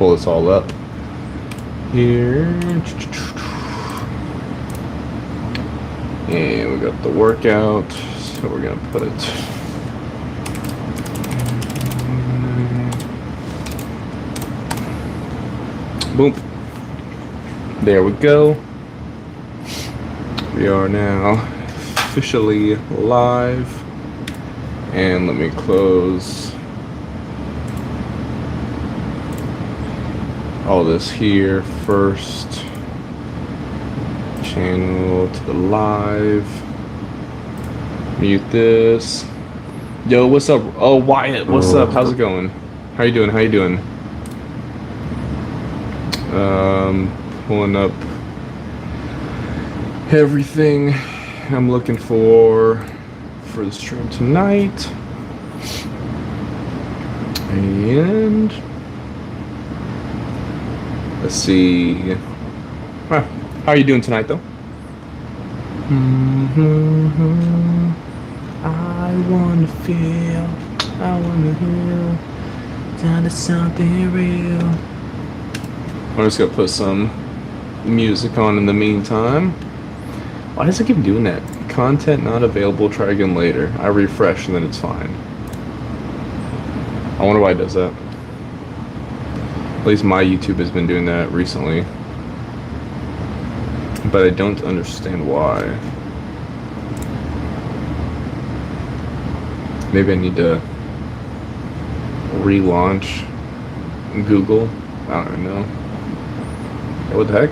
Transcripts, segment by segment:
pull this all up here. And we got the workout, so we're gonna put it. Boom. There we go. We are now officially live. And let me close all this here first. Channel to the live. Mute this. Yo, what's up? Oh, Wyatt, what's up? How's it going? How you doing? How you doing? Pulling up everything I'm looking for the stream tonight. And let's see. How are you doing tonight, though? I wanna feel, I wanna heal, down to something real. I'm just gonna put some music on in the meantime. Why does it keep doing that? Content not available, try again later. I refresh and then it's fine. I wonder why it does that. At least my YouTube has been doing that recently. But I don't understand why. Maybe I need to relaunch Google. I don't know. What the heck?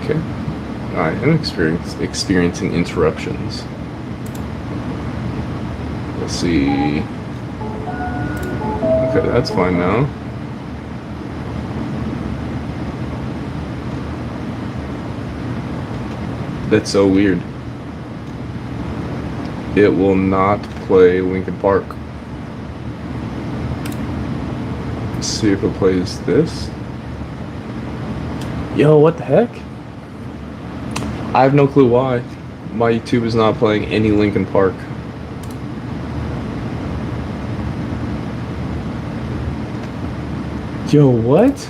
Okay. Alright, I'm experiencing interruptions. Let's see. Okay, that's fine now. That's so weird. It will not play Linkin Park. Let's see if it plays this. Yo, what the heck? I have no clue why. My YouTube is not playing any Linkin Park. Yo, what?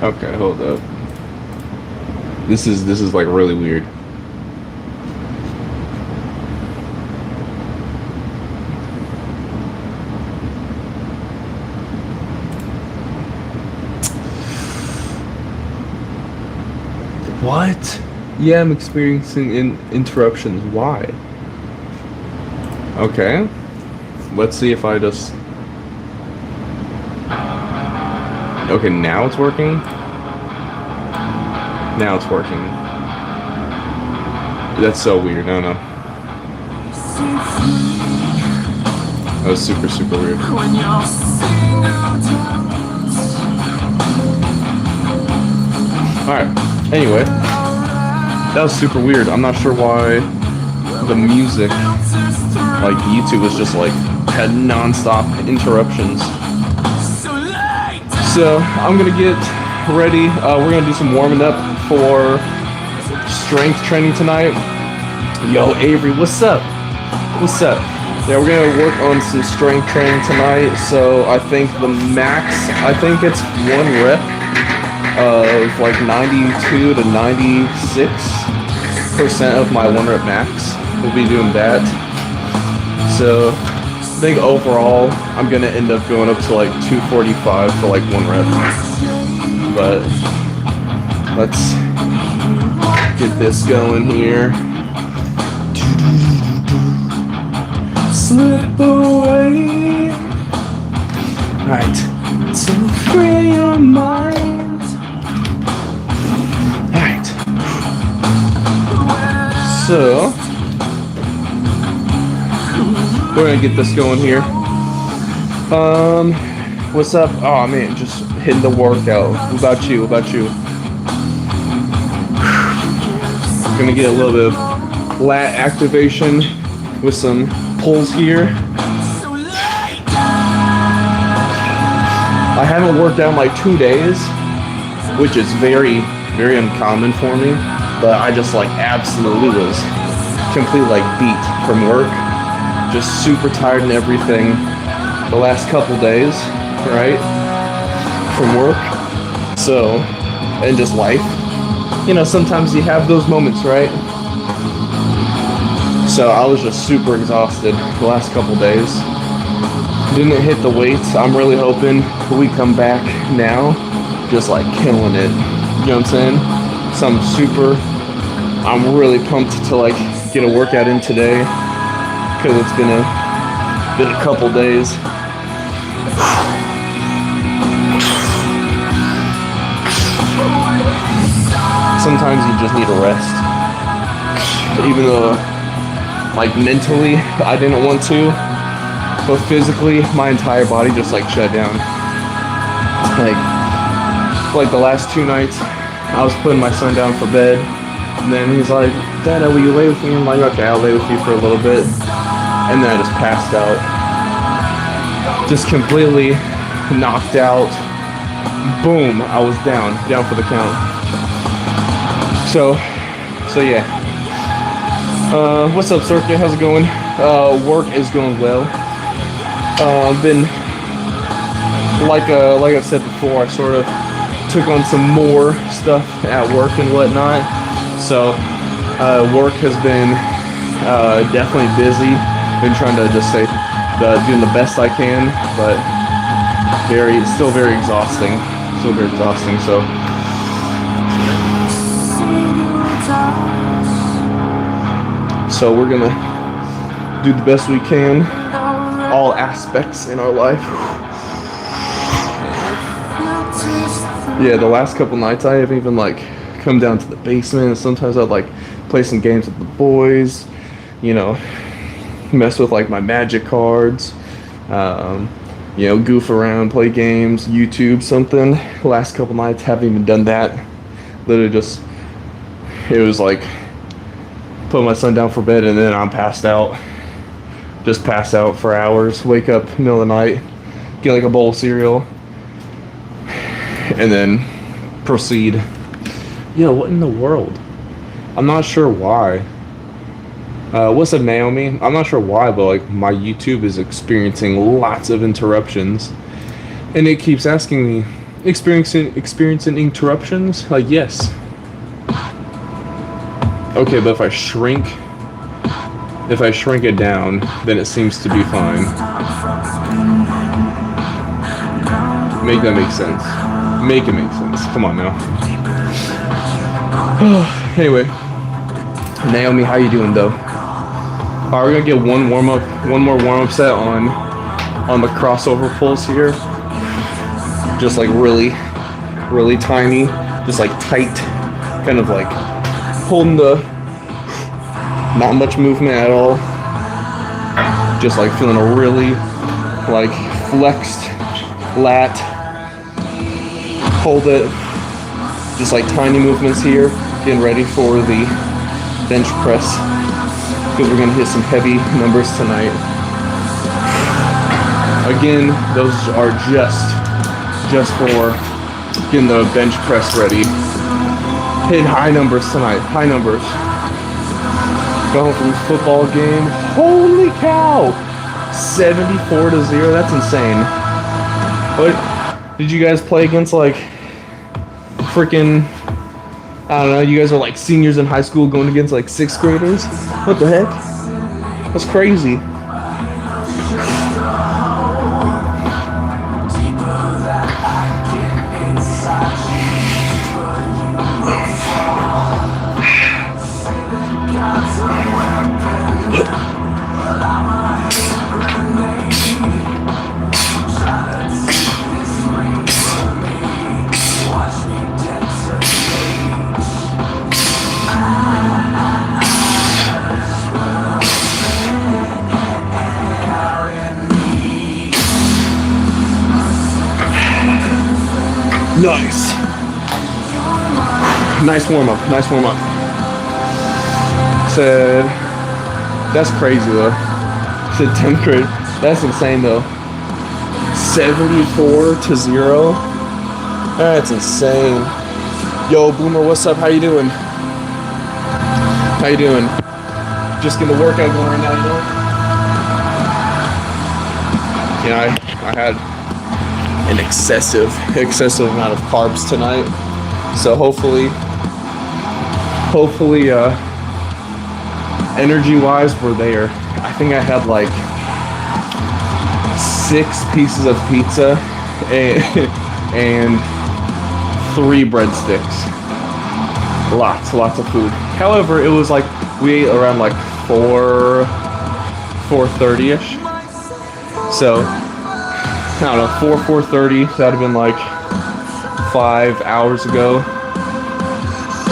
Okay, hold up. This is like really weird. What? Yeah, I'm experiencing interruptions. Why? Okay. Let's see if I just... Okay, now it's working. Now it's working. That's so weird. No. That was super, super weird. Alright. Anyway. That was super weird. I'm not sure why the music, like YouTube, was just like had non-stop interruptions. So I'm gonna get ready. We're gonna do some warming up for strength training tonight. Yo, Avery, what's up? What's up? Yeah, we're gonna work on some strength training tonight. So I think the max, I think it's 1 rep of like 92 to 96% of my 1 rep max. We'll be doing that. So I think overall I'm gonna end up going up to like 245 for like 1 rep. But let's get this going here. Slip away. Alright. So free your mind. Alright. So we're gonna get this going here. What's up? Oh man, just hitting the workout. What about you? What about you? Gonna get a little bit of lat activation with some pulls here. I haven't worked out in like 2 days, which is very, very uncommon for me. but I just like absolutely was completely like beat from work, just super tired and everything the last couple days, right, from work. So, and just life, you know, sometimes you have those moments, right? So I was just super exhausted the last couple days. Didn't hit the weights. I'm really hoping we come back now just like killing it. You know what I'm saying? So I'm really pumped to like get a workout in today because it's been a couple days. Sometimes you just need a rest. Even though like mentally I didn't want to, but physically my entire body just like shut down. Like the last 2 nights I was putting my son down for bed, and then he's like, "Dad, will you lay with me?" I'm like, "Okay, I'll lay with you for a little bit." And then I just passed out. Just completely knocked out. Boom, I was down for the count. So yeah. What's up, Circuit? How's it going? Work is going well. Been like I said before, I sort of took on some more stuff at work and whatnot. So work has been definitely busy. Been trying to just say doing the best I can, but still very exhausting. Still very exhausting. So we're gonna do the best we can, all aspects in our life. Yeah, the last couple nights I haven't even like come down to the basement. Sometimes I'd like play some games with the boys, you know, mess with like my magic cards, you know, goof around, play games, YouTube something. The last couple nights haven't even done that. Literally just, it was like put my son down for bed and then I'm passed out. Just pass out for hours, wake up middle of the night, get like a bowl of cereal, and then proceed. Yo, what in the world? I'm not sure why. What's up, Naomi? I'm not sure why, but like my YouTube is experiencing lots of interruptions, and it keeps asking me, experiencing interruptions? Like, yes. Okay, but if I shrink it down, then it seems to be fine. Make that make sense. Make it make sense. Come on now. Anyway, Naomi, how you doing though? Alright, we're gonna get one more warm-up set on the crossover pulls here. Just like really tiny, just like tight, kind of like holding not much movement at all. Just like feeling a really like flexed lat. Hold it. Just like tiny movements here. Getting ready for the bench press, because we're gonna hit some heavy numbers tonight. Again, those are just for getting the bench press ready. Hit high numbers tonight. High numbers. Going from the football game. Holy cow! 74-0. That's insane. What did you guys play against? Like freaking, I don't know. You guys are like seniors in high school going against like 6th graders. What the heck? That's crazy. Nice. Nice warm up. Nice warm up. Said, that's crazy though. Said 10th grade. That's insane though. 74-0. That's insane. Yo, Boomer, what's up? How you doing? How you doing? Just getting the workout going right now, you know? I had an excessive amount of carbs tonight. So hopefully, energy-wise, we're there. I think I had like 6 pieces of pizza and 3 breadsticks. Lots of food. However, it was like we ate around like 4:30ish. So I don't know, 4:30. That'd have been like 5 hours ago.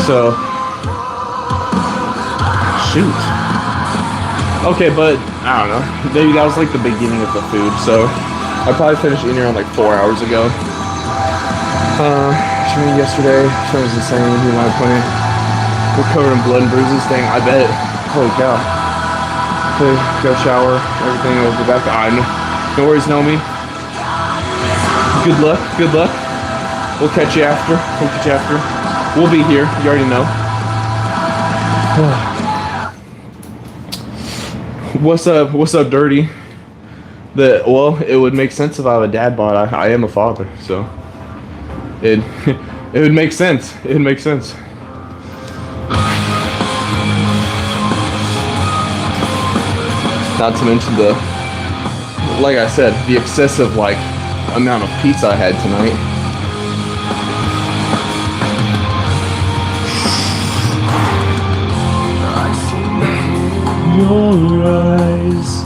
So shoot. Okay, but I don't know. Maybe that was like the beginning of the food. So I probably finished eating around like 4 hours ago. Training yesterday. Training was insane. In my opinion, we're covered in blood and bruises. Dang, I bet. Holy cow. Okay, go shower. Everything will go back on. No worries, Naomi. Good luck. Good luck. We'll catch you after. We'll be here. You already know. What's up, Dirty? Well, it would make sense if I have a dad bod. I am a father, so it would make sense. It would make sense. Not to mention like I said, the excessive amount of pizza I had tonight. Your eyes.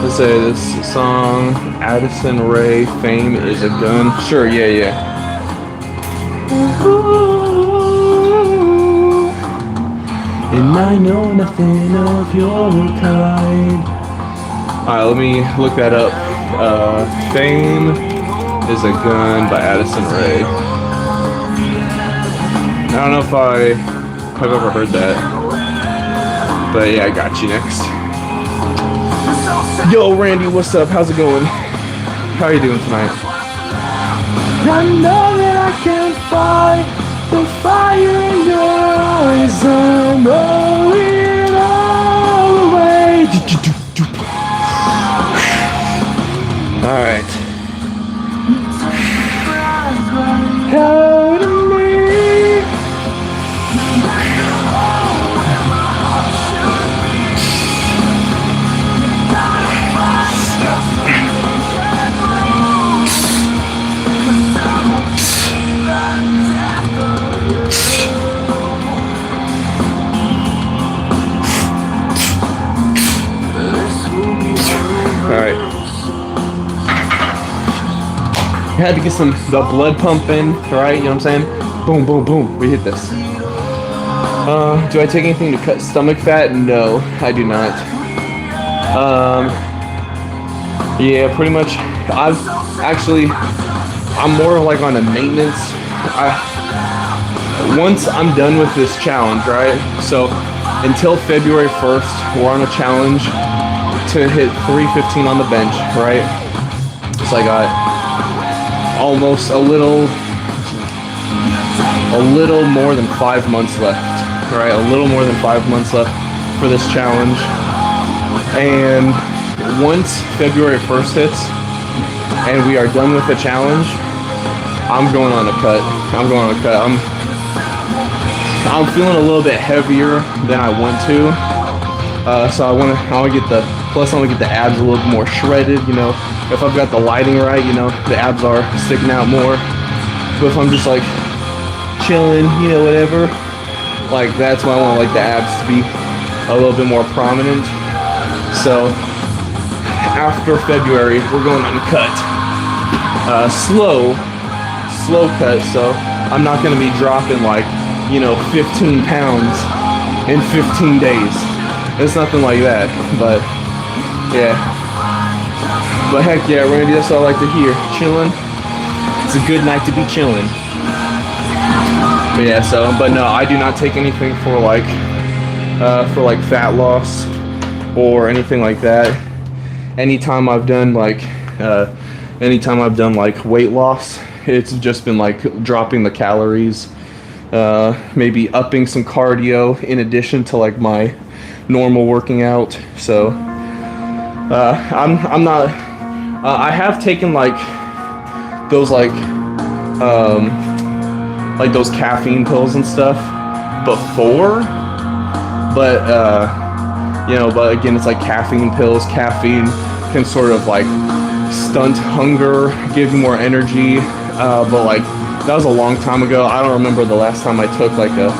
Let's say this song, Addison Rae, "Fame is a Gun." Sure, yeah. And I know nothing of your kind. Alright, let me look that up. "Fame is a Gun" by Addison Rae. I don't know if I have ever heard that. But yeah, I got you next. Yo, Randy, what's up? How's it going? How are you doing tonight? I know that I can't fight the fire in your eyes. I'm going all the way. Alright. Out of me. Alright. You had to get the blood pumping, right? You know what I'm saying? Boom, boom, boom. We hit this. Do I take anything to cut stomach fat? No, I do not. Yeah, pretty much. I'm more like on a maintenance. Once I'm done with this challenge, right? So until February 1st, we're on a challenge to hit 315 on the bench, right? So I got almost a little more than 5 months left, right? A little more than 5 months left for this challenge. And once February 1st hits and we are done with the challenge, I'm going on a cut. I'm feeling a little bit heavier than I want to. So I want to get the abs a little bit more shredded, you know. If I've got the lighting right, you know, the abs are sticking out more. But if I'm just like chilling, you know, whatever, like that's why I want the abs to be a little bit more prominent. So after February, we're going on cut. Slow cut, so I'm not going to be dropping 15 pounds in 15 days. It's nothing like that, but yeah. But heck yeah, Randy, that's all I like to hear. Chilling. It's a good night to be chilling. But yeah, but no, I do not take anything for fat loss or anything like that. Anytime I've done weight loss, it's just been like dropping the calories, maybe upping some cardio in addition to like my normal working out. So I'm not. I have taken those like those caffeine pills and stuff before, but but again, it's like caffeine pills. Caffeine can sort of like stunt hunger, give you more energy, but like that was a long time ago. I don't remember the last time I took like a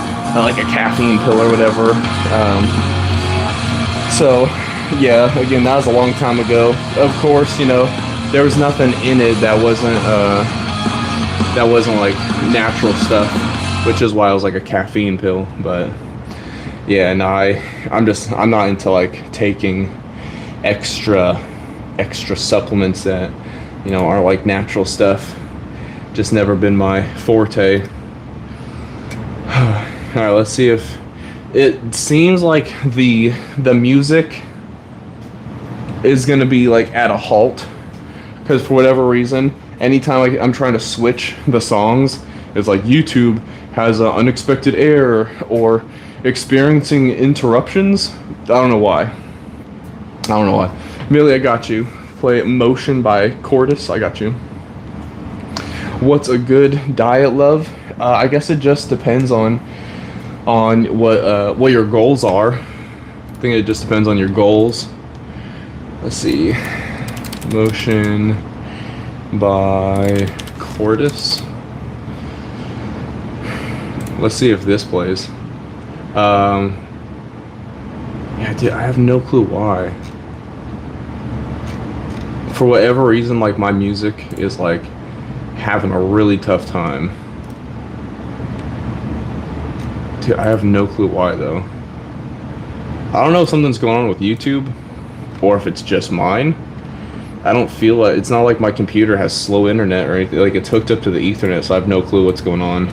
caffeine pill or whatever. So yeah, again, that was a long time ago. Of course, there was nothing in it that wasn't like natural stuff, which is why it was like a caffeine pill. But yeah, no, I'm not into like taking extra supplements that are like natural stuff. Just never been my forte. All right, let's see if it seems like the music is gonna be like at a halt, because for whatever reason, anytime I'm trying to switch the songs, it's like YouTube has an unexpected error or experiencing interruptions. I don't know why. Millie, I got you. Play Motion by Cordis. I got you. What's a good diet, love? I guess it just depends on what your goals are. I think it just depends on your goals. Let's see. Motion by Cordis. Let's see if this plays. Yeah, dude, I have no clue why. For whatever reason, like my music is like having a really tough time. Dude, I have no clue why though. I don't know if something's going on with YouTube or if it's just mine. I don't feel like, it's not like my computer has slow internet or anything. Like it's hooked up to the Ethernet, so I have no clue what's going on.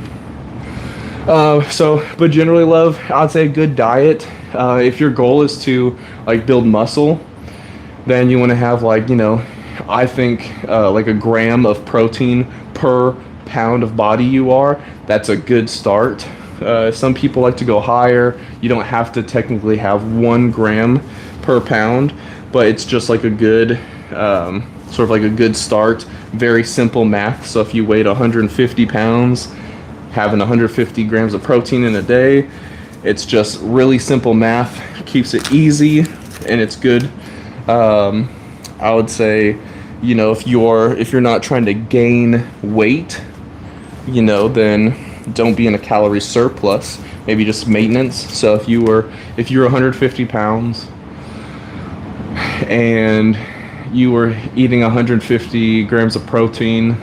But generally, love, I'd say a good diet. If your goal is to like build muscle, then you want to have like, I think like a gram of protein per pound of body you are. That's a good start. Some people like to go higher. You don't have to technically have 1 gram per pound, but it's just like a good, sort of like a good start. Very simple math. So if you weighed 150 pounds, having 150 grams of protein in a day, it's just really simple math. Keeps it easy and it's good. I would say, if you're not trying to gain weight, then don't be in a calorie surplus. Maybe just maintenance. So if you're 150 pounds and you were eating 150 grams of protein,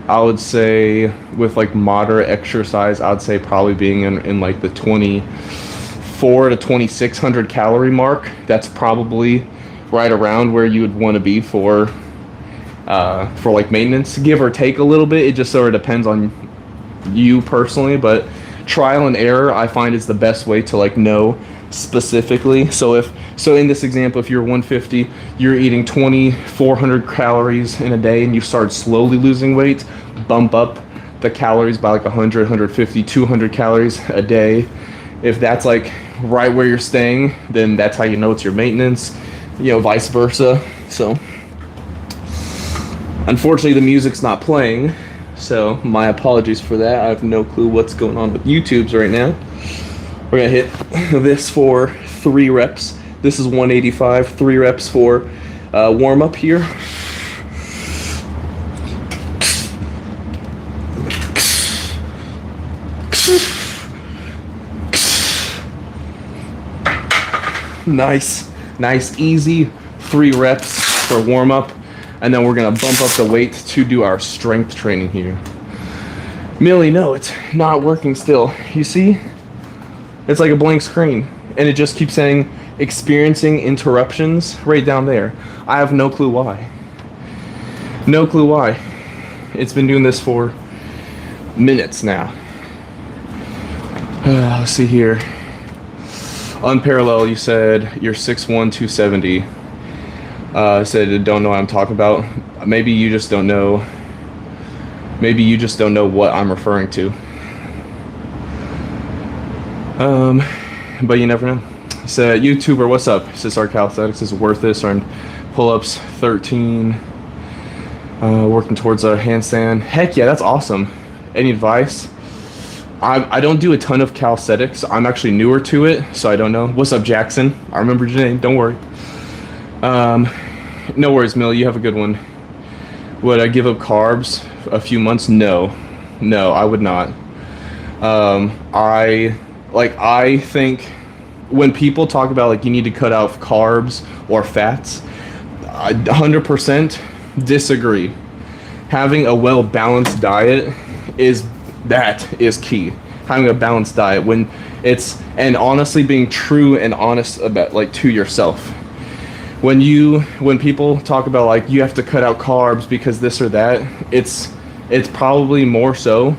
I would say with like moderate exercise, I would say probably being in like the 24 to 2600 calorie mark. That's probably right around where you would want to be for like maintenance, give or take a little bit. It just sort of depends on you personally, but trial and error I find is the best way to like know specifically. So in this example, if you're 150, you're eating 2400 calories in a day and you start slowly losing weight, bump up the calories by like 100, 150, 200 calories a day. If that's like right where you're staying, then that's how you know it's your maintenance, vice versa. So unfortunately the music's not playing, so my apologies for that. I have no clue what's going on with YouTube's right now. We're gonna hit this for 3 reps. This is 185, 3 reps for warm up here. Nice, easy 3 reps for warm up. And then we're gonna bump up the weight to do our strength training here. Millie, no, it's not working still. You see? It's like a blank screen. And it just keeps saying experiencing interruptions right down there. I have no clue why. No clue why. It's been doing this for minutes now. Let's see here. Unparalleled, you said you're 6'1", 270. Said don't know what I'm talking about. Maybe you just don't know. Maybe you just don't know what I'm referring to. But you never know. So YouTuber, what's up? Says our calisthenics is worth this. Or pull-ups 13. Working towards a handstand. Heck yeah, that's awesome. Any advice? I don't do a ton of calisthenics. I'm actually newer to it, so I don't know. What's up, Jackson? I remembered your name. Don't worry. No worries, Mill. You have a good one. Would I give up carbs a few months? No, I would not. I think when people talk about like you need to cut out carbs or fats, I 100% disagree. Having a well-balanced diet is key. Having a balanced diet and honestly being true and honest about like to yourself. When people talk about like you have to cut out carbs because this or that, it's probably more so,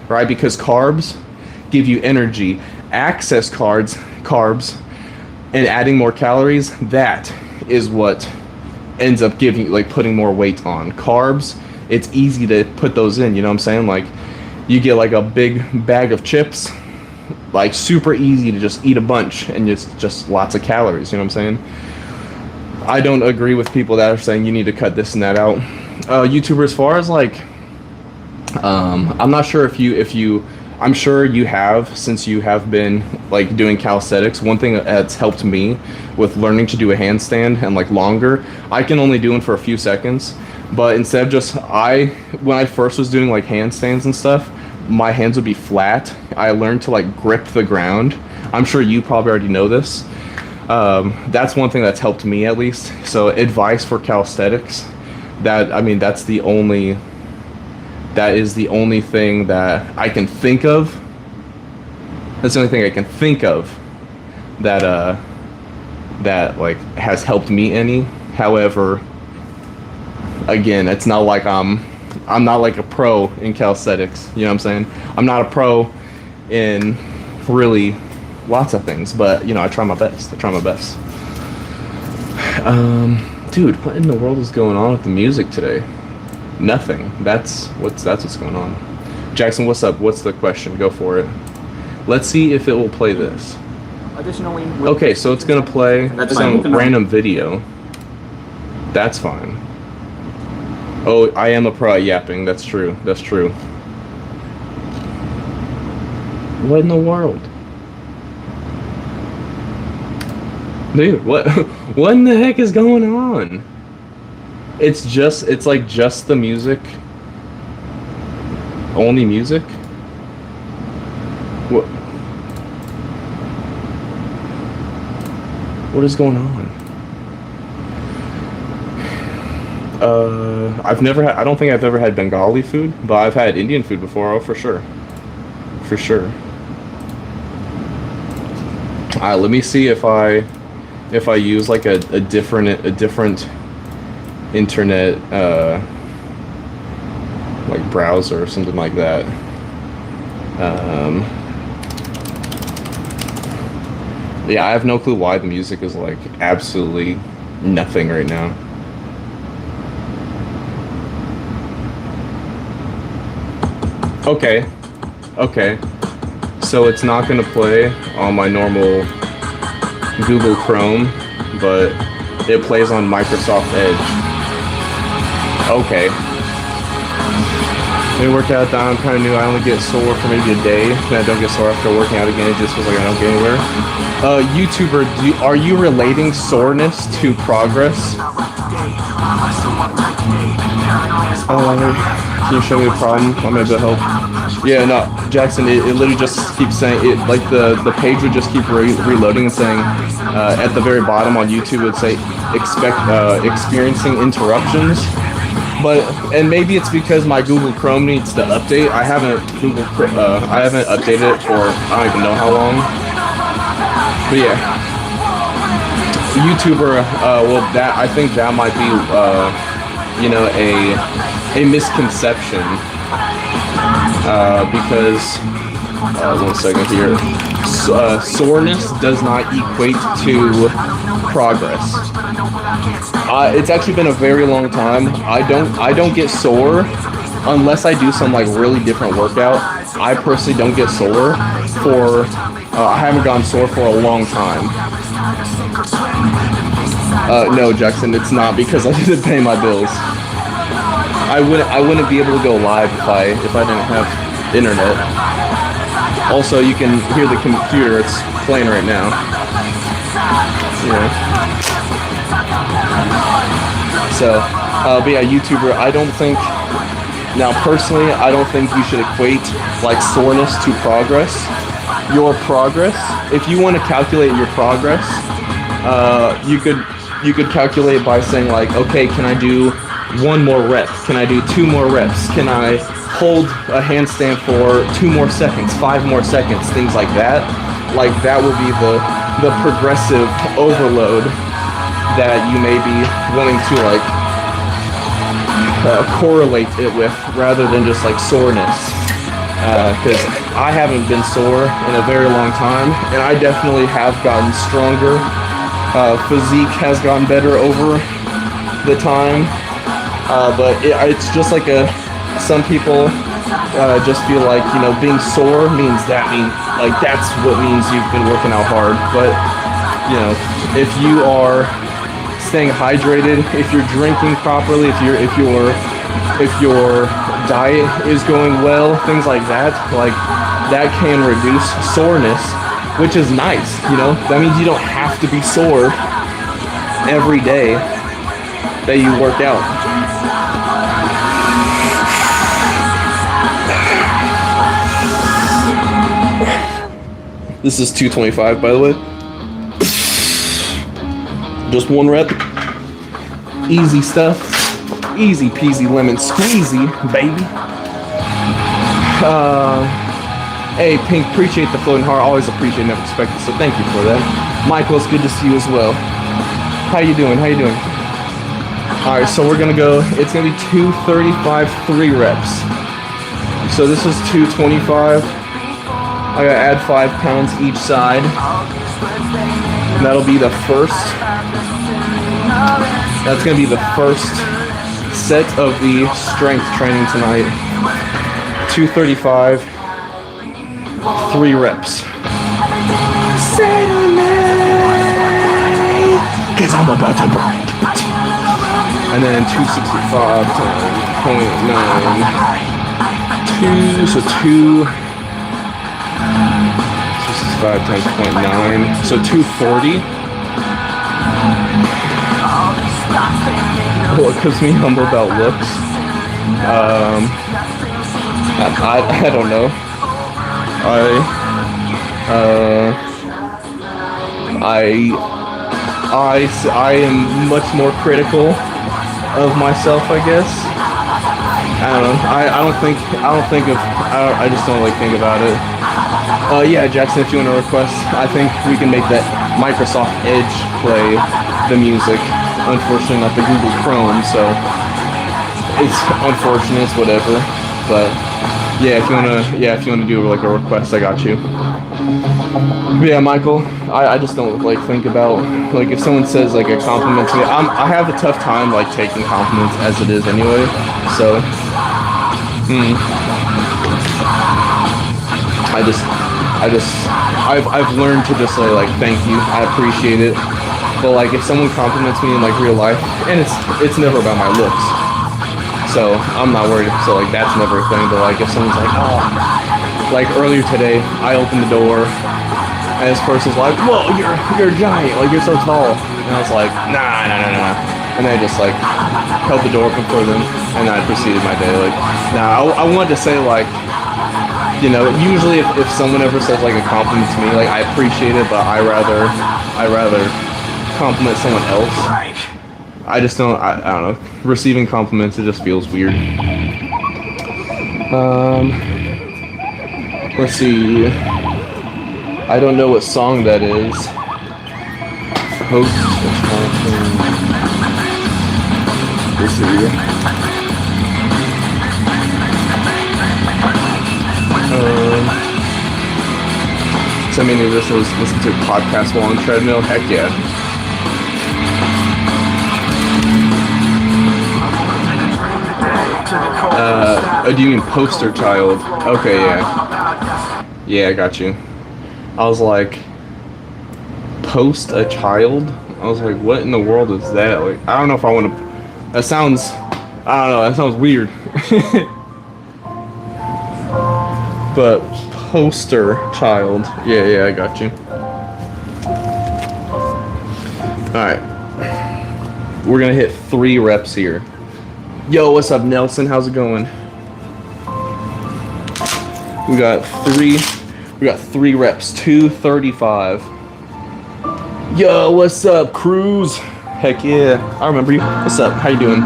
right? Because carbs give you energy. Excess carbs and adding more calories, that is what ends up putting more weight on. Carbs, it's easy to put those in, you know what I'm saying? Like you get like a big bag of chips, like super easy to just eat a bunch and just lots of calories, you know what I'm saying? I don't agree with people that are saying you need to cut this and that out. YouTuber, as far as like, I'm not sure if you, I'm sure you have, since you have been like doing calisthenics. One thing that's helped me with learning to do a handstand and like longer, I can only do it for a few seconds. But instead of when I first was doing like handstands and stuff, my hands would be flat. I learned to like grip the ground. I'm sure you probably already know this. That's one thing that's helped me at least. So advice for calisthenics, that is the only thing that I can think of. That's the only thing I can think of that like has helped me any. However, again, it's not like I'm not like a pro in calisthenics, you know what I'm saying? I'm not a pro in really lots of things, but you know, I try my best. Dude, what in the world is going on with the music today? Nothing. That's what's going on. Jackson, what's up? What's the question? Go for it. Let's see if it will play this. Additionally, okay, so it's gonna play some random video. That's fine. Oh, I am a pro at yapping. That's true. What in the world? Dude, what in the heck is going on? It's like just the music. Only music? What is going on? I don't think I've ever had Bengali food, but I've had Indian food before, oh, for sure. Let me see if I use like a different internet like browser or something like that. Yeah, I have no clue why the music is like absolutely nothing right now. Okay, so it's not gonna play on my normal Google Chrome, but it plays on Microsoft Edge. Okay. Let me work out that I'm kind of new. I only get sore for maybe a day, and I don't get sore after working out again. It just feels like I don't get anywhere. YouTuber, are you relating soreness to progress? Can you show me a problem? I'm able to help. Yeah, no, Jackson, it literally just keeps saying it, like the page would just keep reloading and saying at the very bottom on YouTube it would say experiencing interruptions. And maybe it's because my Google Chrome needs to update. I haven't updated it for I don't even know how long. But yeah, YouTuber. Well, I think that might be a misconception. Because 1 second here. Soreness does not equate to progress. It's actually been a very long time. I don't get sore unless I do some like really different workout, I personally don't get sore for, I haven't gotten sore for a long time. No, Jackson, it's not because I didn't pay my bills. I wouldn't be able to go live if I didn't have internet. Also, you can hear the computer, it's playing right now. Yeah. So, but yeah, YouTuber, I don't think, now personally, I don't think you should equate like soreness to progress. Your progress, if you want to calculate your progress, you could calculate by saying like, okay, can I do 1 more rep? Can I do 2 more reps? Can I hold a handstand for 2 more seconds, 5 more seconds, things like that? Like that will be the progressive overload that you may be wanting to like correlate it with, rather than just like soreness. Because I haven't been sore in a very long time, and I definitely have gotten stronger. Physique has gotten better over the time, but it's just like some people just feel like, you know, being sore means like that's what means you've been working out hard. But you know, if you are staying hydrated, if you're drinking properly, if your diet is going well, things like that can reduce soreness, which is nice, you know. That means you don't have to be sore every day that you work out. This is 225, by the way. Just 1 rep. Easy stuff. Easy peasy lemon squeezy, baby. Hey, Pink, appreciate the floating heart. Always appreciate, never expected. So thank you for that. Michael, it's good to see you as well. How you doing? How you doing? All right, so we're gonna go. It's gonna be 235, 3 reps. So this is 225. I gotta add 5 pounds each side. And that'll be the first. That's gonna be the first set of the strength training tonight. 235, 3 reps. Cause I'm about to break. And then 265 times 0.9. So 265 times 0.9. So 240. What keeps me humble about looks? I don't know. I am much more critical of myself, I guess. I don't know. I just don't like think about it. Yeah, Jackson, if you want to request, I think we can make that Microsoft Edge play the music. Unfortunately, not the Google Chrome, so it's unfortunate, it's whatever. But yeah, if you wanna do like a request, I got you. But yeah, Michael, I just don't like think about like if someone says like a compliment to me. I have a tough time like taking compliments as it is anyway. So I've learned to just say like thank you, I appreciate it. But like if someone compliments me in like real life, and it's never about my looks, so I'm not worried. So like that's never a thing. But like if someone's like, oh, like earlier today, I opened the door, and this person's like, whoa, you're giant, like you're so tall, and I was like, nah, and I just like held the door open for them, and I proceeded my day. Like, nah, I wanted to say like, you know, usually if someone ever says like a compliment to me, like I appreciate it, but I rather compliment someone else. I just don't. I don't know. Receiving compliments, it just feels weird. Let's see. I don't know what song that is. Host. Let's see. So many of this was listen to podcasts while on treadmill. Heck yeah. To the Oh, do you mean poster child? Okay, yeah. Yeah, I got you. I was like, post a child? I was like, what in the world is that? Like, I don't know if I want to. That sounds. I don't know. That sounds weird. But poster child. Yeah, I got you. Alright. We're gonna hit 3 reps here. Yo, what's up, Nelson? How's it going? We got 3 reps. 235. Yo, what's up, Cruz? Heck yeah. I remember you. What's up? How you doing?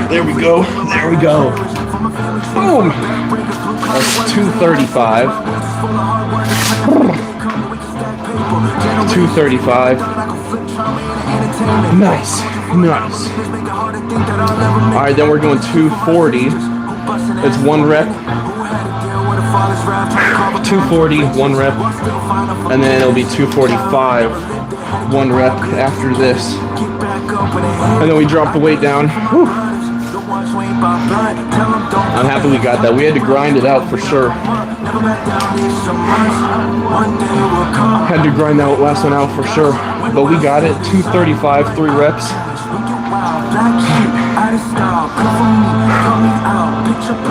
There we go. Boom. That's 235. 235. Nice. Alright, then we're going 240. It's 1 rep. 240, 1 rep. And then it'll be 245, 1 rep after this. And then we drop the weight down. Whew. I'm happy we got that. We had to grind it out for sure. Had to grind that last one out for sure. But we got it. 235, 3 reps.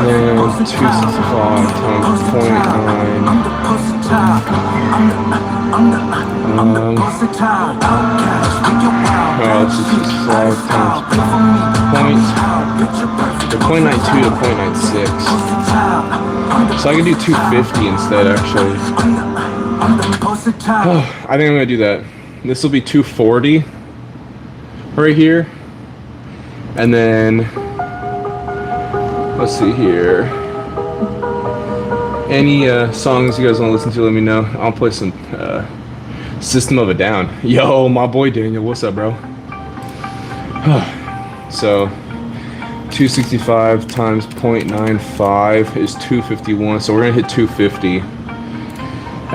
And 265 times 0.9. It's 265 times 0.92 to 0.96. So I can do 250 instead, actually. I think I'm gonna do that. This will be 240 right here. And then let's see here. Any songs you guys want to listen to, let me know. I'll play some System of a Down. Yo, my boy Daniel, what's up, bro? So 265 times 0.95 is 251. So we're gonna hit 250.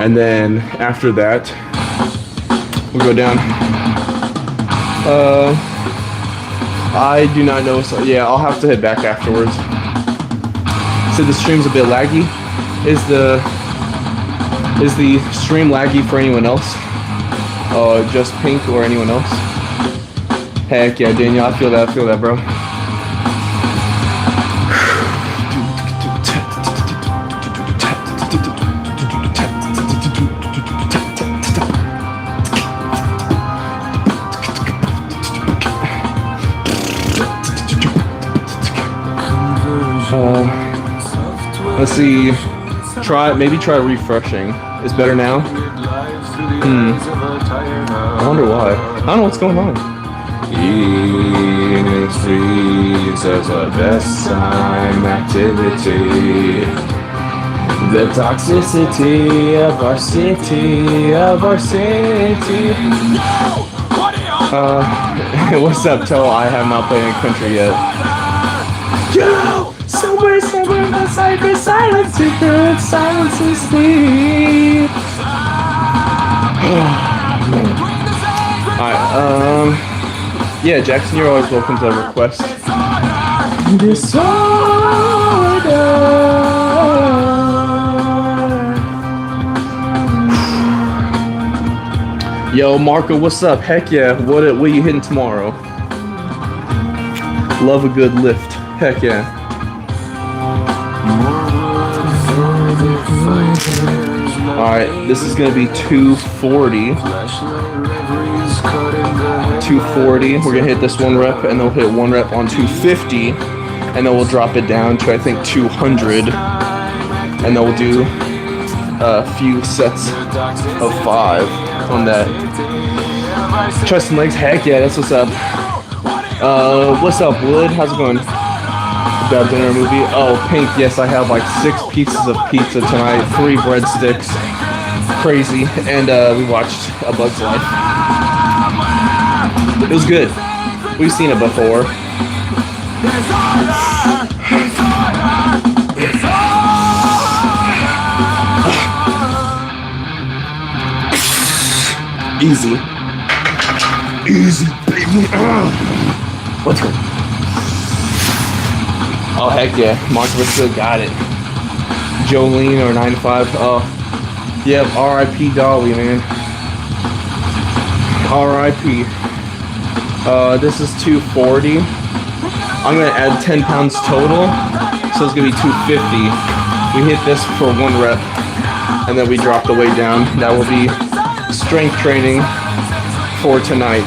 And then after that, we'll go down. I do not know. So yeah, I'll have to head back afterwards. So the stream's a bit laggy. Is the stream laggy for anyone else? Just Pink or anyone else? Heck yeah, Daniel, I feel that, bro. Let's see. Maybe try refreshing. It's better now. I wonder why. I don't know what's going on. Eating streets as a best time activity. The toxicity of our city, what's up, Toe? I have not played any country yet. Yo! Somewhere in the cyber silence, secret silence is sleep. Alright, yeah, Jackson, you're always welcome to request. Disorder. Yo, Marco, what's up? Heck yeah, what are you hitting tomorrow? Love a good lift. Heck yeah. Alright, this is gonna be 240. 240. We're gonna hit this 1 rep, and then we'll hit 1 rep on 250, and then we'll drop it down to I think 200, and then we'll do a few sets of 5 on that. Chest and legs, heck yeah, that's what's up. What's up, Wood? How's it going? Bad dinner movie? Oh, Pink, yes, I have like 6 pieces of pizza tonight, 3 breadsticks. Crazy. And we watched A Bug's Life. It was good. We've seen it before. Easy. Easy, baby. Let's go. Oh, heck yeah. Monster still got it. Jolene or 9 to 5. Oh, yep. R.I.P. Dolly, man. R.I.P. This is 240. I'm gonna add 10 pounds total, so it's gonna be 250. We hit this for 1 rep, and then we drop the weight down. That will be strength training for tonight.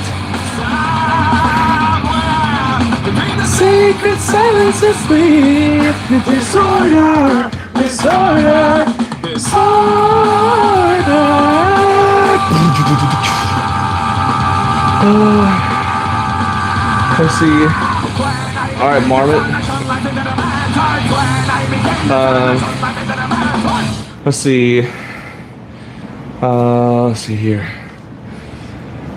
Secret silence is sleep. Disorder, disorder, disorder. Let's see. All right, Marmot. Let's see. Let's see here.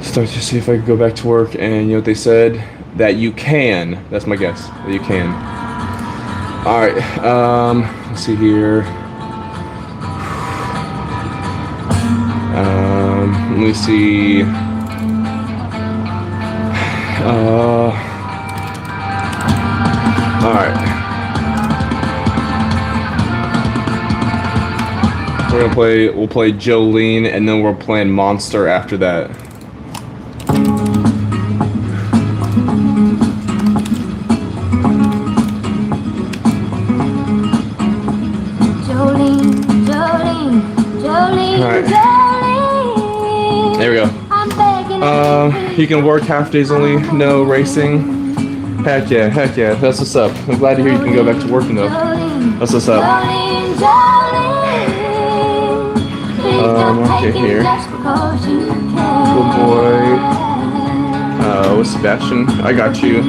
Start to see if I can go back to work, and you know what they said? That you can. That's my guess. That you can. All right. Let's see here. Let me see. All right. We'll play Jolene, and then we're playing Monster after that. There we go. You can work half days only, no racing. Heck yeah, that's what's up. I'm glad to hear you can go back to working though. That's what's up. Okay, here. Good boy. What's Sebastian? I got you.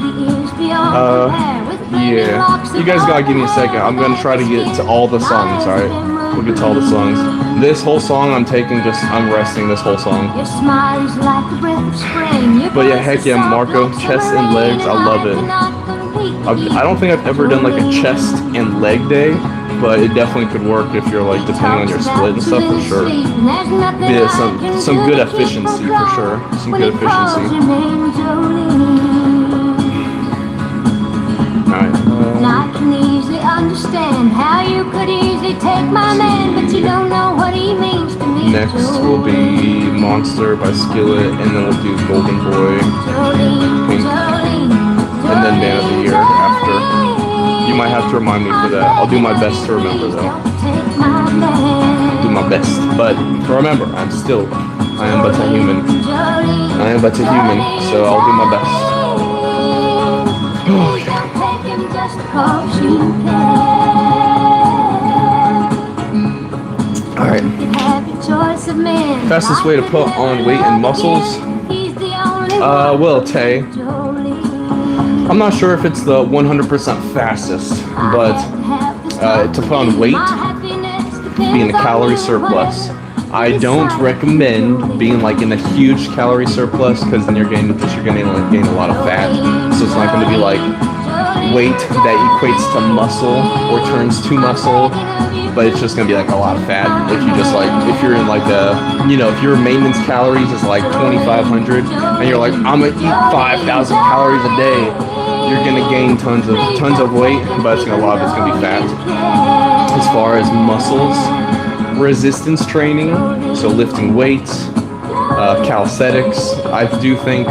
Yeah. You guys gotta give me a second. I'm gonna try to get to all the songs, alright? We'll get to all the songs. This whole song I'm resting this whole song. But yeah, heck yeah, Marco, chest and legs, I love it. I don't think I've ever done like a chest and leg day, but it definitely could work if you're like depending on your split and stuff for sure. Yeah, some good efficiency for sure. Some good efficiency. Alright. I can easily understand how you could easily take my man, but you don't know what he means to me. Next will be Monster by Skillet, and then we'll do Golden Boy, Pink, and then Man of the Year after. You might have to remind me for that. I'll do my best to remember though. Do my best. But remember, I am but a human. I am but a human, so I'll do my best. Oh, yeah. Alright. Fastest way to put on weight and muscles? Well, Tay. I'm not sure if it's the 100% fastest, but to put on weight, be in a calorie surplus. I don't recommend being like in a huge calorie surplus because then you're gonna gain a lot of fat. So it's not going to be like weight that equates to muscle or turns to muscle, but it's just gonna be like a lot of fat. If you just like, if you're in like if your maintenance calories is like 2,500 and you're like, I'm gonna eat 5,000 calories a day, you're gonna gain tons of weight, but a lot of it's gonna be fat. As far as muscles, resistance training, so lifting weights, calisthenics, I do think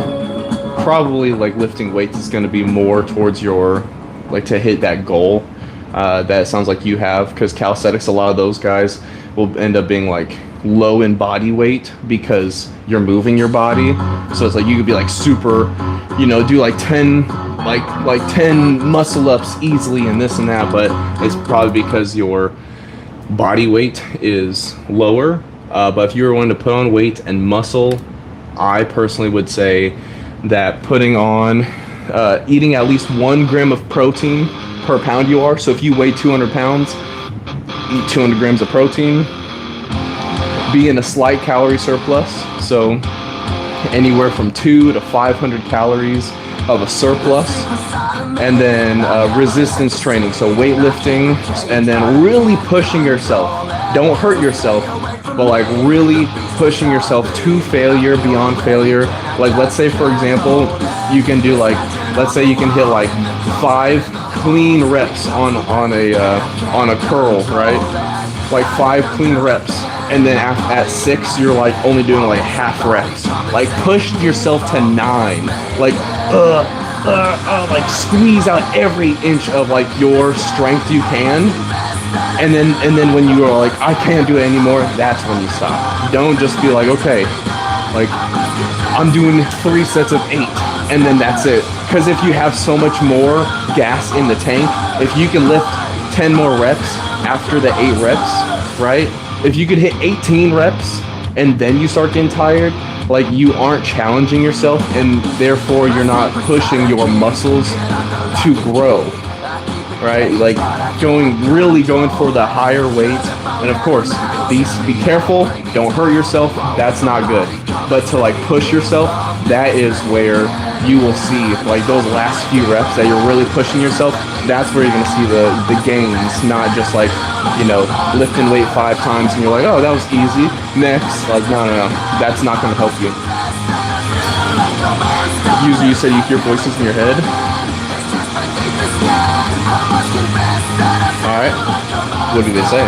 probably like lifting weights is going to be more towards your like to hit that goal that sounds like you have, because calisthenics, a lot of those guys will end up being like low in body weight because you're moving your body. So it's like you could be like super, do like 10 like 10 muscle ups easily and this and that, but it's probably because your body weight is lower. But if you were wanting to put on weight and muscle, I personally would say that putting on, eating at least 1 gram of protein per pound you are. So if you weigh 200 pounds, eat 200 grams of protein. Be in a slight calorie surplus. So anywhere from 2 to 500 calories of a surplus. And then resistance training, so weightlifting, and then really pushing yourself. Don't hurt yourself, but like really pushing yourself to failure, beyond failure. Like let's say for example, you can do like, let's say you can hit like 5 clean reps on a curl, right? Like 5 clean reps, and then at 6 you're like only doing like half reps. Like push yourself to 9. Like squeeze out every inch of like your strength you can, and then when you are like, I can't do it anymore, that's when you stop. Don't just be like, okay, like I'm doing 3 sets of 8 and then that's it. Because if you have so much more gas in the tank, if you can lift 10 more reps after the 8 reps, right? If you could hit 18 reps and then you start getting tired, like you aren't challenging yourself, and therefore you're not pushing your muscles to grow, right? Like really going for the higher weight. And of course, be careful, don't hurt yourself, that's not good. But to like push yourself, that is where you will see like those last few reps that you're really pushing yourself. That's where you're gonna see the gains, not just like, you know, lifting weight 5 times and you're like, oh, that was easy. Next, like no, that's not gonna help you. You said you hear voices in your head. All right, what do they say?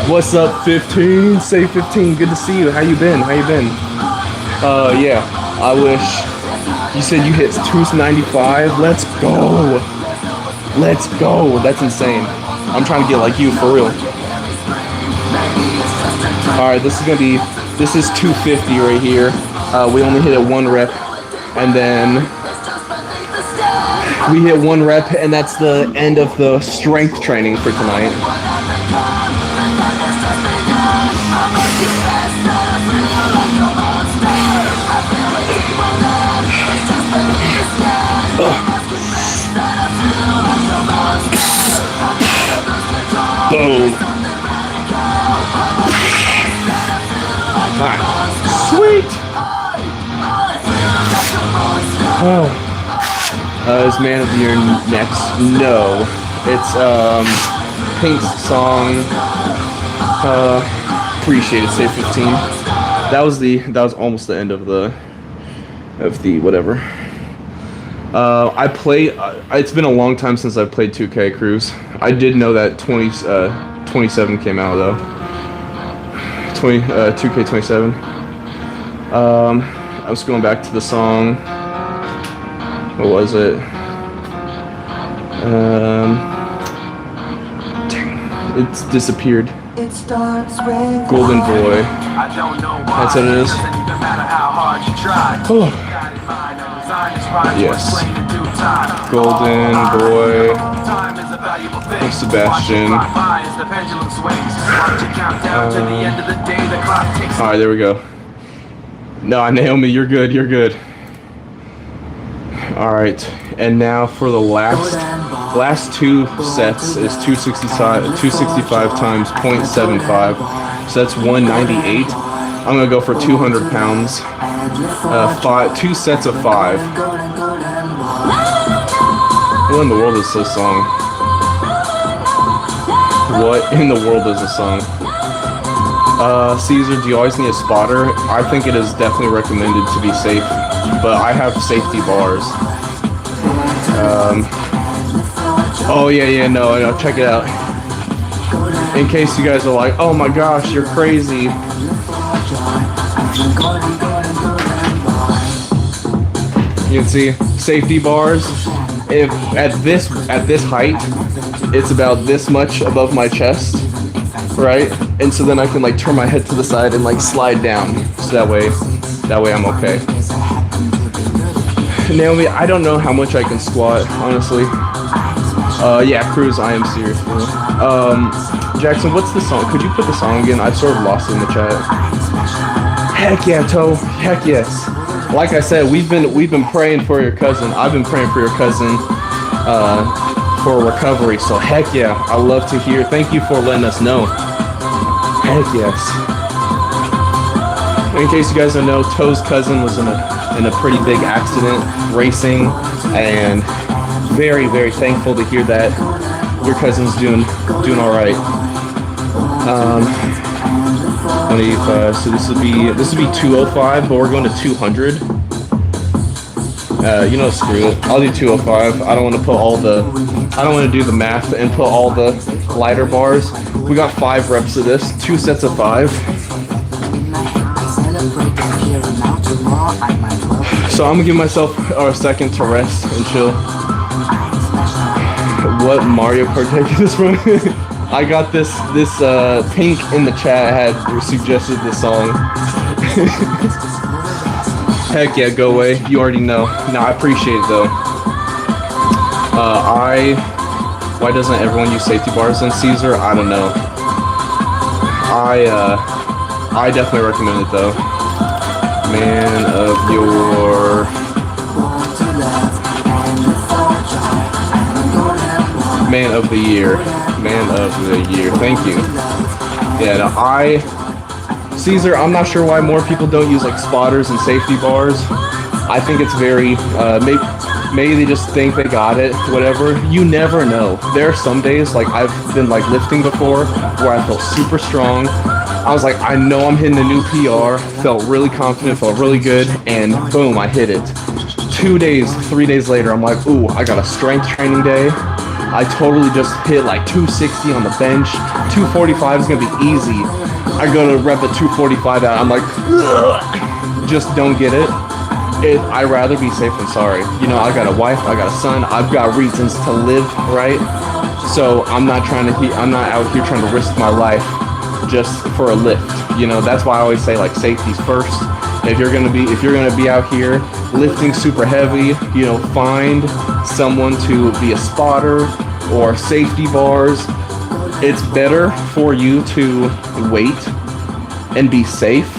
What's up, 15? Say 15. Good to see you. How you been? Yeah. I wish you said you hit 295. Let's go. That's insane. I'm trying to get like you for real. All right, this is 250 right here. We only hit it 1 rep, and then we hit 1 rep, and that's the end of the strength training for tonight. Boom. Alright. Sweet! Is Man of the Year next? No. It's Pink's song. Appreciate it, say 15. That was almost the end of the whatever. It's been a long time since I've played 2K Cruise. I did know that 27 came out though. 2K27. I was going back to the song. What was it? It's disappeared. Golden Boy. That's what it is. Oh. Yes. Golden Boy. Sebastian. Alright, there we go. No, Naomi, you're good. Alright, and now for the last 2 sets is 265 times 0.75. So that's 198. I'm gonna go for 200 pounds. 2 sets of 5. What in the world is this song? What in the world is this song? Caesar, do you always need a spotter? I think it is definitely recommended to be safe, but I have safety bars. Oh yeah, no, check it out. In case you guys are like, oh my gosh, you're crazy. You can see safety bars. If at this height, it's about this much above my chest, right? And so then I can like turn my head to the side and like slide down. So that way I'm okay. Naomi, I don't know how much I can squat, honestly. Yeah, Cruz, I am serious, bro. Jackson, what's the song? Could you put the song again? I've sort of lost it in the chat. Heck yeah, Toe. Heck yes. Like I said, we've been praying for your cousin. I've been praying for your cousin for recovery. So heck yeah, I love to hear. Thank you for letting us know. Heck yes. In case you guys don't know, Toe's cousin was in a pretty big accident racing, and very, very thankful to hear that your cousin's doing all right. So this would be 205, but we're going to 200. Screw it. I'll do 205. I don't want to do the math and put all the lighter bars. We got 5 reps of this, 2 sets of 5. So I'm gonna give myself a second to rest and chill. What Mario Kart deck is this from? I got this Pink in the chat had suggested this song. Heck yeah, go away. You already know. No, I appreciate it though. Why doesn't everyone use safety bars in Caesar? I don't know. I definitely recommend it though. Man of your... Man of the year. Man of the year. Thank you. Yeah, no, Caesar, I'm not sure why more people don't use like spotters and safety bars. I think it's very, maybe they just think they got it, whatever. You never know. There are some days, like I've been like lifting before, where I felt super strong. I was like, I know I'm hitting a new PR, felt really confident, felt really good, and boom, I hit it. 2 days, 3 days later, I'm like, ooh, I got a strength training day. I totally just hit like 260 on the bench. 245 is gonna be easy. I go to rep at 245 out, I'm like, ugh, just don't get it. I'd rather be safe than sorry. You know, I got a wife, I got a son, I've got reasons to live, right? So I'm not out here trying to risk my life just for a lift. You know, that's why I always say like safety's first. If you're gonna be out here lifting super heavy, you know, find someone to be a spotter or safety bars. It's better for you to wait and be safe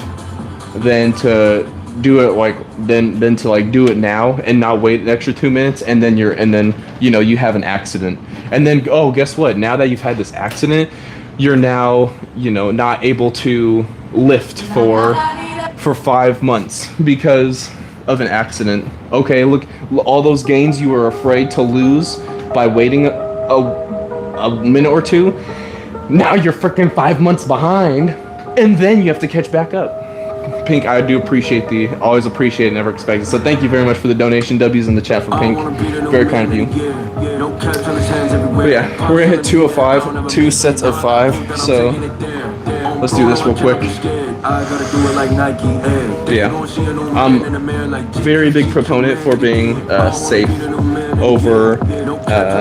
than to do it do it now and not wait an extra 2 minutes and then you have an accident. And then guess what? Now that you've had this accident, you're now, not able to lift for 5 months because of an accident. Okay, look, all those gains you were afraid to lose by waiting a minute or two, now you're freaking 5 months behind, and then you have to catch back up. Pink, I do always appreciate it, never expect it. So thank you very much for the donation. W's in the chat for Pink. Very kind of you. But yeah, we're gonna hit 205, 2 sets of 5. So let's do this real quick. Yeah, I'm very big proponent for being safe over.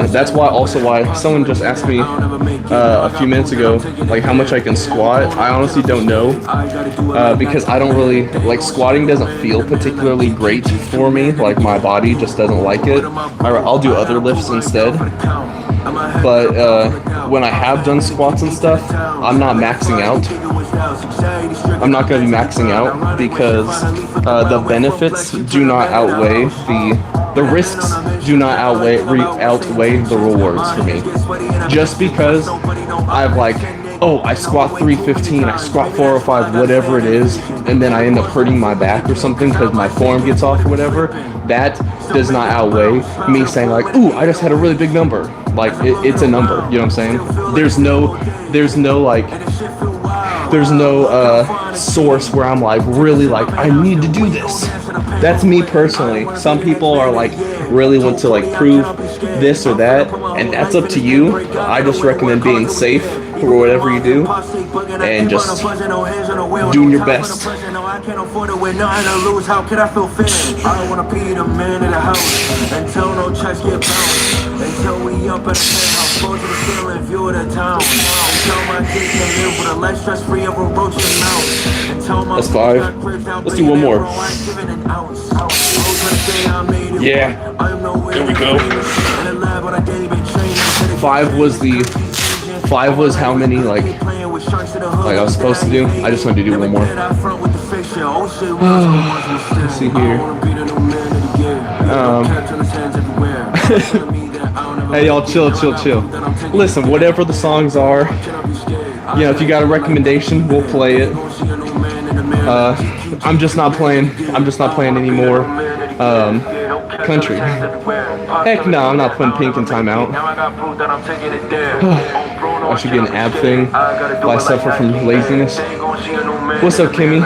That's why someone just asked me a few minutes ago, like how much I can squat. I honestly don't know because I don't really like squatting. Doesn't feel particularly great for me. Like my body just doesn't like it. I'll do other lifts instead. But when I have done squats and stuff, I'm not maxing out. I'm not going to be maxing out because the benefits do not outweigh the risks do not outweigh the rewards for me. Just because I squat 315, I squat 405, whatever it is, and then I end up hurting my back or something because my form gets off or whatever, that does not outweigh me saying like, ooh, I just had a really big number. Like it's a number, you know what I'm saying? There's no source where I'm like really like I need to do this. That's me personally. Some people are like really want to like prove this or that, and that's up to you. I just recommend being safe for whatever you do and just doing your best. That's 5. Let's do one more. Yeah. There we go. 5 was how many like I was supposed to do. I just wanted to do one more. Let's see here. Hey y'all, chill. Listen, whatever the songs are, you know, if you got a recommendation, we'll play it. I'm just not playing any more country. Heck no, I'm not putting Pink in timeout. I should get an ab thing, but I suffer from laziness. What's up, Kimmy?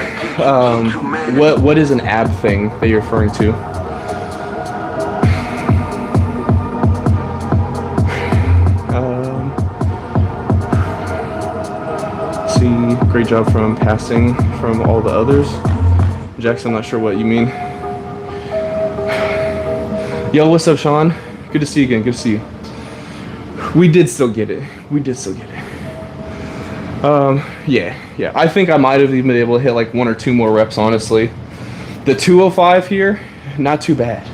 What is an ab thing that you're referring to? See, great job from passing from all the others. Jackson, I'm not sure what you mean. Yo, what's up, Sean? Good to see you again. Good to see you. We did still get it. Yeah. I think I might have even been able to hit like 1 or 2 more reps, honestly. The 205 here, not too bad.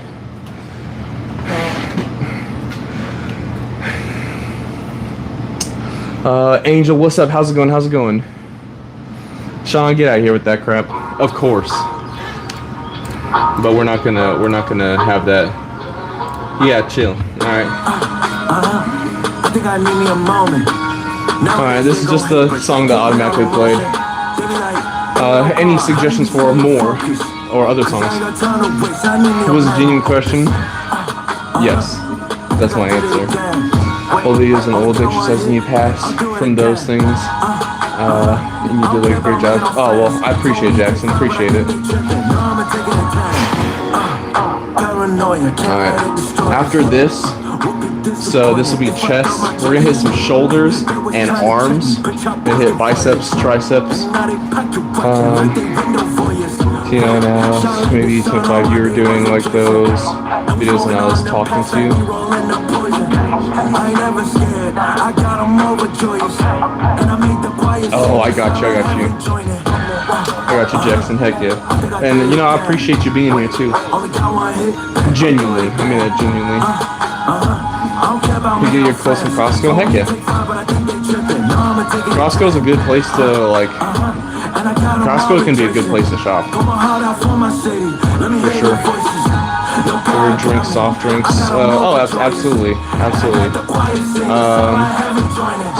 Angel, what's up? How's it going? Sean, get out of here with that crap. Of course. But we're not gonna have that. Yeah, chill. Alright. I think I need me a moment. Alright, this is just the song that automatically played. Any suggestions for more or other songs? It was a genuine question. Yes, that's my answer. Oldie is an old exercise and you pass from those things. And you did like a great job. Oh, well, I appreciate it, Jackson. Appreciate it. Alright, after this, so this will be chest. We're gonna hit some shoulders and arms. We're gonna hit biceps, triceps. You know, now maybe 25 you were doing like those videos when I was talking to you. Oh, I got you, Jackson. Heck yeah. And you know, I appreciate you being here too. Genuinely, I mean that genuinely. You get your clothes from Costco? Heck yeah. Costco's a good place to like. Costco can be a good place to shop. For sure. Or drink soft drinks. Absolutely. So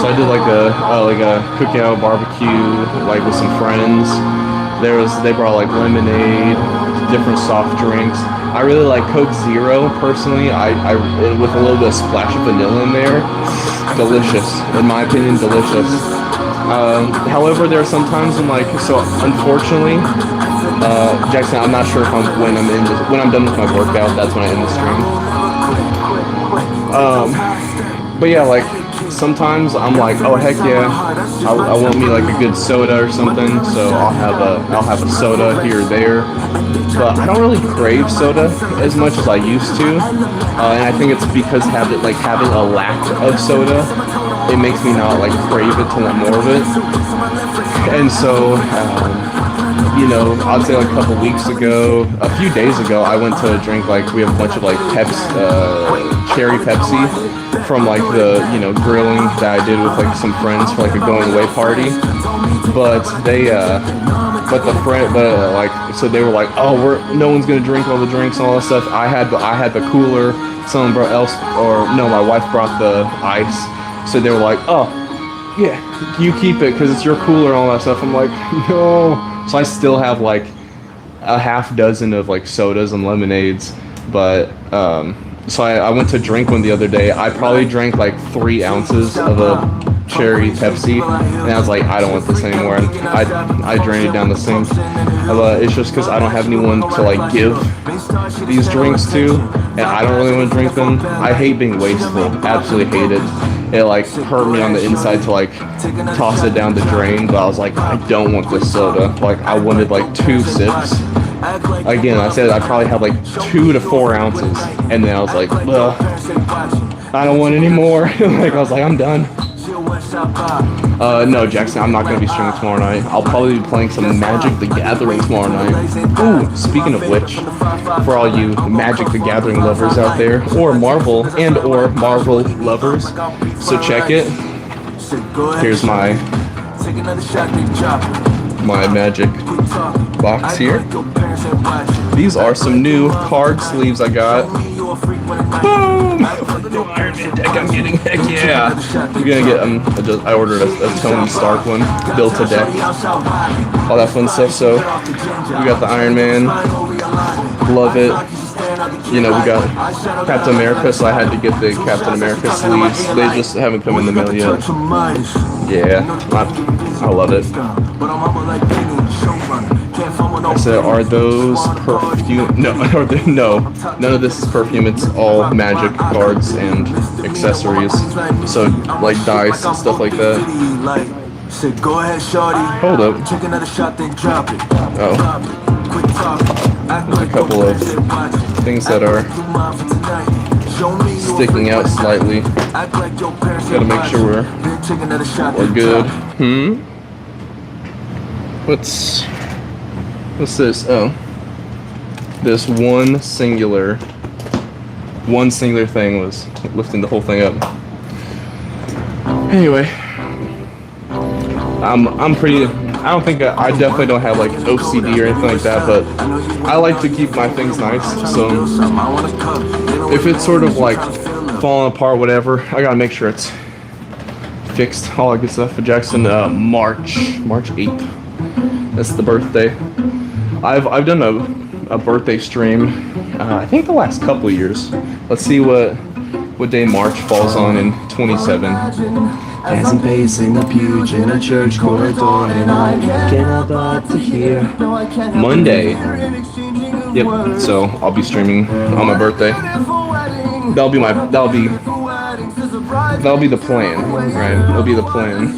I did like a cookout barbecue like with some friends. They brought like lemonade, different soft drinks. I really like Coke Zero personally. I with a little bit of splash of vanilla in there. Delicious, in my opinion, delicious. However, there are some times unfortunately, Jackson, I'm not sure if when I'm done with my workout, that's when I end the stream. But yeah, like sometimes I'm like, oh heck yeah, I want me like a good soda or something, so I'll have a soda here or there. But I don't really crave soda as much as I used to, and I think it's because having a lack of soda, it makes me not like crave it to want more of it. And so, you know, I'd say like a few days ago, I went to drink we have a bunch of like cherry Pepsi from like the, you know, grilling that I did with like some friends for like a going away party. But so they were like, oh, no one's gonna drink all the drinks and all that stuff. I had the cooler. My wife brought the ice. So they were like, oh, yeah, you keep it because it's your cooler and all that stuff. I'm like, no. So I still have like a half dozen of like sodas and lemonades. But so I went to drink one the other day. I probably drank like 3 ounces of a cherry Pepsi, and I was like, I don't want this anymore. And I drained it down the sink. It's just because I don't have anyone to like give these drinks to, and I don't really want to drink them. I hate being wasteful. Absolutely hate it. It like hurt me on the inside to like toss it down the drain, but I was like, I don't want this soda. Like I wanted like 2 sips. Again, I said I probably had like 2 to 4 ounces, and then I was like, ugh, I don't want any more. Like I was like, I'm done. No, Jackson, I'm not going to be streaming tomorrow night. I'll probably be playing some Magic the Gathering tomorrow night. Ooh, speaking of which, for all you Magic the Gathering lovers out there, or Marvel lovers, so check it. Here's my my magic box here. These are some new card sleeves I got. Boom! The new Iron Man deck I'm getting. Heck yeah! I'm gonna get I ordered a Tony Stark one, built a deck, all that fun stuff. So we got the Iron Man. Love it. You know, we got Captain America, so I had to get the Captain America sleeves. They just haven't come in the mail yet. Yeah, I love it. I said, are those perfume? No, no, none of this is perfume. It's all magic cards and accessories. So like dice and stuff like that. Hold up. Oh, there's a couple of things that are sticking out slightly. Gotta make sure we're good. What's this? Oh, this one singular thing was lifting the whole thing up. Anyway, I'm pretty. I don't think I definitely don't have like OCD or anything like that, but I like to keep my things nice. So if it's sort of like falling apart, whatever, I gotta make sure it's fixed. All that good stuff. For Jackson, March 8th. That's the birthday. I've done a birthday stream. I think the last couple of years. Let's see what day March falls on in 27. As I'm pacing a pew in a church corridor, and I'm looking about to hear Monday. Yep. So I'll be streaming on my birthday. That'll be the plan, right? That'll be the plan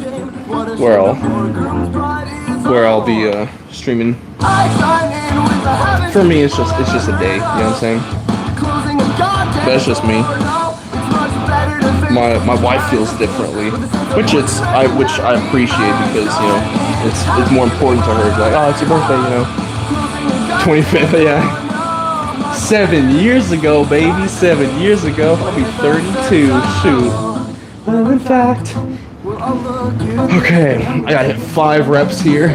where I'll be streaming. For me, it's just a day. You know what I'm saying? That's just me. My wife feels differently, which I appreciate because you know it's more important to her. It's like, oh, it's your birthday, you know, 25th, yeah. 7 years ago, baby, 7 years ago. I'll be 32. Shoot. Well, in fact, okay, I gotta hit 5 reps here.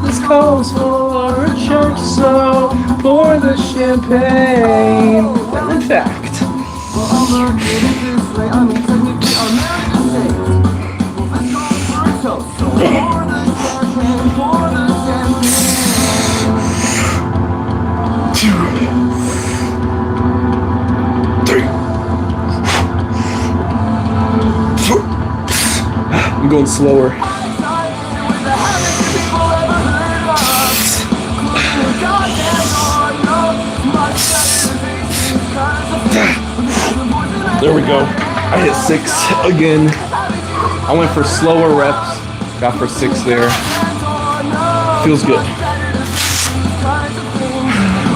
This calls for a church, so pour the champagne. Well, in fact. I'm going slower. There we go. I hit 6 again. I went for slower reps. Got for 6 there. Feels good.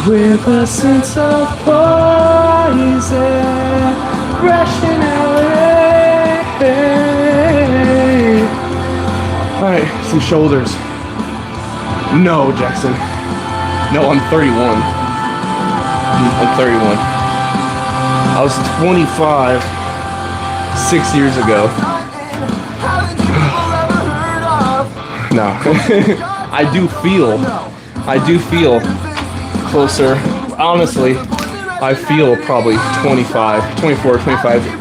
With a sense of poison, rushing away. Alright, some shoulders. No, Jackson. No, I'm 31. I'm 31. I was 25 6 years ago. No. I do feel closer. Honestly, I feel probably 24, 25.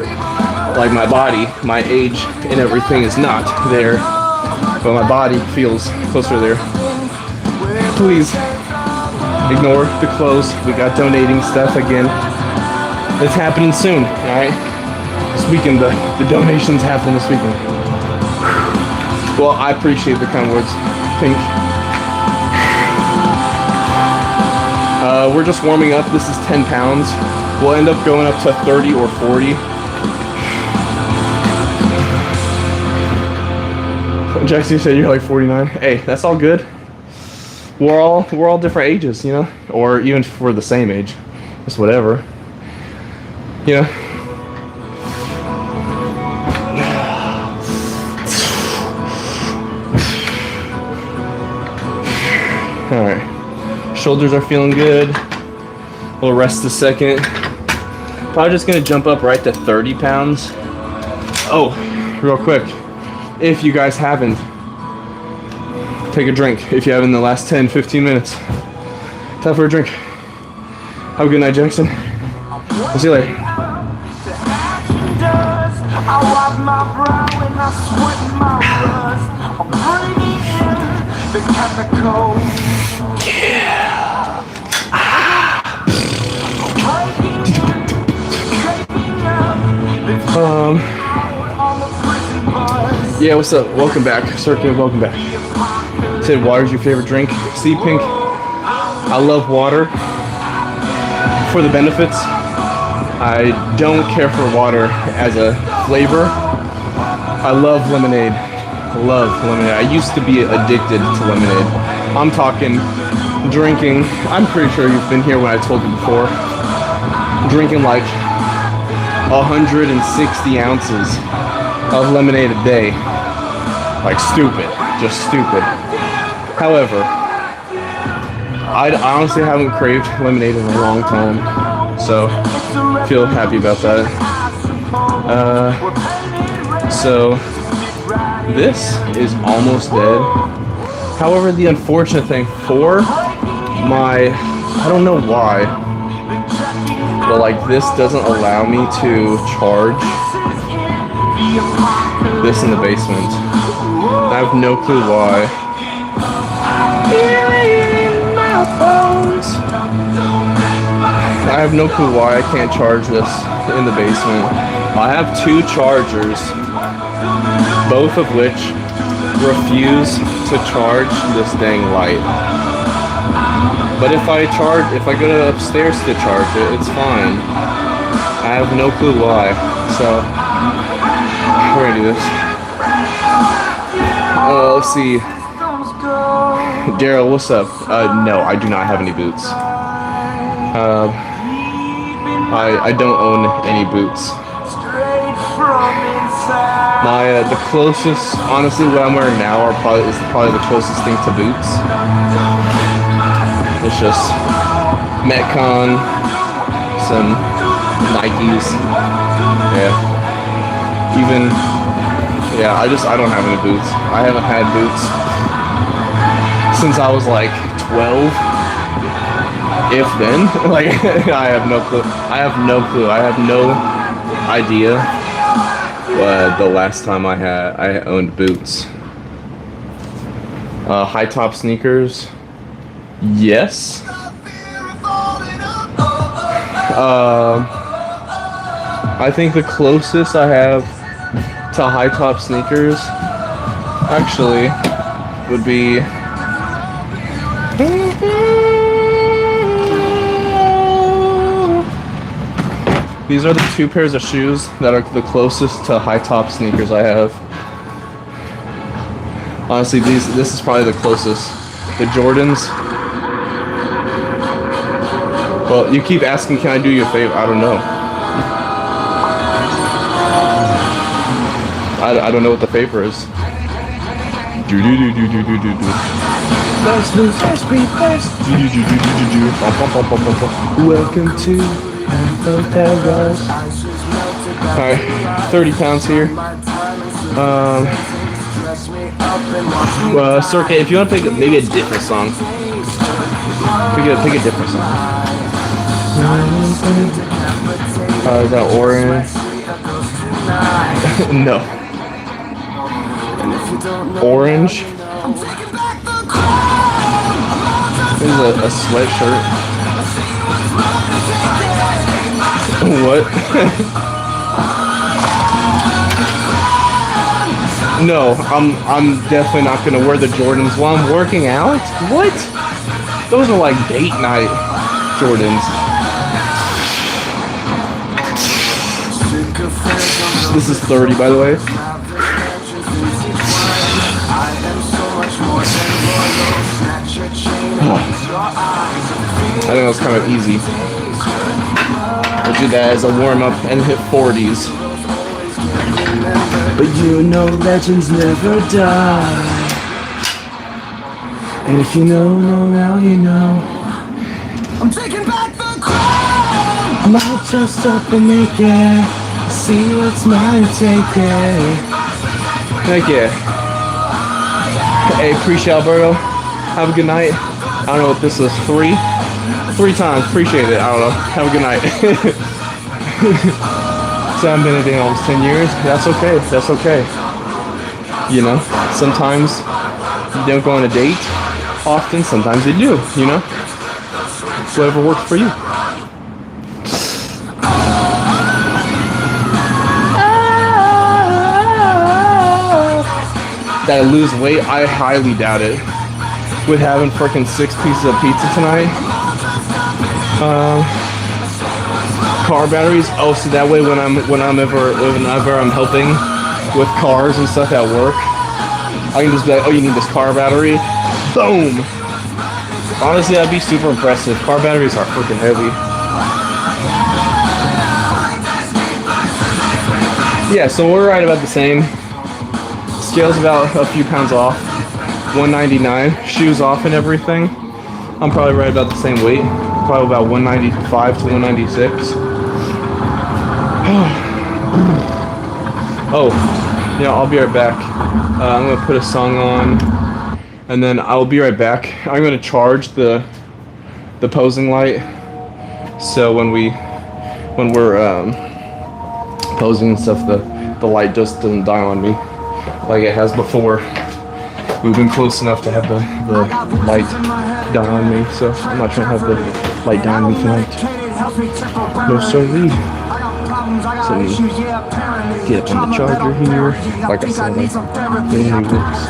Like my body, my age, and everything is not there. But my body feels closer there. Please ignore the clothes. We got donating stuff again. It's happening soon, alright? This weekend, the donations happen this weekend. Well, I appreciate the kind words. Pink. We're just warming up. This is 10 pounds. We'll end up going up to 30 or 40. Jackson, you said you're like 49. Hey, that's all good. We're all different ages, you know? Or even if we're the same age. Just whatever. You know? Alright. Shoulders are feeling good. We'll rest a second. Probably just gonna jump up right to 30 pounds. Oh, real quick. If you guys haven't Take a drink if you have in the last 10, 15 minutes. Time for a drink. Have a good night, Jackson. I'll see you later. I wipe my brow and I sweat my rust. I'm breathing in the chemicals. Yeah, what's up? Welcome back. Circuit, welcome back. Said water's your favorite drink. See, Pink, I love water for the benefits. I don't care for water as a flavor. I love lemonade. I used to be addicted to lemonade. I'm talking drinking. I'm pretty sure you've been here when I told you before. Drinking like 160 ounces of lemonade a day. Like stupid. Just stupid. However, I honestly haven't craved lemonade in a long time. So, feel happy about that. So, this is almost dead. However, the unfortunate thing for my, I don't know why, but like this doesn't allow me to charge this in the basement. I have no clue why. I have no clue why I can't charge this in the basement. I have 2 chargers, both of which refuse to charge this dang light. But if I go to upstairs to charge it, it's fine. I have no clue why. So we're gonna do this. Let's see. Daryl, what's up? No, I do not have any boots. I don't own any boots. The closest, honestly, what I'm wearing now is probably the closest thing to boots. It's just Metcon, some Nikes. Yeah. I don't have any boots. I haven't had boots since I was like 12. If then, like, I have no clue. I have no idea the last time I owned boots. High top sneakers. Yes. I think the closest I have to high top sneakers actually would be these are the 2 pairs of shoes that are the closest to high top sneakers I have. Honestly, this is probably the closest. The Jordans. Well, you keep asking, can I do you a favor? I don't know. I don't know what the favor is. Welcome to Paradise. Alright, 30 pounds here. Circa, if you want to pick maybe a different song, pick a different song. Is that Orange? No. Orange. This is a sweatshirt. What? No, I'm definitely not gonna wear the Jordans while I'm working out. What? Those are like date night Jordans. This is 30, by the way. I think that was kind of easy. We'll do that as a warm-up and hit 40s. But you know legends never die. And if you know, now you know. I'm taking back the crown. I might just up and make it. See what's mine, take it. Thank you. Hey, appreciate Alberto. Have a good night. I don't know what this is. Three times. Appreciate it. I don't know. Have a good night. So I've been dating almost 10 years. That's okay. That's okay. You know, sometimes you don't go on a date often. Sometimes you do. You know, whatever works for you. That I lose weight, I highly doubt it. With having freaking 6 pieces of pizza tonight. Car batteries. Oh, so that way whenever I'm helping with cars and stuff at work, I can just be like, oh, you need this car battery? Boom! Honestly, that'd be super impressive. Car batteries are freaking heavy. Yeah, so we're right about the same. Scale's about a few pounds off. 199. Shoes off and everything. I'm probably right about the same weight. Probably about 195 to 196. Oh, yeah, I'll be right back. I'm gonna put a song on, and then I'll be right back. I'm gonna charge the posing light, so when we're posing and stuff, the light just doesn't die on me like it has before. We've been close enough to have the light die on me, so I'm not trying to have the light die on me tonight. No siree. So we get up on the charger here. Like I said, it only works.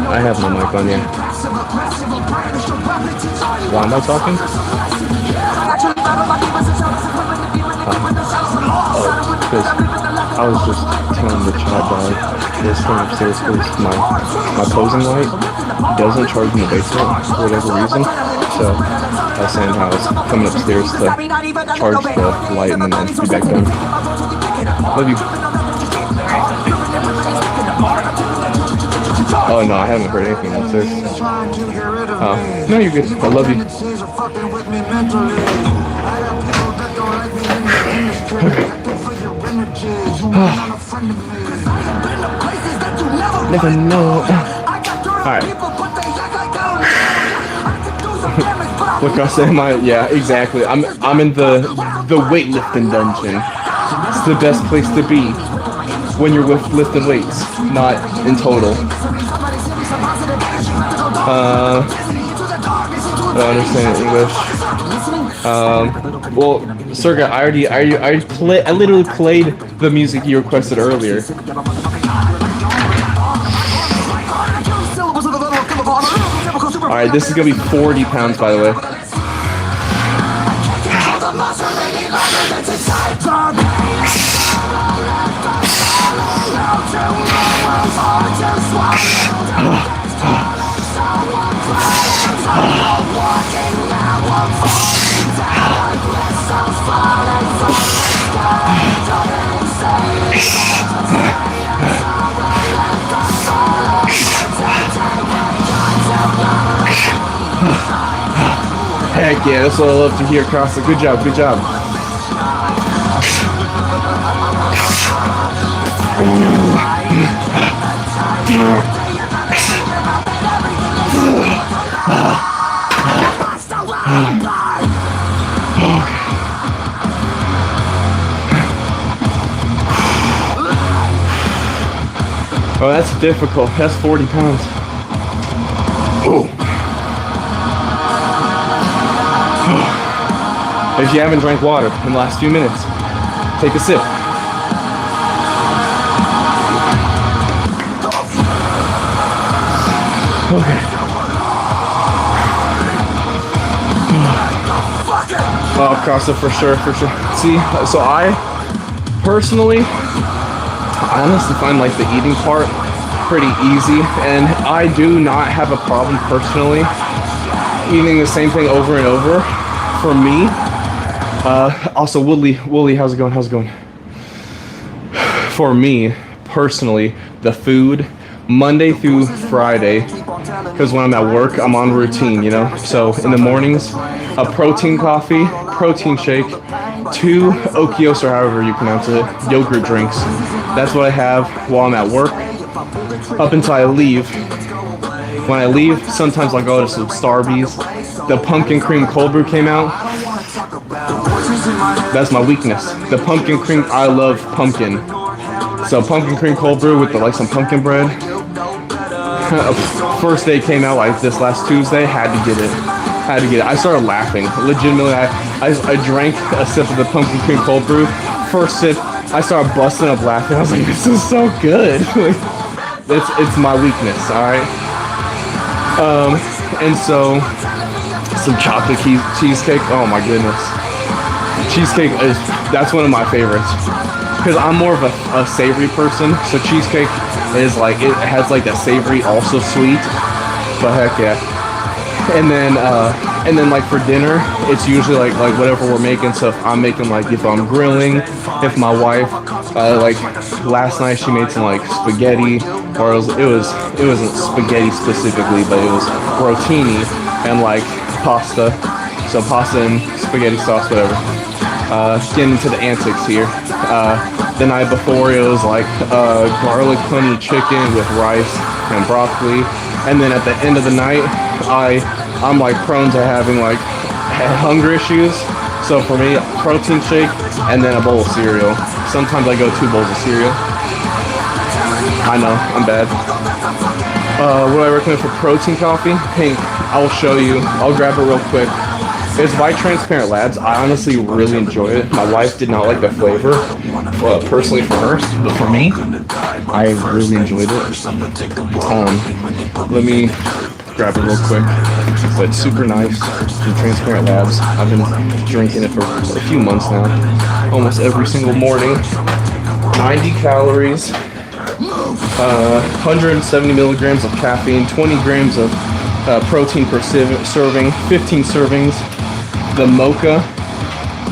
I have my mic on, yeah. Why am I talking? Because I was just telling the chat dog this thing upstairs because my posing light doesn't charge in the basement for whatever reason. So I was saying how I was coming upstairs to charge the light and then be back down. Love you. Oh no, I haven't heard anything upstairs. Oh, no, you're good. I love you. Never know. Alright. Look, I said yeah, exactly. I'm in the weightlifting dungeon. It's the best place to be when you're lifting weights, not in total. I don't understand English. Well, Serga, I literally played the music you requested earlier. Alright, this is gonna be 40 pounds, by the way. Heck yeah, that's what I love to hear, Costa. Good job, good job. Oh, that's difficult. That's 40 pounds. Oh. If you haven't drank water in the last few minutes, take a sip. Okay. Oh, Costa, for sure, for sure. See, so I honestly find like the eating part pretty easy, and I do not have a problem personally eating the same thing over and over. For me, also Wooly, how's it going? How's it going? For me personally, the food Monday through Friday, because when I'm at work, I'm on routine, you know. So in the mornings, a protein coffee, protein shake, 2 Okios, or however you pronounce it, yogurt drinks. That's what I have while I'm at work, up until I leave. When I leave, sometimes I'll go to some Starbucks. The pumpkin cream cold brew came out. That's my weakness. The pumpkin cream, I love pumpkin. So pumpkin cream cold brew with like some pumpkin bread. First day came out like this last Tuesday, had to get it. I started laughing. Legitimately, I drank a sip of the pumpkin cream cold brew. First sip, I started busting up laughing. I was like, this is so good. It's my weakness, alright? And so, some chocolate cheesecake. Oh my goodness. Cheesecake that's one of my favorites. Because I'm more of a savory person, so cheesecake is like, it has like that savory, also sweet. But heck yeah. And then like for dinner, it's usually like whatever we're making. So if I'm making like, if I'm grilling, if my wife, like last night she made some like spaghetti, or it wasn't spaghetti specifically, but it was rotini and like pasta. So pasta and spaghetti sauce, whatever. Getting into the antics here. The night before it was like garlic honey chicken with rice and broccoli. And then at the end of the night, I'm like prone to having like hunger issues. So for me, protein shake and then a bowl of cereal. Sometimes I go 2 bowls of cereal. I know, I'm bad. What do I recommend for protein coffee? Pink. I'll show you. I'll grab it real quick. It's by Transparent Labs. I honestly really enjoy it. My wife did not like the flavor, personally for her, but for me, I really enjoyed it. Let me grab it real quick. But it's super nice from Transparent Labs. I've been drinking it for a few months now, almost every single morning. 90 calories, 170 milligrams of caffeine, 20 grams of protein per serving, 15 servings. The Mocha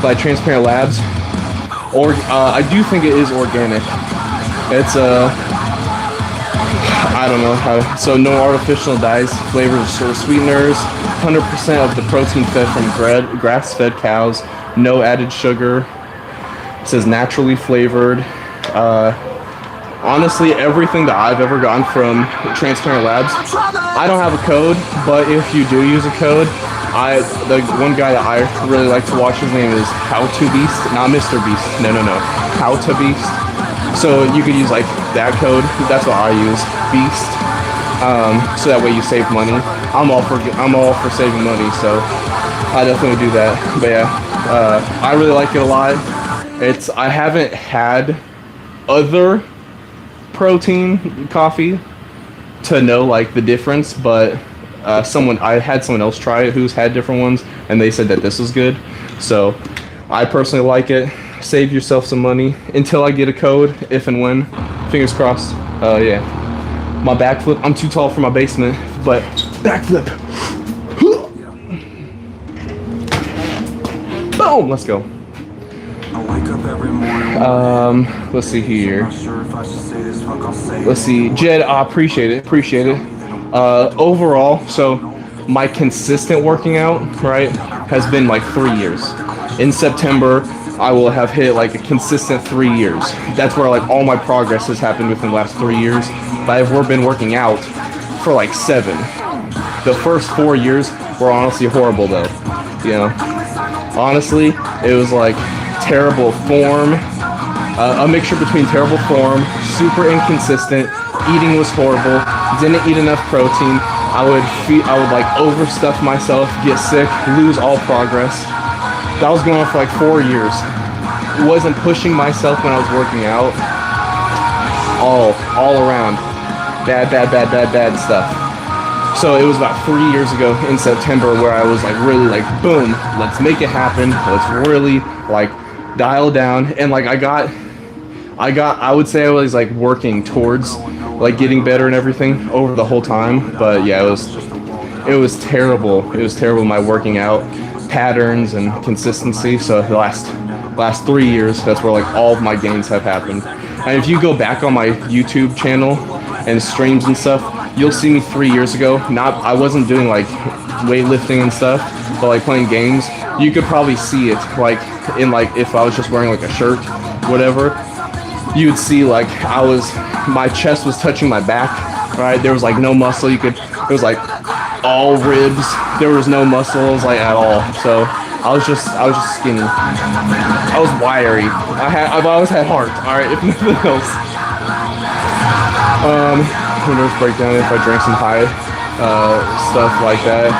by Transparent Labs. I do think it is organic. It's I don't know how. So no artificial dyes, flavors, or sweeteners. 100% of the protein fed from grass-fed cows. No added sugar. It says naturally flavored. Honestly, everything that I've ever gotten from Transparent Labs, I don't have a code, but if you do use a code, the one guy that I really like to watch, his name is How to Beast, not Mr. Beast. No. How to Beast. So you could use like that code. That's what I use, Beast. So that way you save money. I'm all for saving money, so I definitely do that. But yeah, I really like it a lot. I haven't had other protein coffee to know like the difference, but I had someone else try it who's had different ones, and they said that this was good. So I personally like it. Save yourself some money until I get a code, if and when. Fingers crossed. Yeah. My backflip. I'm too tall for my basement, but backflip. Boom. Let's go. Let's see here. Let's see. Jed, I appreciate it. Overall, so my consistent working out, right, has been like 3 years. In September, I will have hit like a consistent 3 years. That's where like all my progress has happened within the last 3 years. But I've been working out for like 7. The first 4 years were honestly horrible though. You know, honestly, it was like terrible form, a mixture between terrible form, super inconsistent, eating was horrible, didn't eat enough protein, I would like overstuff myself, get sick, lose all progress. That was going on for like 4 years. Wasn't pushing myself when I was working out. All around. Bad stuff. So it was about 3 years ago in September where I was like really like, boom, let's make it happen. Let's really like dial down. And like I would say I was like working towards like getting better and everything over the whole time. But yeah, it was terrible. It was terrible, my working out patterns and consistency. So the last 3 years, that's where like all of my gains have happened. And if you go back on my YouTube channel and streams and stuff, you'll see me 3 years ago. I wasn't doing like weightlifting and stuff, but like playing games, you could probably see it like in like if I was just wearing like a shirt, whatever, you would see like my chest was touching my back, right? There was like no muscle. It was like all ribs. There was no muscles like at all. So I was just skinny. I was wiry. I've always had heart. All right, if nothing else. Nervous breakdown if I drank some high stuff like that.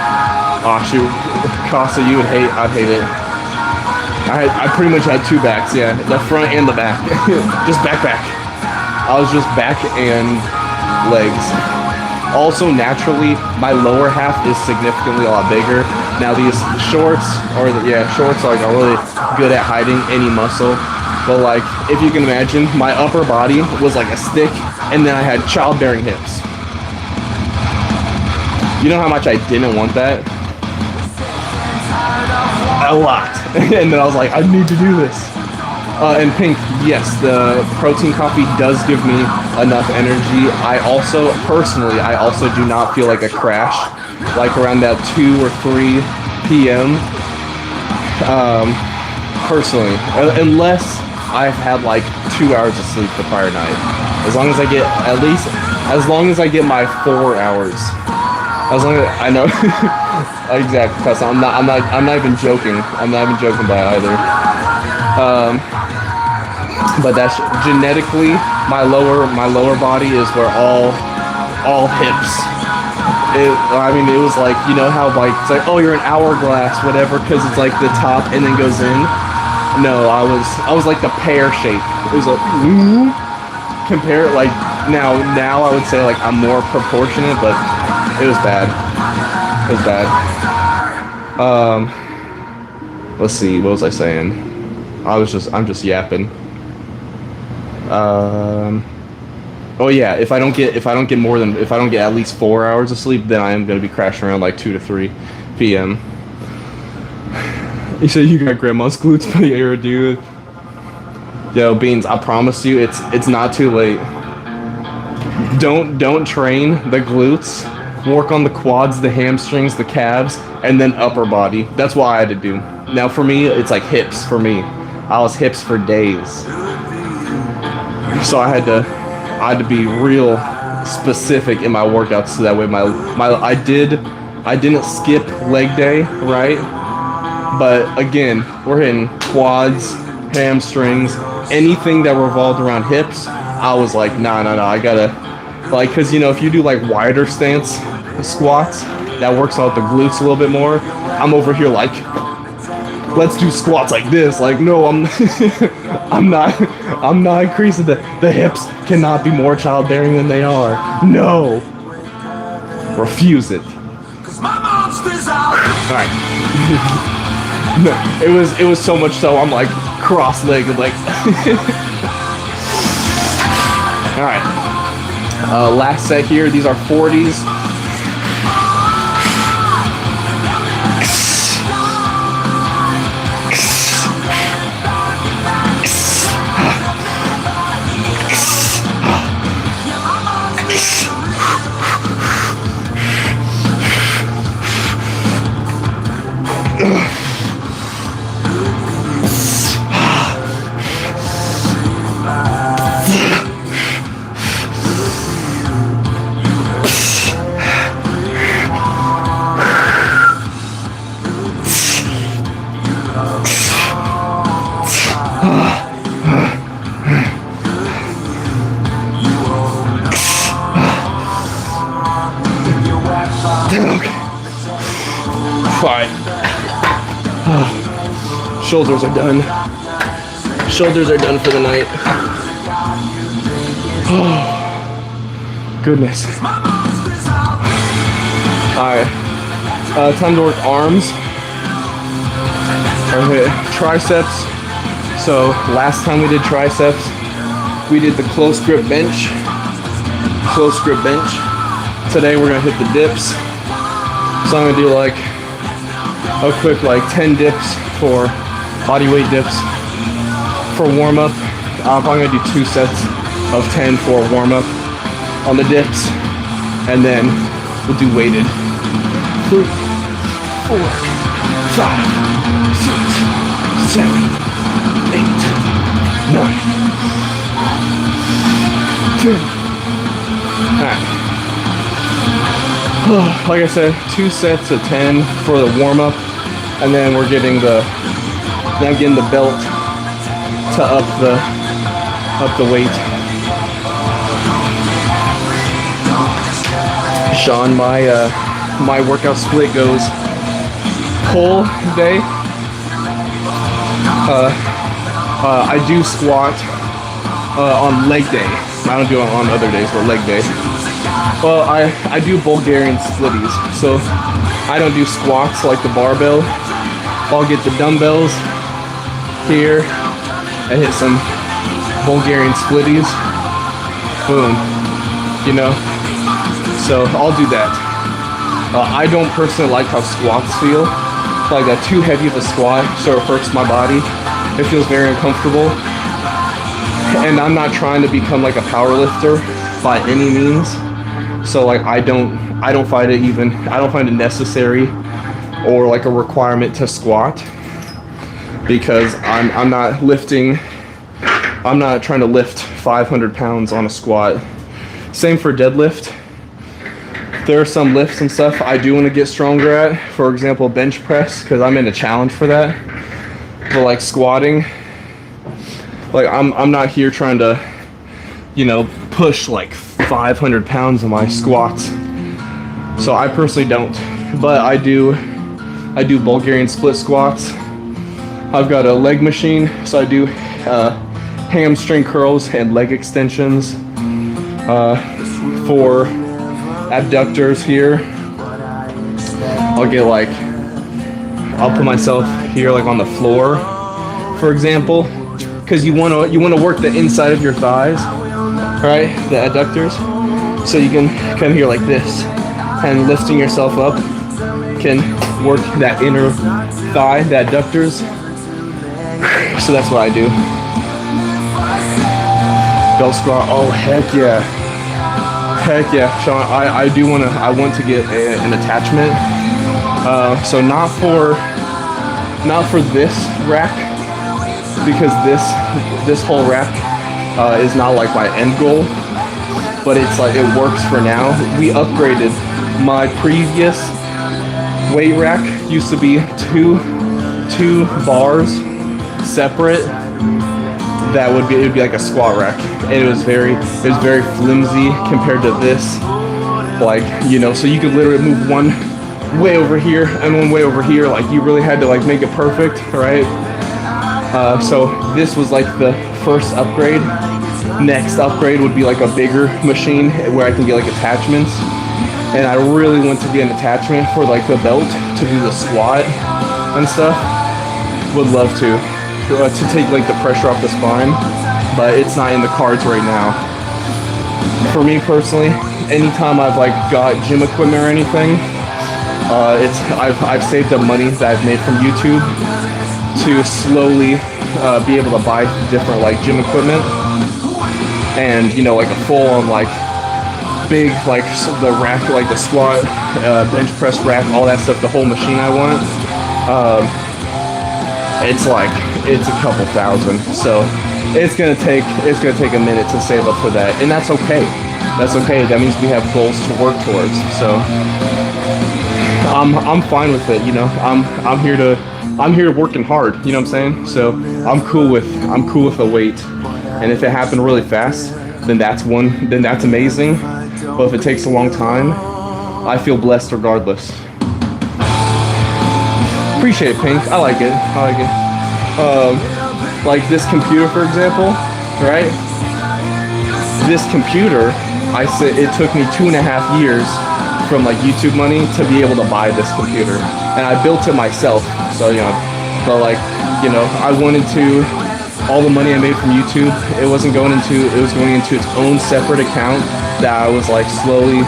Oh shoot, Costa, I'd hate it. I pretty much had two backs, yeah, the front and the back, just back. I was just back and legs. Also, naturally, my lower half is significantly a lot bigger. Now these shorts, shorts are really good at hiding any muscle. But like, if you can imagine, my upper body was like a stick, and then I had childbearing hips. You know how much I didn't want that? A lot. And then I was like, I need to do this. And Pink, yes, the protein coffee does give me enough energy. I also do not feel like a crash, like around that 2 or 3 p.m. Personally, unless I've had like 2 hours of sleep the prior night. As long as I get my 4 hours. As long as I know. Exactly, because I'm not even joking. I'm not even joking by it either. But that's genetically my lower body is where all hips. It was like, you know how like it's like, oh, you're an hourglass, whatever, because it's like the top and then goes in. No, I was like the pear shape. It was like compare like now I would say like I'm more proportionate, but it was bad. It was bad. Let's see, what was I saying? I'm just yapping. Oh yeah, if I don't get at least 4 hours of sleep, then I am gonna be crashing around like 2 to 3 p.m. You said you got grandma's glutes, but yeah, dude. Yo, Beans, I promise you, it's not too late. Don't train the glutes. Work on the quads, the hamstrings, the calves, and then upper body. That's what I had to do. Now for me, it's like hips for me. I was hips for days. So I had to be real specific in my workouts so that way I didn't skip leg day, right? But again, we're hitting quads, hamstrings, anything that revolved around hips. I was like, nah, I gotta, like, cause you know, if you do like wider stance squats, that works out the glutes a little bit more. I'm over here like, let's do squats like this. Like, no, I'm not increasing the hips cannot be more childbearing than they are. No. Refuse it. Alright. No, it was so much so I'm like cross-legged, like alright. Last set here, these are 40s. Fine. Shoulders are done. Shoulders are done for the night. Oh, goodness. Alright. Time to work arms. Okay, triceps. So last time we did triceps, we did the close grip bench. Close grip bench. Today we're gonna hit the dips. So I'm gonna do like a quick like 10 dips for body weight dips for warm up. I'm probably gonna do 2 sets of 10 for warm up on the dips, and then we'll do weighted. 4, 5, 6, 7, 8, 9, 10. Alright. Like I said, 2 sets of 10 for the warm-up, and then I'm getting the belt to up the weight. Sean, my workout split goes pull day. I do squat on leg day. I don't do it on other days, but leg day. Well, I do Bulgarian splitties, so I don't do squats like the barbell. I'll get the dumbbells here and hit some Bulgarian splitties. Boom. You know? So I'll do that. I don't personally like how squats feel. Like that too heavy of a squat sort of hurts my body. It feels very uncomfortable. And I'm not trying to become like a power lifter by any means. So like I don't find it necessary or like a requirement to squat, because I'm not trying to lift 500 pounds on a squat. Same for deadlift. There are some lifts and stuff I do want to get stronger at. For example, bench press, because I'm in a challenge for that. But like squatting, like I'm not here trying to, you know, push like 500 pounds in my squats. So I personally don't. But I do Bulgarian split squats. I've got a leg machine, so I do hamstring curls and leg extensions. For abductors here, I'll put myself here like on the floor, for example, because you want to work the inside of your thighs, right? The adductors. So you can come here like this, and lifting yourself up can work that inner thigh, the adductors. So that's what I do. Belt squat. Oh heck yeah. Heck yeah, Sean. I want to get an attachment. So not for this rack, because this whole rack is not like my end goal, but it's like it works for now. We upgraded. My previous weight rack used to be two bars separate. It would be like a squat rack, and it was very flimsy compared to this. Like, you know, so you could literally move one way over here and one way over here. Like you really had to like make it perfect, right? So this was like the first upgrade. Next upgrade would be like a bigger machine where I can get like attachments. And I really want to get an attachment for like the belt to do the squat and stuff. Would love to take like the pressure off the spine, but it's not in the cards right now. For me personally, anytime I've like got gym equipment or anything, I've saved up money that I've made from YouTube to slowly be able to buy different like gym equipment, and you know, like a full on like big like the rack, like the squat, bench press rack, all that stuff, the whole machine I want. It's a couple thousand, so it's gonna take a minute to save up for that, and that's okay. That's okay. That means we have goals to work towards. So I'm fine with it. You know, I'm here working hard. You know what I'm saying? So I'm cool with the wait, and if it happened really fast, then that's amazing. But if it takes a long time, I feel blessed regardless. Appreciate it, Pink. I like it. Like this computer, for example, right? This computer, it took me 2.5 years from like YouTube money to be able to buy this computer, and I built it myself. So you know, but like, you know, I wanted to. All the money I made from YouTube, it was going into its own separate account that I was like slowly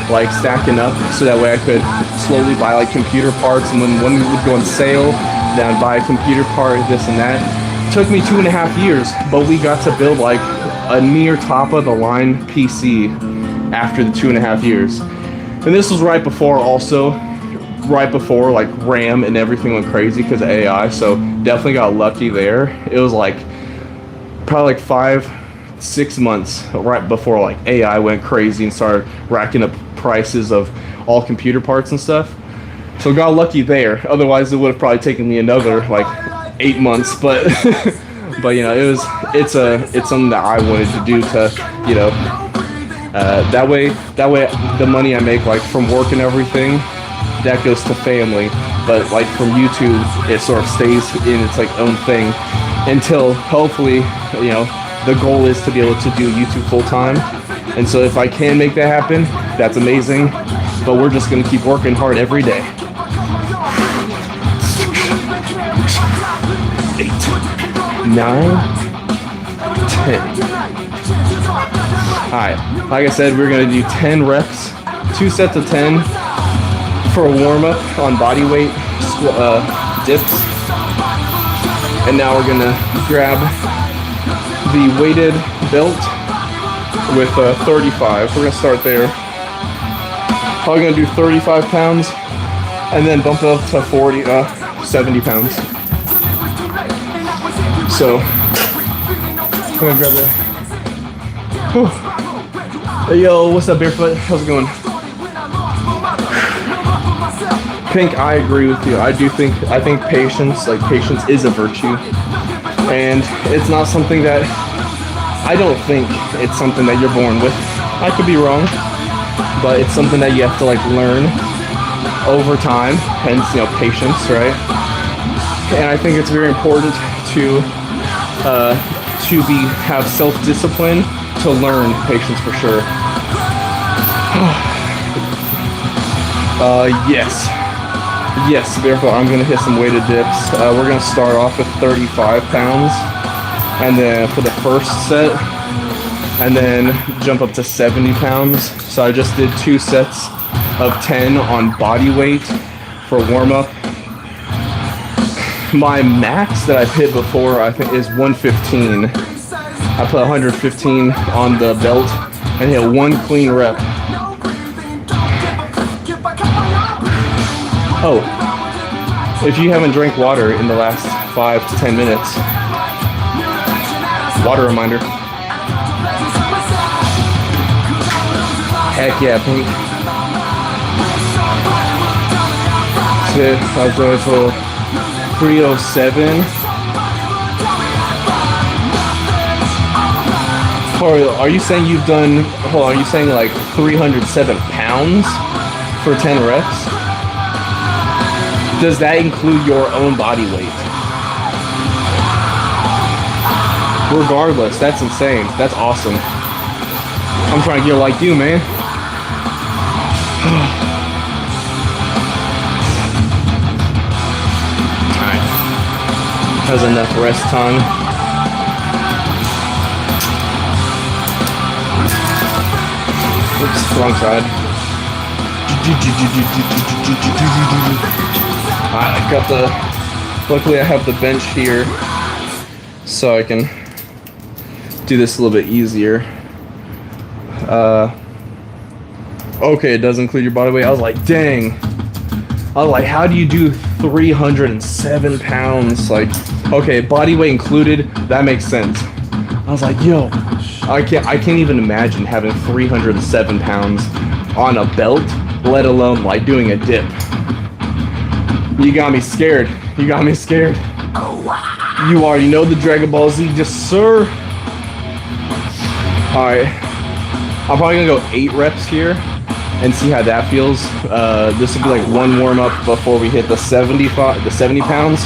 like stacking up, so that way I could slowly buy like computer parts, and when one would go on sale, then I'd buy a computer part, this and that. It took me 2.5 years, but we got to build like a near top of the line PC after the 2.5 years. And this was right before also right before like RAM and everything went crazy because of AI. So definitely got lucky there. It was like probably like 5-6 months right before like AI went crazy and started racking up prices of all computer parts and stuff. So got lucky there. Otherwise, it would have probably taken me another like 8 months. But but you know, it's something that I wanted to do to, you know, that way the money I make like from work and everything, that goes to family. But like from YouTube, it sort of stays in its like own thing until hopefully, you know, the goal is to be able to do YouTube full time. And so if I can make that happen, that's amazing. But we're just gonna keep working hard every day. 8, 9, 10. Alright, like I said, we're gonna do 10 reps, 2 sets of 10 for a warm-up on body weight dips. And now we're gonna grab the weighted belt with 35. We're gonna start there. Probably gonna do 35 pounds and then bump it up to 70 pounds. So I'm gonna grab that. Whew. Hey yo, what's up, Barefoot? How's it going? Pink, I agree with you. I think patience is a virtue. And it's not something that, I don't think it's something that you're born with. I could be wrong, but it's something that you have to like learn over time, hence, you know, patience, right? And I think it's very important to have self-discipline to learn patience for sure. Yes, Barefoot, I'm gonna hit some weighted dips. We're gonna start off with 35 pounds, and then for the first set, and then jump up to 70 pounds. So I just did 2 sets of 10 on body weight for warm-up. My max that I've hit before, I think, is 115. I put 115 on the belt and hit 1 clean rep. Oh, if you haven't drank water in the last 5 to 10 minutes, water reminder. Heck yeah, Pink. Shit, I was going for 307. Are you saying you've done, are you saying like 307 pounds for 10 reps? Does that include your own body weight? Regardless, that's insane. That's awesome. I'm trying to get like you, man. Alright. That was enough rest time. Oops, wrong side. Alright, I got luckily I have the bench here so I can do this a little bit easier. Okay, it does include your body weight. I was like, dang. I was like, how do you do 307 pounds? Like, okay, body weight included, that makes sense. I was like, yo, I can't even imagine having 307 pounds on a belt, let alone like doing a dip. You got me scared. You got me scared. You already know the Dragon Ball Z, just sir. Alright. I'm probably gonna go 8 reps here and see how that feels. This will be like 1 warm up before we hit the 70 pounds.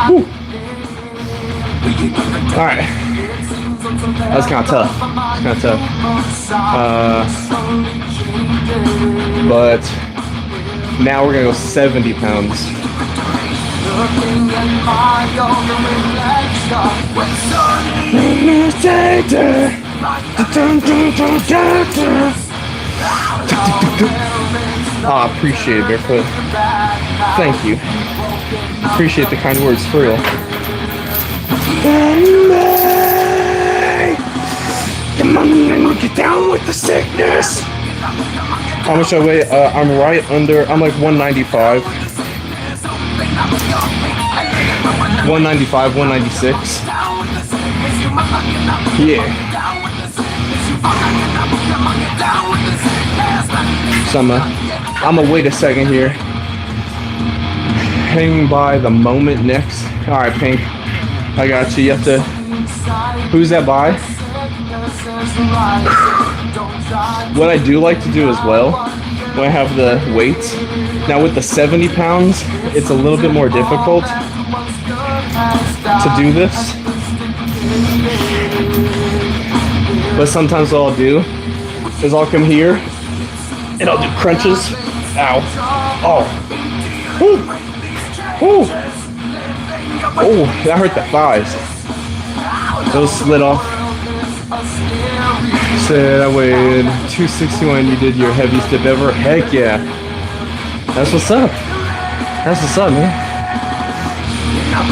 Woo. All right, that was kind of tough. But now we're gonna go 70 pounds. Ah, appreciate it, Barefoot. Thank you. Appreciate the kind words, for real. Come on, get down with the sickness. How much I weigh? I'm right under. I'm like 195. 195, 196. Yeah. So I'm gonna wait a second here. Hang by the moment next. All right, Pink. I got you. You have to. Who's that by? What I do like to do as well, when I have the weights, now with the 70 pounds, it's a little bit more difficult to do this. But sometimes what I'll do is I'll come here and I'll do crunches. Ow. Oh. Woo. Woo. Oh, that hurt the thighs. Those slid off. Said I weighed 261. You did your heaviest dip ever. Heck yeah. That's what's up. That's what's up, man.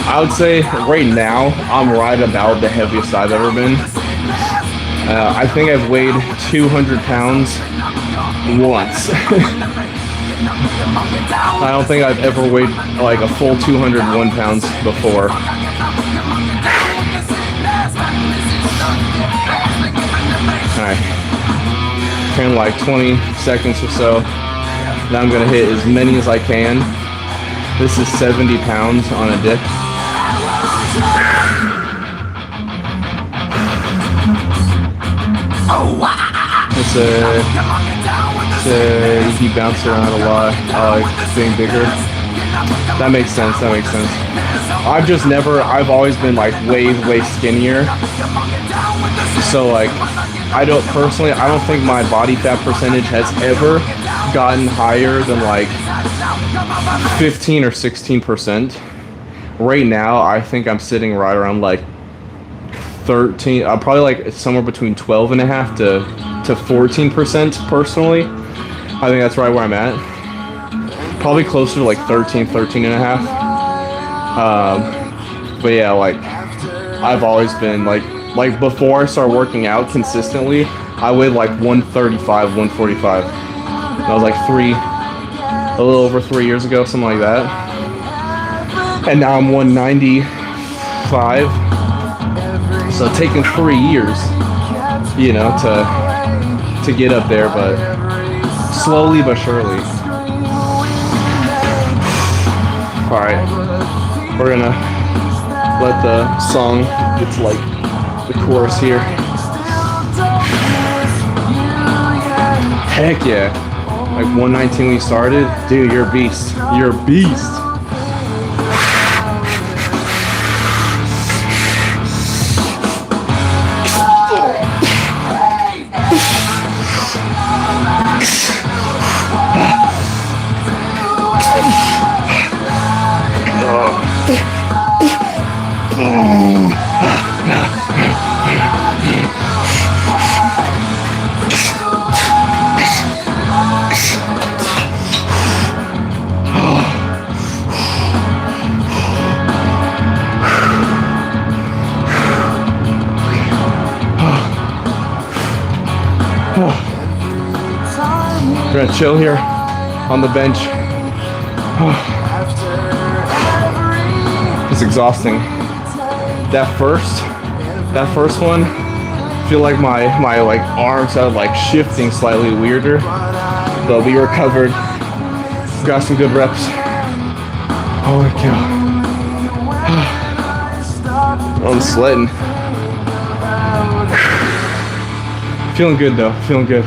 I would say right now I'm right about the heaviest I've ever been. I think I've weighed 200 pounds once. I don't think I've ever weighed like a full 201 pounds before. Alright. In like 20 seconds or so. Now I'm gonna hit as many as I can. This is 70 pounds on a dip. It's you keep bouncing around a lot. I like being bigger. That makes sense. That makes sense. I've always been like way skinnier. So like, I don't think my body fat percentage has ever gotten higher than like 15 or 16%. Right now, I think I'm sitting right around like 13. I'm probably like somewhere between 12.5 to 14% personally. I think that's right where I'm at. Probably closer to like 13.5. But yeah, like I've always been like before I started working out consistently, I weighed like 135, 145. That was like a little over 3 years ago, something like that. And now I'm 195. So taking 3 years, you know, to get up there, but slowly but surely. All right, we're gonna let the song get to like the chorus here. Heck yeah. Like 119 when you started. Dude, you're a beast. You're a beast. We're gonna chill here on the bench. It's exhausting. That first one, I feel like my like arms are like shifting slightly weirder, but we recovered. Got some good reps. Oh my god. I'm sweating. Feeling good though, feeling good.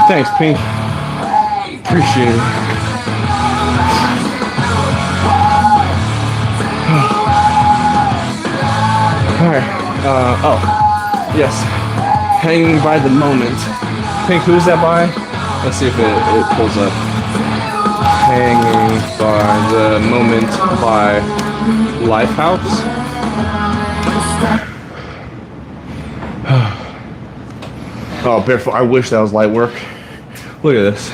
Thanks, Pink. Appreciate it. Alright, oh, yes. Hanging by the moment. Pink, who's that by? Let's see if it pulls up. Hanging by the moment by Lifehouse. Oh, Barefoot, I wish that was light work. Look at this.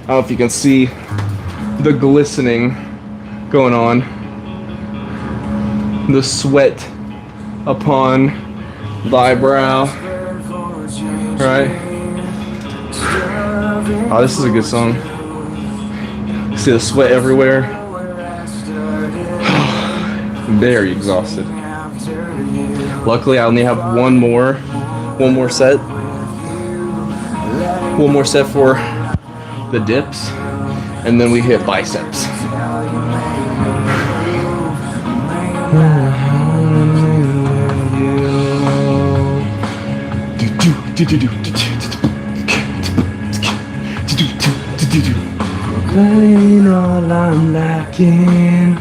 don't know if you can see the glistening going on. The sweat upon thy brow. Right? Oh, this is a good song. See the sweat everywhere. Very exhausted. Luckily, I only have one more set. One more set for the dips, and then we hit biceps. Playing all I'm lacking,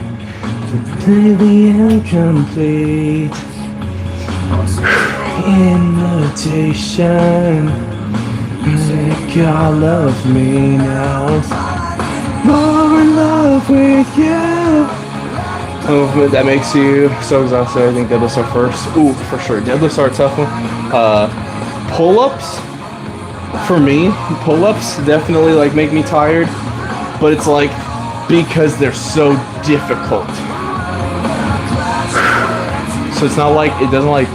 completely incomplete. Invitation, make all of me now. More in love with you. Oh, that makes you so exhausted. I think deadlifts are first. Ooh, for sure. Deadlifts are a tough one. Pull-ups, for me, pull-ups definitely like make me tired, but it's like because they're so difficult. So it's not like, it doesn't like,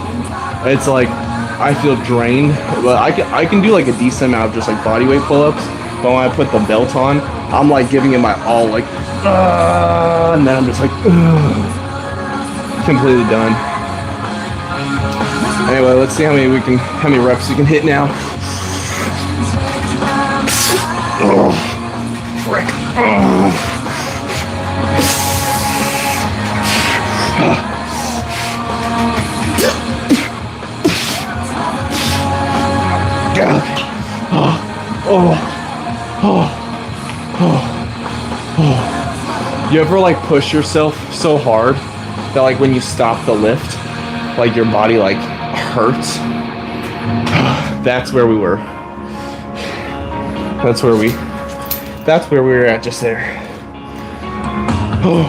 it's like I feel drained, but I can do like a decent amount of just like body weight pull-ups, but when I put the belt on, I'm like giving it my all, like, and then I'm just like, completely done. Anyway, let's see how many reps we can hit now. Oh, frick. You ever like push yourself so hard that like when you stop the lift, like your body like hurts? That's where we were. That's where we were at just there. Oh.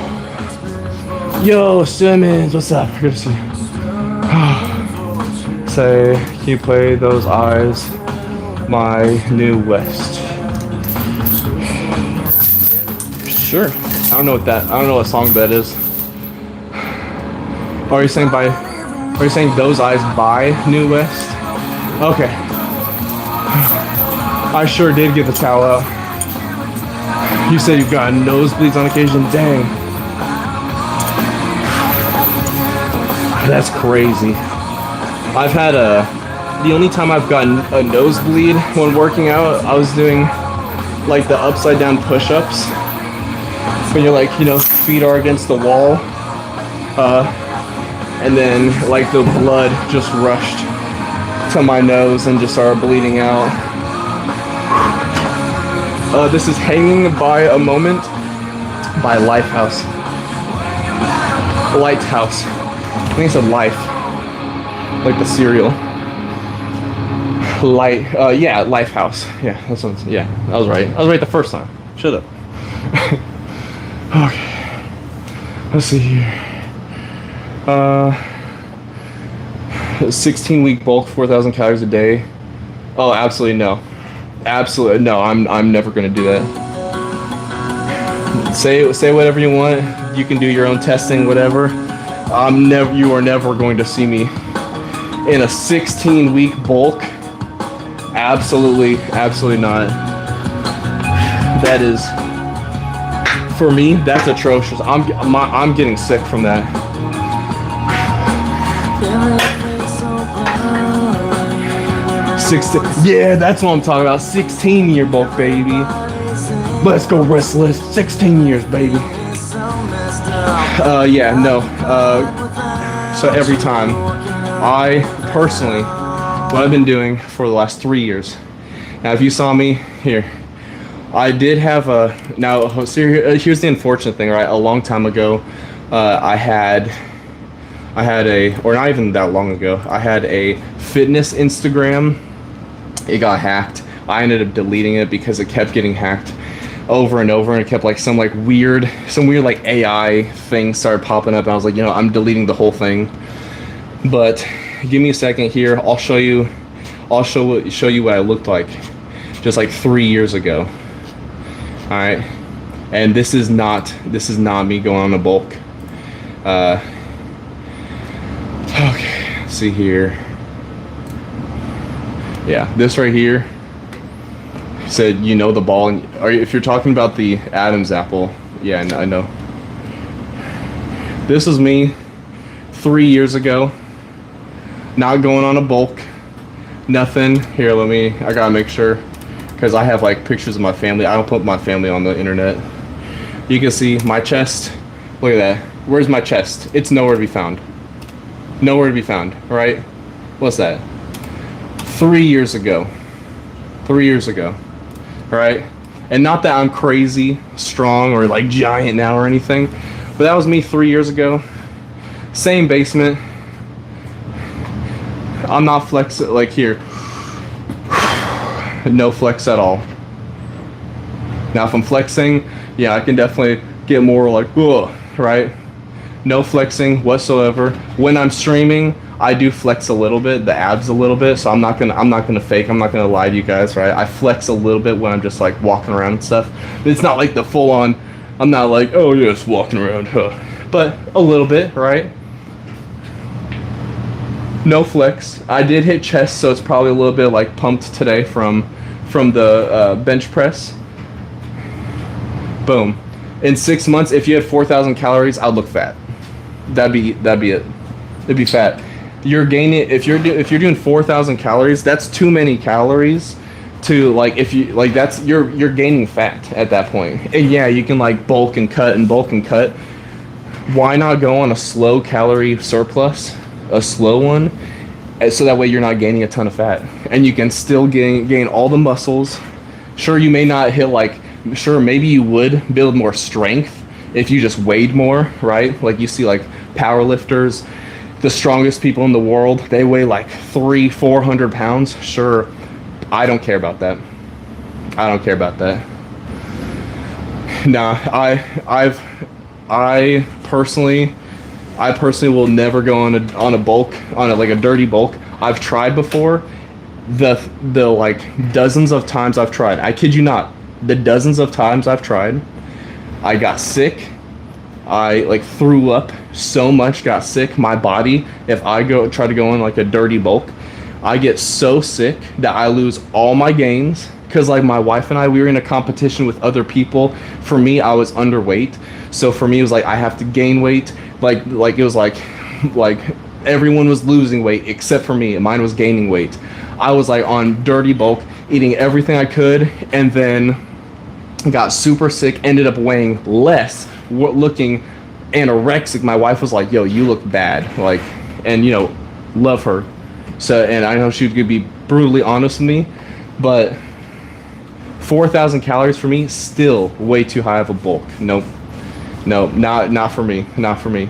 Yo, Simmons, what's up? Good to see you. Say, can you play Those Eyes, My New West? Sure. I don't know what song that is. Are you saying Those Eyes by New West? Okay. I sure did get the towel out. You said you've gotten nosebleeds on occasion? Dang. That's crazy. I've had the only time I've gotten a nosebleed when working out, I was doing like the upside down push-ups. When you're like, you know, feet are against the wall. And then like the blood just rushed to my nose and just started bleeding out. This is Hanging by a Moment by Lighthouse. I think it said Life. Like the cereal. Yeah, Lifehouse. Yeah, that's what, yeah, I was right. I was right the first time. Shut up. Okay. Let's see here. 16-week bulk, 4,000 calories a day. Oh, absolutely no. Absolutely no. I'm never gonna do that. Say whatever you want. You can do your own testing, whatever. You are never going to see me in a 16-week bulk. Absolutely not. That is, for me, that's atrocious. I'm getting sick from that. 16, yeah, that's what I'm talking about. 16-year bulk, baby. Let's go, Restless. 16 years, baby. Yeah, no. So every time, I personally, what I've been doing for the last 3 years. Now, if you saw me here, I did have here's the unfortunate thing, right? A long time ago, I had or not even that long ago, I had a fitness Instagram. It got hacked. I ended up deleting it because it kept getting hacked over and over, and it kept like some weird like AI thing started popping up, and I was like, you know, I'm deleting the whole thing. But give me a second here. I'll show you what I looked like just like 3 years ago. All right, and this is not me going on a bulk. Okay, let's see here. Yeah, this right here said, you know, the ball, and or if you're talking about the Adam's apple, yeah, I know. This was me 3 years ago, not going on a bulk, nothing. Here, I gotta make sure, because I have like pictures of my family. I don't put my family on the internet. You can see my chest. Look at that. Where's my chest? It's nowhere to be found. Nowhere to be found, right? What's that? 3 years ago. 3 years ago, right? And not that I'm crazy strong or like giant now or anything, but that was me 3 years ago. Same basement. I'm not flex like here. No flex at all. Now if I'm flexing, yeah, I can definitely get more like, whoa, right? No flexing whatsoever. When I'm streaming, I do flex a little bit, the abs a little bit, so I'm not gonna fake, I'm not gonna lie to you guys, right? I flex a little bit when I'm just like walking around and stuff. But it's not like the full on, I'm not like, oh yeah, just walking around, huh? But a little bit, right? No flex. I did hit chest, so it's probably a little bit like pumped today from the bench press. Boom. In 6 months, if you had 4,000 calories, I'd look fat. That'd be it. It'd be fat. You're gaining, if you're doing 4,000 calories, that's too many calories to like, if you like, that's you're gaining fat at that point. And yeah, you can like bulk and cut. Why not go on a slow calorie surplus, a slow one, so that way you're not gaining a ton of fat and you can still gain all the muscles. Sure, you may not hit like, sure, maybe you would build more strength if you just weighed more, right? Like you see like power lifters, the strongest people in the world, they weigh like 300-400 pounds. Sure, I don't care about that. Nah, I personally will never go on a bulk, like a dirty bulk. I've tried before. The like dozens of times I've tried, I kid you not, the dozens of times I've tried, I got sick. I like threw up so much, got sick. My body, if I try to go on like a dirty bulk, I get so sick that I lose all my gains. Cause like my wife and I, we were in a competition with other people. For me, I was underweight. So for me, it was like, I have to gain weight. Like it was like everyone was losing weight except for me. Mine was gaining weight. I was like on dirty bulk, eating everything I could, and then got super sick, ended up weighing less, looking anorexic. My wife was like, yo, you look bad. Like, and you know, love her. So, and I know she would be brutally honest with me, but 4,000 calories for me, still way too high of a bulk. Nope. No, not for me. Not for me.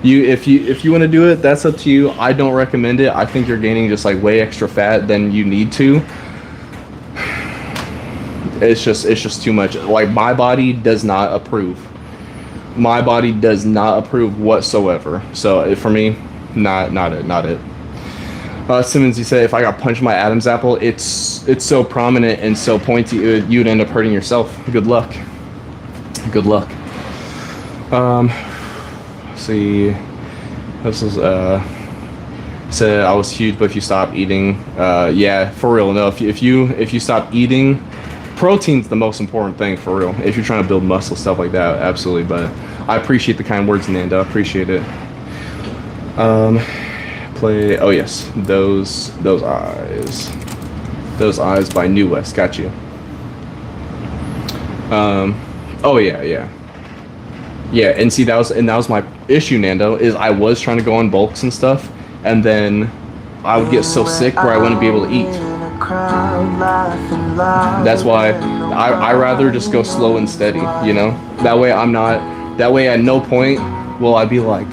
If you want to do it, that's up to you. I don't recommend it. I think you're gaining just like way extra fat than you need to. It's just too much. Like my body does not approve. My body does not approve whatsoever. So for me, not it. Simmons, you said if I got punched by Adam's apple, it's so prominent and so pointy, you'd end up hurting yourself. Good luck. Good luck. See, this is said I was huge, but if you stop eating, yeah, for real. No, if you stop eating, protein's the most important thing for real. If you're trying to build muscle, stuff like that, absolutely. But I appreciate the kind words, Nanda. I appreciate it. Play. Oh yes, those eyes by New West. Got you. Oh yeah. And see, that was my issue, Nando, is I was trying to go on bulks and stuff, and then I would get so sick where I wouldn't be able to eat. That's why I rather just go slow and steady, you know? That way at no point will I be like,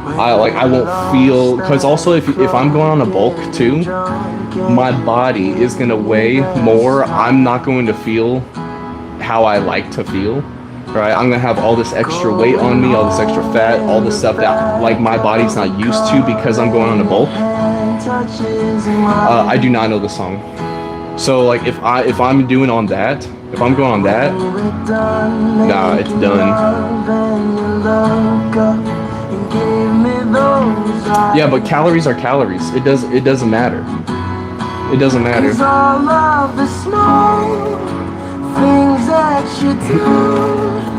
I won't feel, because also if I'm going on a bulk too, my body is going to weigh more. I'm not going to feel how I like to feel. Right, I'm gonna have all this extra weight on me, all this extra fat, all this stuff that like my body's not used to because I'm going on a bulk. I do not know the song, so like if I'm doing on that, If I'm going on that, nah, it's done. Yeah, but calories are calories. It doesn't matter. It doesn't matter.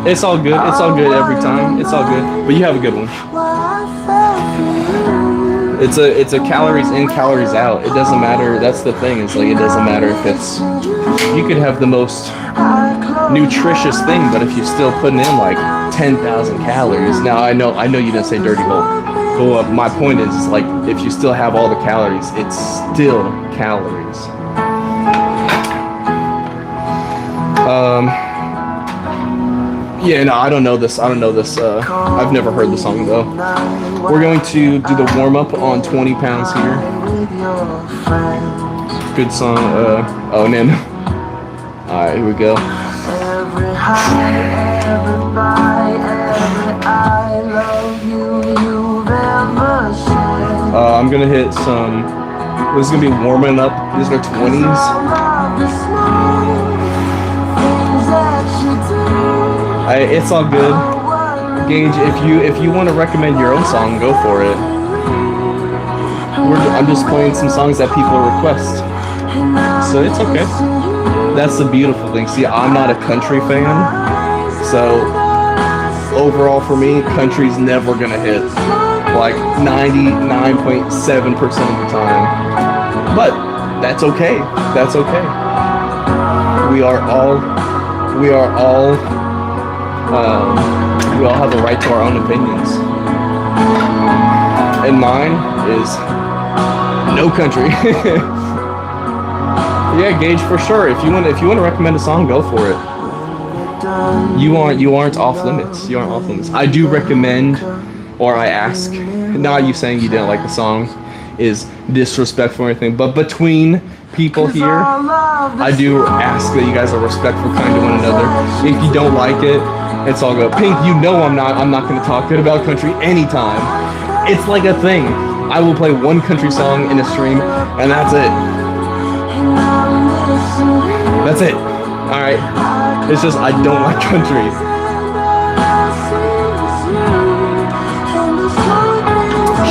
It's all good. It's all good every time. It's all good. But you have a good one. It's a calories in, calories out. It doesn't matter. That's the thing. It's like it doesn't matter if it's, you could have the most nutritious thing, but if you're still putting in like 10,000 calories. Now I know you didn't say dirty hole. But what my point is like if you still have all the calories, it's still calories. Yeah, no, I don't know this. I've never heard the song though. We're going to do the warm up on 20 pounds here. Good song. Oh, and then. All right, here we go. I'm gonna hit some. This is gonna be warming up. These are 20s. It's all good. Gage, if you want to recommend your own song, go for it. I'm just playing some songs that people request, so it's okay. That's the beautiful thing. See, I'm not a country fan, so overall for me, country's never gonna hit like 99.7% of the time. But that's okay. That's okay. We all have a right to our own opinions. And mine is no country. Yeah, Gage, for sure. If you want to recommend a song, go for it. You aren't off limits. You aren't off limits. I do recommend, or I ask, not you saying you didn't like the song is disrespectful or anything, but between people here, I do ask that you guys are respectful, kind to one another. If you don't like it, it's all good. Pink, you know I'm not going to talk good about country anytime. It's like a thing. I will play one country song in a stream, and that's it. That's it. All right. It's just I don't like country.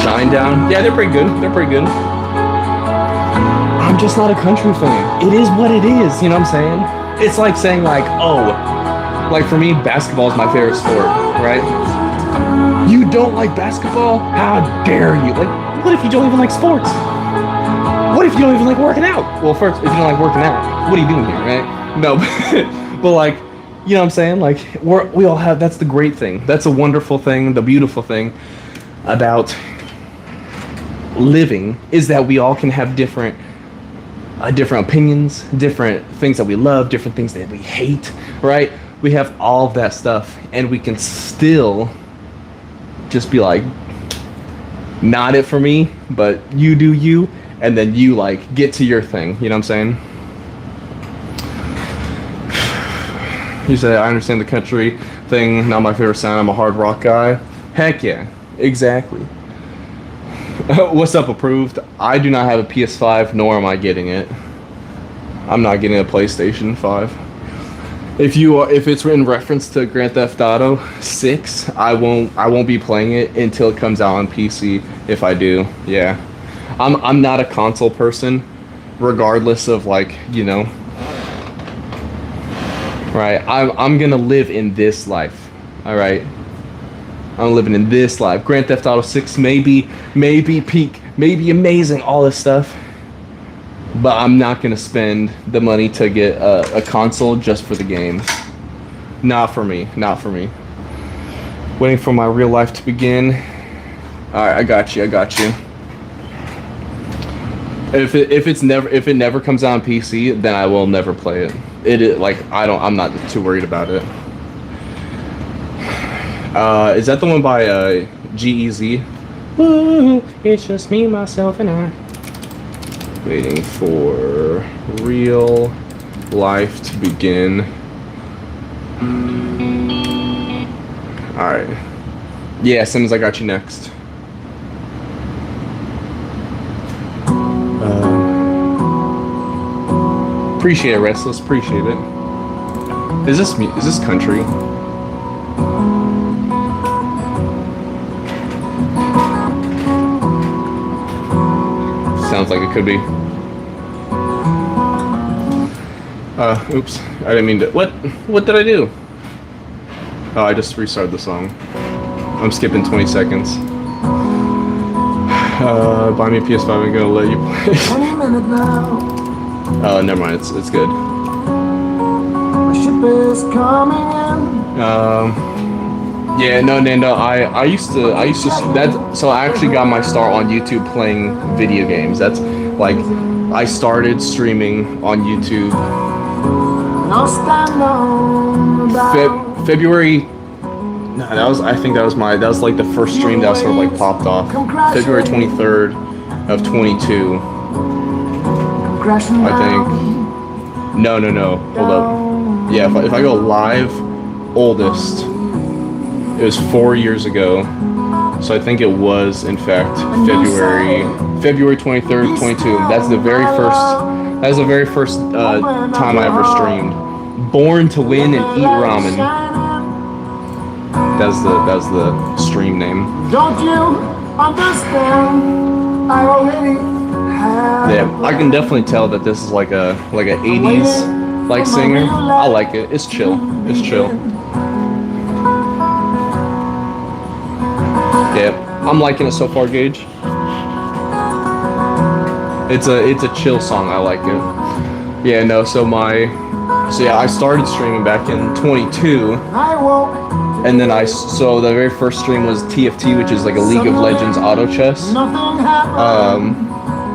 Shinedown. Yeah, they're pretty good. They're pretty good. I'm just not a country fan. It is what it is. You know what I'm saying? It's like saying like, oh, like for me, basketball is my favorite sport, right? You don't like basketball? How dare you? Like, what if you don't even like sports? What if you don't even like working out? Well, first, if you don't like working out, what are you doing here, right? No, but like, you know what I'm saying? Like, we all have, that's the great thing. That's a wonderful thing, the beautiful thing about living is that we all can have different opinions, different things that we love, different things that we hate, right? We have all of that stuff, and we can still just be like, not it for me, but you do you, and then you like get to your thing. You know what I'm saying? You said I understand the country thing, not my favorite sound. I'm a hard rock guy. Heck yeah, exactly. What's up, approved? I do not have a PS5, nor am I getting it. I'm not getting a PlayStation 5. If it's in reference to Grand Theft Auto 6, I won't be playing it until it comes out on PC. If I do, yeah. I'm not a console person, regardless of like, you know. Right, I'm gonna live in this life. All right. I'm living in this life. Grand Theft Auto 6 maybe peak, maybe amazing, all this stuff. But I'm not going to spend the money to get a console just for the games. Not for me. Not for me. Waiting for my real life to begin. Alright, I got you. If it never comes out on PC, then I will never play it. I'm not too worried about it. Is that the one by G-Eazy? Ooh, it's just me, myself, and I. Waiting for real life to begin. Alright. Yeah, Simmons, I got you next. Appreciate it, Restless. Appreciate it. Is this country? Sounds like it could be. Oops. I didn't mean to. What did I do? Oh, I just restarted the song. I'm skipping 20 seconds. Buy me a PS5. I'm gonna let you play. Oh, never mind. It's good. Yeah, no, Nando. I used to that. So I actually got my start on YouTube playing video games. That's like I started streaming on YouTube. February. No, I think that was like the first stream that sort of like popped off. February 23rd of 22. I think. No. Hold up. Yeah, if I go live, oldest, it was 4 years ago. So I think it was in fact February 23rd of 22. That's the very first time I ever streamed. Born to Win and Eat Ramen. That's the stream name. Don't you understand? I already have. Yeah, I can definitely tell that this is like a 80s like singer. I like it. It's chill. It's chill. Yeah, I'm liking it so far, Gage. It's a chill song. I like it. Yeah, no. So yeah, I started streaming back in 22. And then so the very first stream was TFT, which is like a League of Legends auto chess.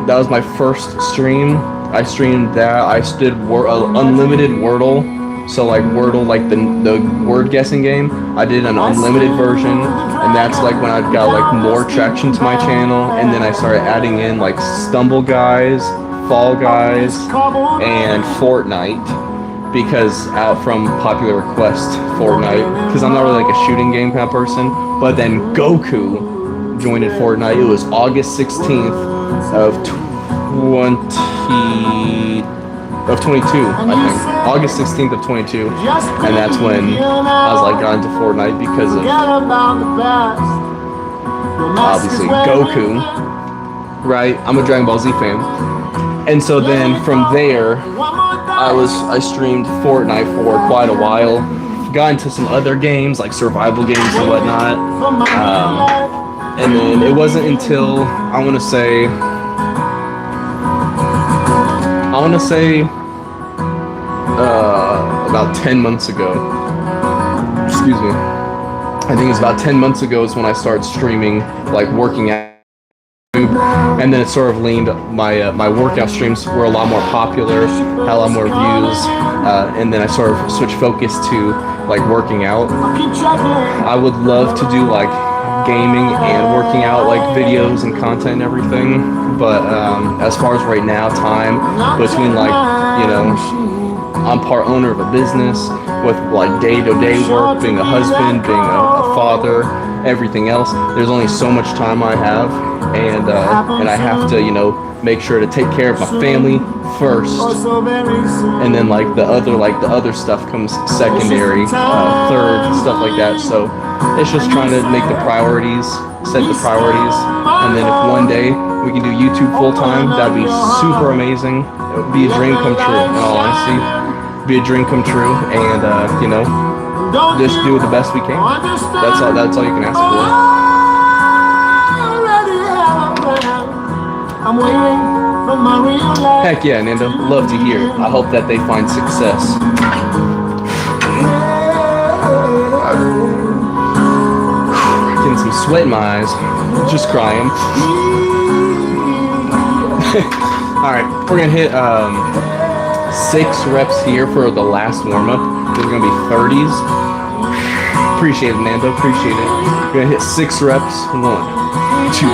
That was my first stream. I streamed that. I did unlimited Wordle. So like Wordle, like the word guessing game. I did an unlimited version, and that's like when I got like more traction to my channel. And then I started adding in like Stumble Guys, Fall Guys, and Fortnite. Because out from popular request, Fortnite, because I'm not really like a shooting game kind of person, but then Goku joined in Fortnite. It was August 16th of 22, I think. August 16th of 22, and that's when I was like got into Fortnite because of obviously Goku, right? I'm a Dragon Ball Z fan, and so then from there, I streamed Fortnite for quite a while. Got into some other games like survival games and whatnot. And then it wasn't until I want to say about 10 months ago. Excuse me. I think it's about 10 months ago is when I started streaming, like working out. And then it sort of leaned, my workout streams were a lot more popular, had a lot more views, and then I sort of switched focus to like working out. I would love to do like gaming and working out like videos and content and everything, but as far as right now, time between like, you know, I'm part owner of a business with like day-to-day work, being a husband, being a father, everything else. There's only so much time I have, and I have to, you know, make sure to take care of my family first, and then like the other stuff comes secondary, third, stuff like that. So it's just trying to make the priorities, set the priorities, and then if one day we can do YouTube full time, that'd be super amazing. It would be a dream come true, in all honesty. Be a dream come true, and you know, just do the best we can. That's all you can ask for. Heck yeah, Nando. Love to hear. I hope that they find success. Getting some sweat in my eyes. Just crying. Alright, we're gonna hit 6 reps here for the last warm-up. These are gonna be 30s. Appreciate it, Nando. Appreciate it. We're gonna hit 6 reps. 1, 2,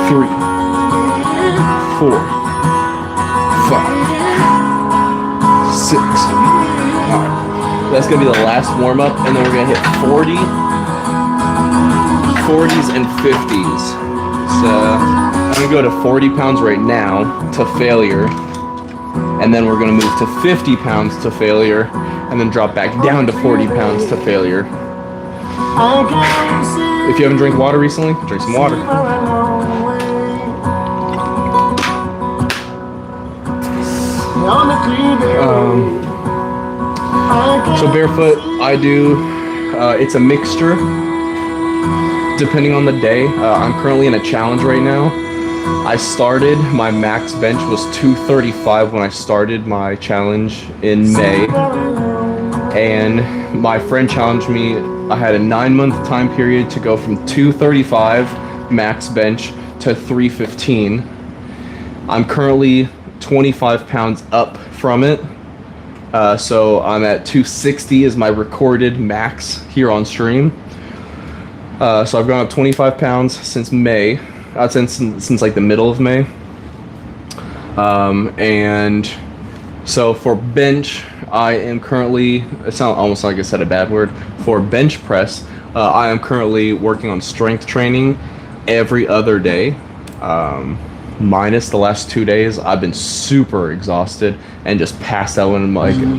3, 4, 5, 6. Alright. That's gonna be the last warm-up, and then we're gonna hit 40s and 50s. So I'm gonna go to 40 pounds right now to failure. And then we're gonna move to 50 pounds to failure. and then drop back down to 40 pounds to failure. If you haven't drank water recently, drink some water. So barefoot, I do, it's a mixture depending on the day. I'm currently in a challenge right now. I started, my max bench was 235 when I started my challenge in May. And my friend challenged me, I had a 9-month time period to go from 235 max bench to 315. I'm currently 25 pounds up from it. So I'm at 260 is my recorded max here on stream. So I've gone up 25 pounds since May, since like the middle of May. And so for bench, I am currently, it sounds almost like I said a bad word, for bench press, I am currently working on strength training every other day. Minus the last 2 days, I've been super exhausted and just passed out when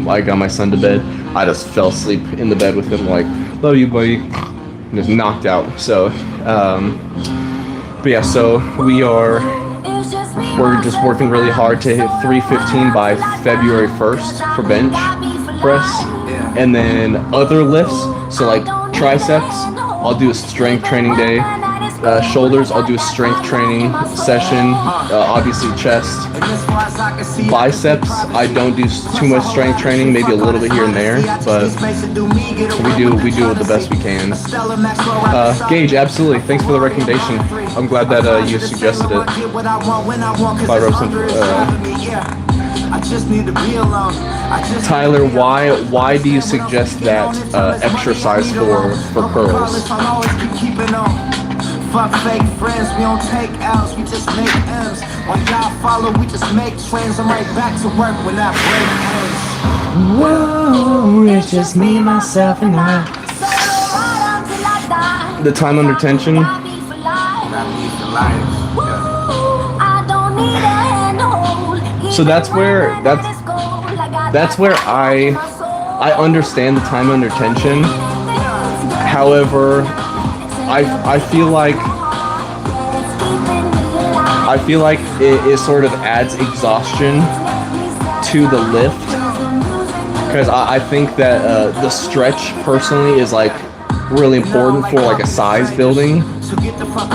I got my son to bed. I just fell asleep in the bed with him, like, love you, buddy, and just knocked out. So, but yeah, so we're just working really hard to hit 315 by February 1st for bench press, and then other lifts. So like triceps, I'll do a strength training day. Shoulders, I'll do a strength training session. Obviously chest. Biceps, I don't do too much strength training, maybe a little bit here and there, but we do the best we can. Gage, absolutely. Thanks for the recommendation. I'm glad that you suggested it. 5 reps. Tyler, why do you suggest that exercise for curls? Fuck fake friends, we don't take L's, we just make M's. While y'all follow, we just make trends. I'm right back to work when I break ends. Whoa, it's just me, myself, and I. The time under tension. So that's where I understand the time under tension. However, I feel like it sort of adds exhaustion to the lift, because I think that the stretch personally is like really important for like a size building,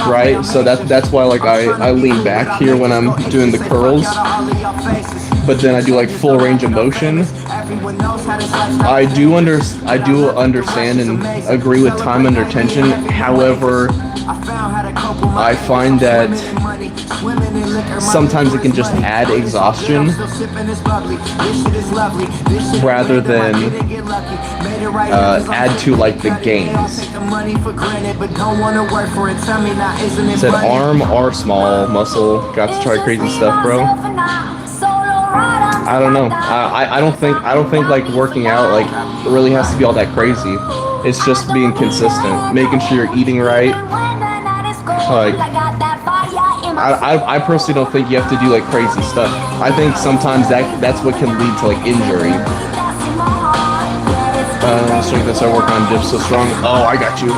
right? So that's why like I lean back here when I'm doing the curls, but then I do like full range of motion. I do understand and agree with time under tension. However, I find that sometimes it can just add exhaustion rather than add to like the gains. Said arm or small muscle. Got to try crazy stuff, bro. I don't know. I don't think like working out like really has to be all that crazy. It's just being consistent, making sure you're eating right. Like I personally don't think you have to do like crazy stuff. I think sometimes that's what can lead to like injury. Strength that's I work on dips so strong. Oh, I got you.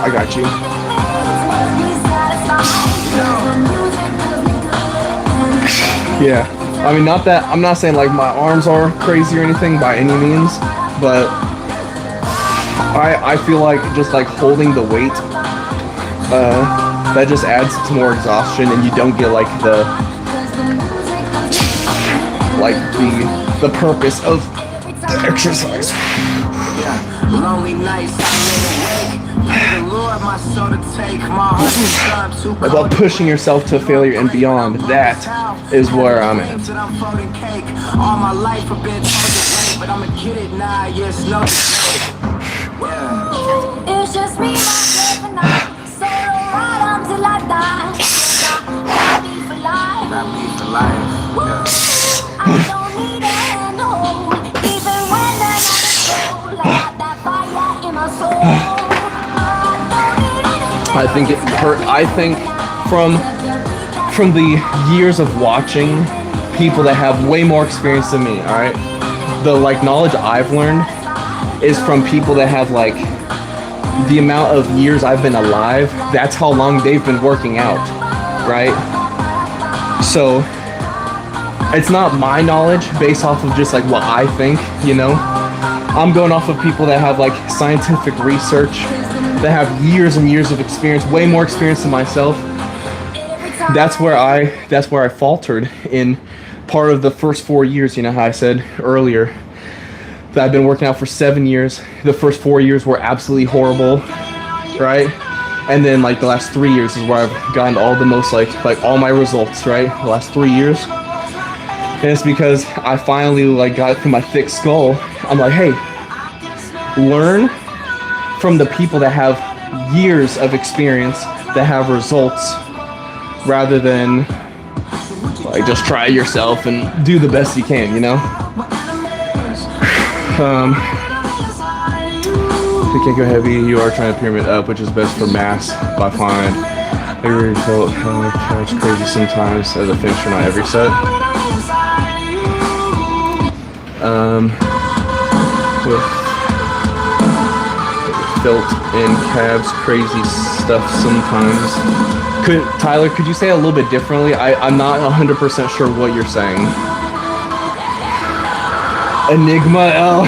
Yeah. I mean, not that, I'm not saying like my arms are crazy or anything by any means, but I feel like just like holding the weight, that just adds to more exhaustion, and you don't get like the purpose of the exercise. About pushing yourself to failure and beyond, that is where I'm at. All my life I've been told to wait, but I'ma get it now, yes, no. It's just me, myself, and I. Solo ride until I die. Happy for life. I don't need a hand to hold, even when the night is cold. I got that fire in my soul. I think it hurt. I think from the years of watching people that have way more experience than me, all right, the like knowledge I've learned is from people that have like the amount of years I've been alive. That's how long they've been working out, right? So it's not my knowledge based off of just like what I think, you know. I'm going off of people that have like scientific research, that have years and years of experience, way more experience than myself. That's where I faltered in part of the first 4 years. You know how I said earlier that I've been working out for 7 years. The first 4 years were absolutely horrible, right? And then like the last 3 years is where I've gotten all the most like all my results, right? The last 3 years. And it's because I finally like got through my thick skull. I'm like, hey, learn from the people that have years of experience, that have results, rather than like just try yourself and do the best you can, you know? You can't go heavy, you are trying to pyramid up, which is best for mass by fine. I really felt it's crazy sometimes as a finisher, not every set. With felt in calves, crazy stuff sometimes. Tyler, could you say it a little bit differently? I'm not 100% sure what you're saying. Enigma L.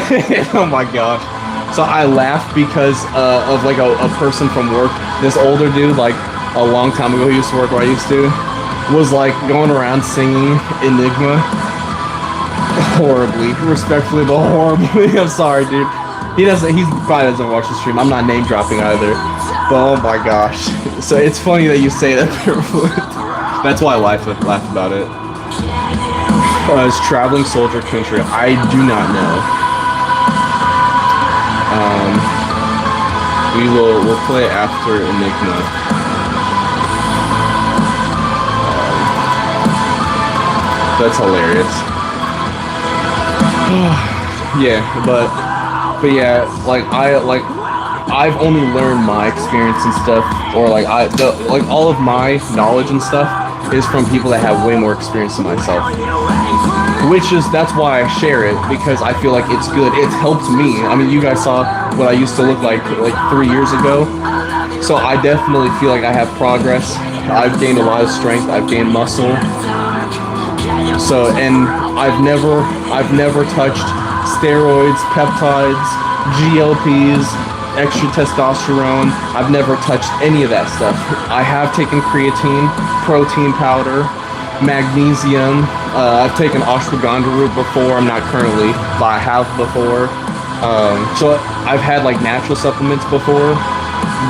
Oh my gosh. So I laughed because of like a person from work. This older dude, like a long time ago, he used to work where I used to, was like going around singing Enigma. Horribly, respectfully, but horribly. I'm sorry, dude. He probably doesn't watch the stream. I'm not name dropping either. But oh my gosh. So it's funny that you say that. That's why I laugh about it. It's traveling soldier country. I do not know. We'll play after Enigma. That's hilarious. Yeah, but yeah, I've only learned my experience and stuff, or all of my knowledge and stuff is from people that have way more experience than myself. That's why I share it, because I feel like it's good. It's helped me. I mean, you guys saw what I used to look like 3 years ago. So I definitely feel like I have progress. I've gained a lot of strength. I've gained muscle. So, and I've never touched steroids, peptides, GLPs, extra testosterone. I've never touched any of that stuff. I have taken creatine, protein powder, magnesium. I've taken ashwagandha root before. I'm not currently, but I have before. So I've had like natural supplements before,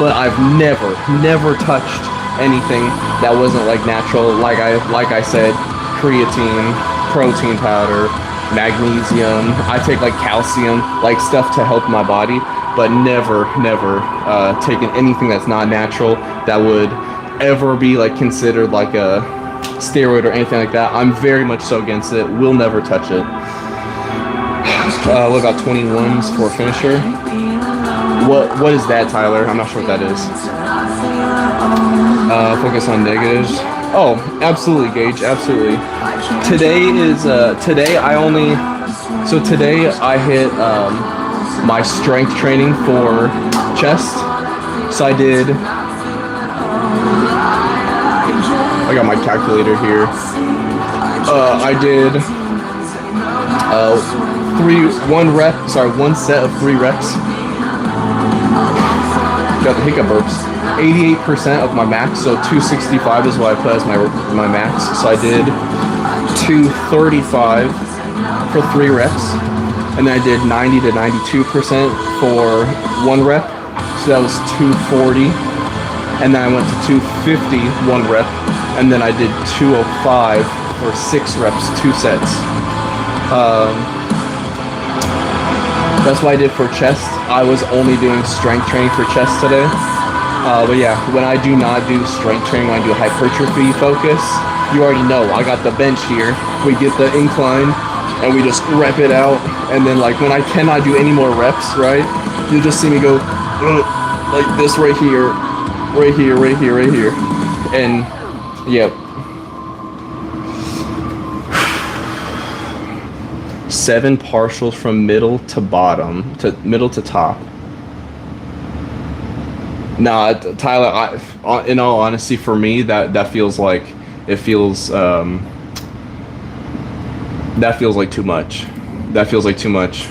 but I've never touched anything that wasn't like natural. Like I said, creatine, protein powder, magnesium. I take like calcium, like stuff to help my body, but never taken anything that's not natural that would ever be like considered like a steroid or anything like that. I'm very much so against it. We'll never touch it. What about 21s for finisher? What is that, Tyler? I'm not sure what that is. Focus on negatives. Oh, absolutely, Gage, absolutely. Today I hit my strength training for chest. So I got my calculator here. I did one set of 3 reps. Got the hiccup burps. 88% of my max, so 265 is what I put as my max. So I did 235 for 3 reps, and then I did 90 to 92% for 1 rep. So that was 240, and then I went to 250 1 rep, and then I did 205 for 6 reps, 2 sets. That's what I did for chest. I was only doing strength training for chest today. But yeah, when I do not do strength training, when I do hypertrophy focus, you already know, I got the bench here. We get the incline, and we just rep it out. And then like when I cannot do any more reps, right, you just see me go like this right here, right here, right here, right here. And yep. 7 partials from middle to bottom, to middle to top. Nah, Tyler, in all honesty, for me, that feels like, it feels, that feels like too much. That feels like too much.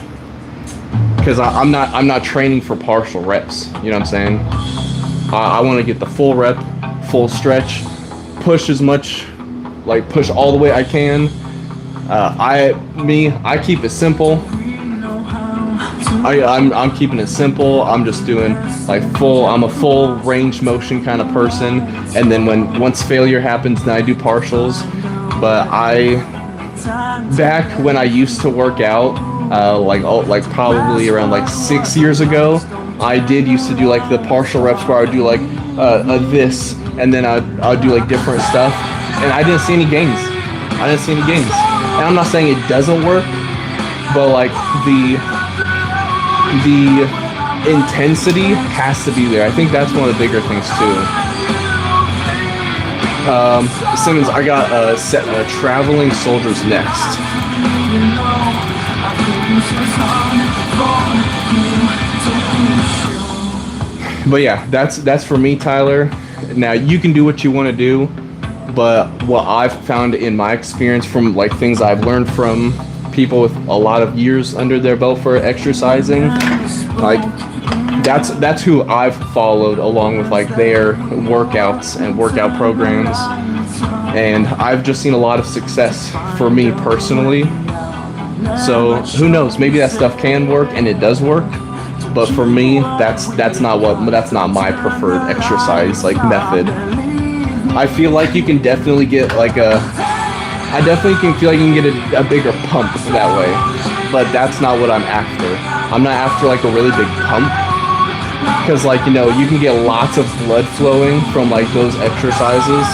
Because I'm not training for partial reps. You know what I'm saying? I want to get the full rep, full stretch, push as much, like push all the way I can. I keep it simple. I'm keeping it simple. I'm just doing like I'm a full range motion kind of person. And then once failure happens, then I do partials. But back when I used to work out, like probably around like 6 years ago, I did used to do like the partial reps where I would do like this, and then I'd do like different stuff, and I didn't see any gains. And I'm not saying it doesn't work, but like the intensity has to be there. I think that's one of the bigger things too. Simmons, I got Traveling Soldiers next. But yeah, that's for me, Tyler. Now you can do what you want to do, but what I've found in my experience from like things I've learned from people with a lot of years under their belt for exercising, like that's who I've followed along with like their workouts and workout programs, and I've just seen a lot of success for me personally. So who knows, maybe that stuff can work, and it does work, but for me that's not my preferred exercise like method. I feel like you can definitely get like I definitely can feel like you can get a bigger pump that way, but that's not what I'm after. I'm not after like a really big pump, because like, you know, you can get lots of blood flowing from like those exercises,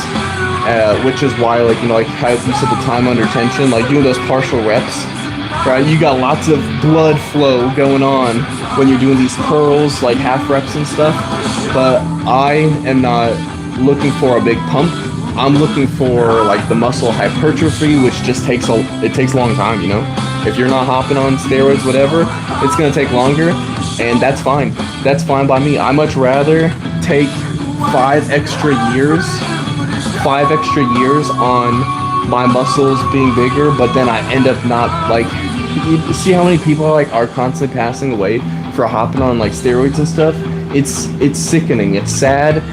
which is why, like, you know, like how you said the time under tension, like doing those partial reps, right? You got lots of blood flow going on when you're doing these curls, like half reps and stuff. But I am not looking for a big pump. I'm looking for like the muscle hypertrophy, which just takes a long time, you know? If you're not hopping on steroids, whatever, it's gonna take longer, and that's fine. That's fine by me. I much rather take 5 extra years on my muscles being bigger, but then I end up not, like, you see how many people are constantly passing away for hopping on like steroids and stuff? It's sickening. It's sad.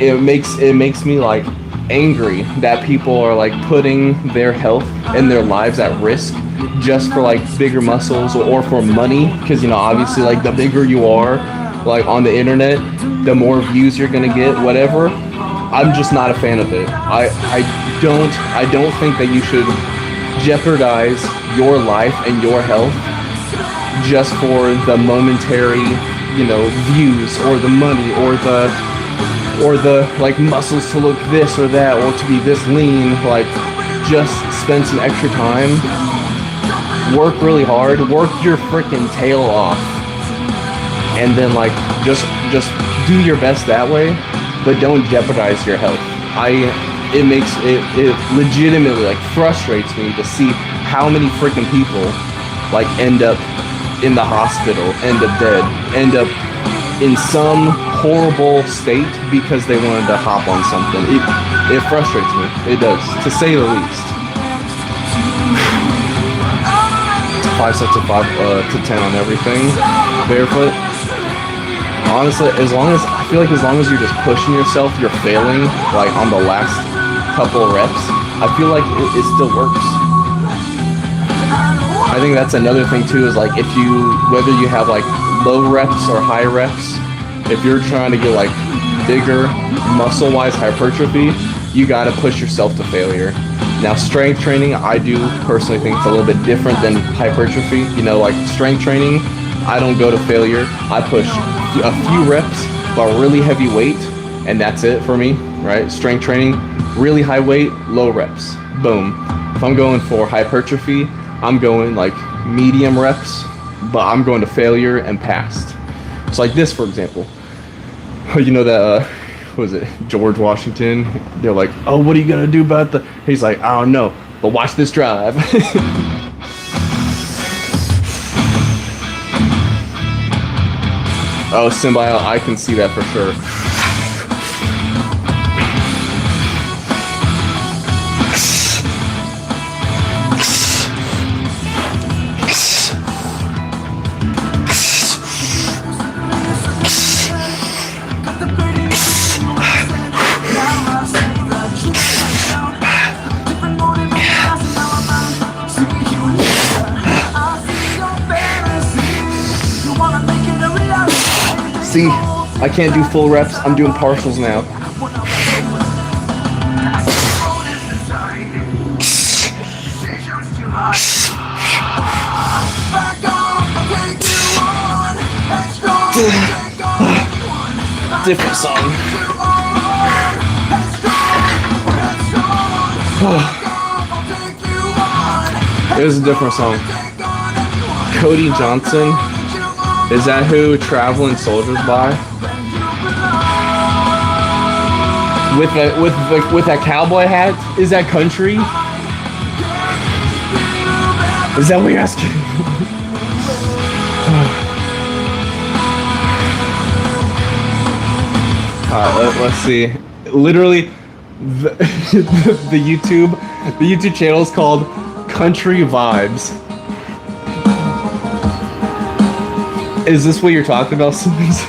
It makes me like angry that people are like putting their health and their lives at risk just for like bigger muscles or for money, because, you know, obviously like the bigger you are like on the internet, the more views you're gonna get, whatever. I'm just not a fan of it. I don't think that you should jeopardize your life and your health just for the momentary, you know, views or the money or the like muscles to look this or that or to be this lean. Like, just spend some extra time, work really hard, work your freaking tail off, and then like just do your best that way, but don't jeopardize your health. It legitimately like frustrates me to see how many freaking people like end up in the hospital, end up dead, end up in some horrible state because they wanted to hop on something. It frustrates me. It does, to say the least. 5 sets of 5 to 10 on everything. Barefoot. Honestly, as long as you're just pushing yourself, you're failing like on the last couple reps, I feel like it still works. I think that's another thing too, is like whether you have like low reps or high reps, if you're trying to get like bigger muscle-wise hypertrophy, you gotta push yourself to failure. Now, strength training, I do personally think it's a little bit different than hypertrophy. You know, like strength training, I don't go to failure. I push a few reps, but really heavy weight, and that's it for me, right? Strength training, really high weight, low reps, boom. If I'm going for hypertrophy, I'm going like medium reps, but I'm going to failure and past. So like this, for example, you know that, what was it, George Washington? They're like, oh, what are you gonna do about he's like, I don't know, but watch this drive. Oh, Symbiote, I can see that for sure. See, I can't do full reps. I'm doing partials now. Different song. It was a different song. Cody Johnson. Is that who Traveling Soldiers by? With that cowboy hat? Is that country? Is that what you're asking? Let's see. Literally, the YouTube channel is called Country Vibes. Is this what you're talking about, Simmons?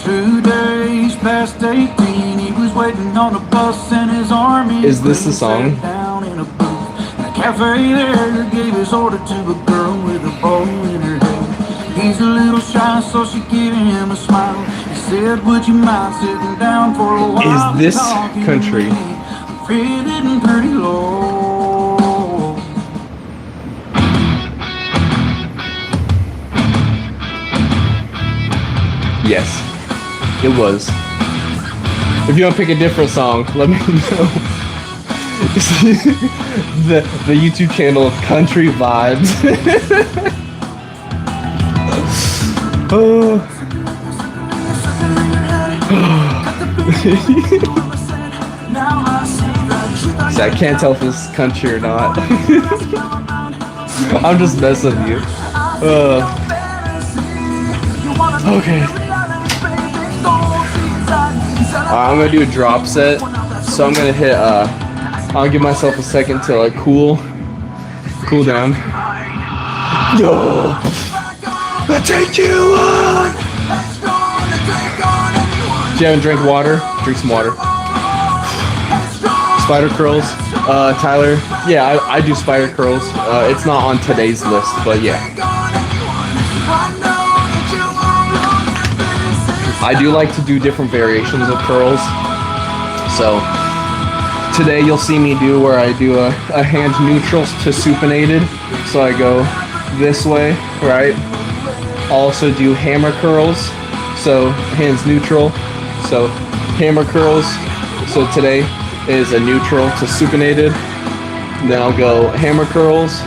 2 days past 18, he was waiting on a bus and his army. Is this the song? Down in a booth. The cafe there gave his order to a girl with a bow in her head. He's a little shy, so she gave him a smile. He said, "Would you mind sitting down for a while?" Is this country? I'm feeling pretty low. Yes, it was. If you want to pick a different song, let me know. the YouTube channel Country Vibes. Oh. See, I can't tell if it's country or not. I'm just messing with you. Okay. I'm gonna do a drop set, so I'm gonna hit. I'll give myself a second to like cool down. Yo, I take you on. If you haven't drank water, drink some water. Spider curls, Tyler. Yeah, I do spider curls. It's not on today's list, but yeah. I do like to do different variations of curls. So today you'll see me do where I do a hand neutral to supinated. So I go this way, right? Also do hammer curls. So hands neutral. So hammer curls. So today is a neutral to supinated. Then I'll go hammer curls.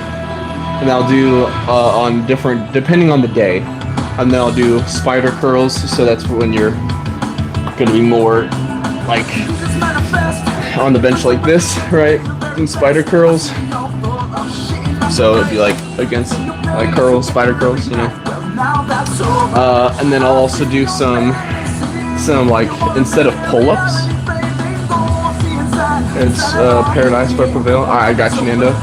And I'll do on different, depending on the day. And then I'll do spider curls, so that's when you're gonna be more like on the bench like this, right? And spider curls. So it'd be like against like curls, spider curls, you know. And then I'll also do some like instead of pull-ups, it's Paradise by Prevail. I got you, Nando.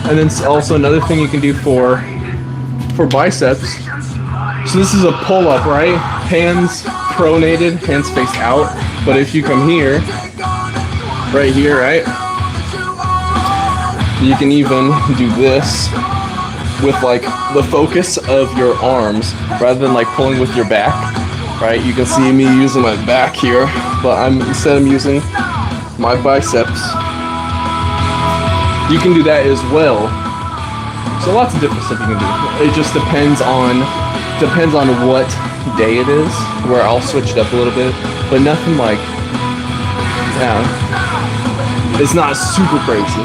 And then also another thing you can do for biceps. So this is a pull-up, right? Hands pronated, hands face out. But if you come here, right here, right? You can even do this with like the focus of your arms rather than like pulling with your back, right? You can see me using my back here, but I'm using my biceps. You can do that as well. So lots of different stuff you can do. It just depends on what day it is, where I'll switch it up a little bit, but nothing like, yeah, it's not super crazy.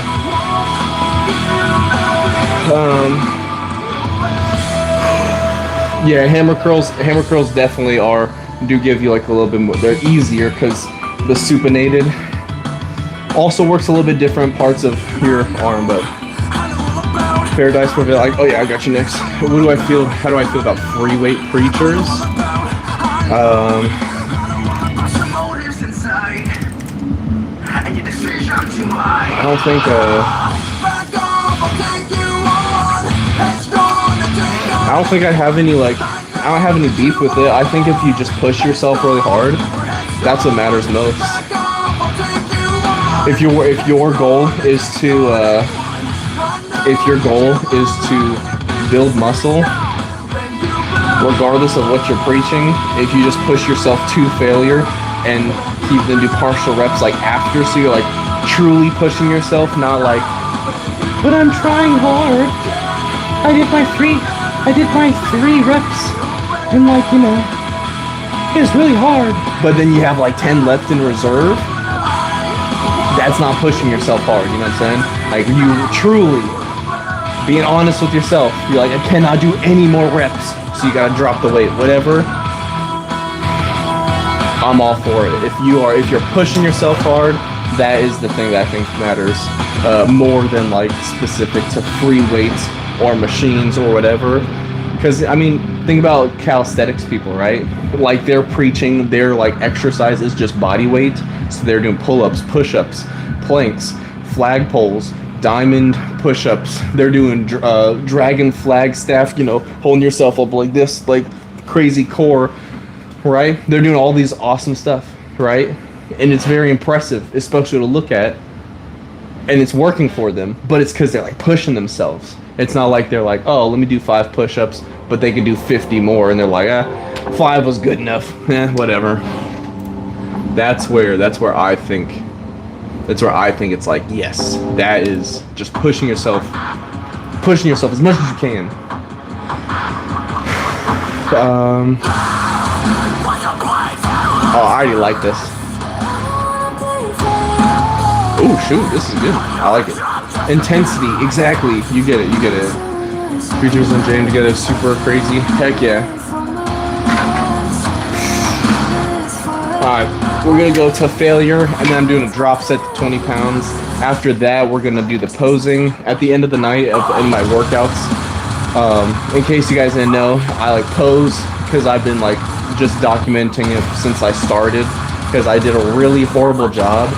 Yeah, hammer curls definitely do give you like a little bit more, they're easier because the supinated also works a little bit different parts of your arm, but Paradise Prevail. Oh yeah, I got you next. What do I feel? How do I feel about free weight preachers? I don't think. I don't think I have any I don't have any beef with it. I think if you just push yourself really hard, that's what matters most. If your goal is to build muscle, regardless of what you're preaching, if you just push yourself to failure and keep them do partial reps after, so you're truly pushing yourself, not but I'm trying hard. I did my 3 reps and it was really hard. But then you have 10 left in reserve. That's not pushing yourself hard, you know what I'm saying? You truly being honest with yourself. You're I cannot do any more reps, so you gotta drop the weight. Whatever. I'm all for it. If you're pushing yourself hard, that is the thing that I think matters more than specific to free weights or machines or whatever. Because think about calisthenics people, right? They're preaching their exercise is just body weight, so they're doing pull-ups, push-ups, planks, flag poles, diamond push-ups. They're doing dragon flag staff, holding yourself up like this, crazy core, right? They're doing all these awesome stuff, right? And it's very impressive, especially to look at, and it's working for them, but it's because they're pushing themselves. It's not they're oh, let me do 5 push-ups, but they can do 50 more, and they're 5 was good enough. Whatever. That's where I think it's yes, that is just pushing yourself as much as you can. Oh, I already like this. Oh shoot, this is good. I like it. Intensity, exactly. You get it. Preachers and James together, super crazy. Heck yeah. Alright, we're gonna go to failure, and then I'm doing a drop set to 20 pounds. After that, we're gonna do the posing at the end of the night in my workouts. In case you guys didn't know, I pose because I've been just documenting it since I started, because I did a really horrible job.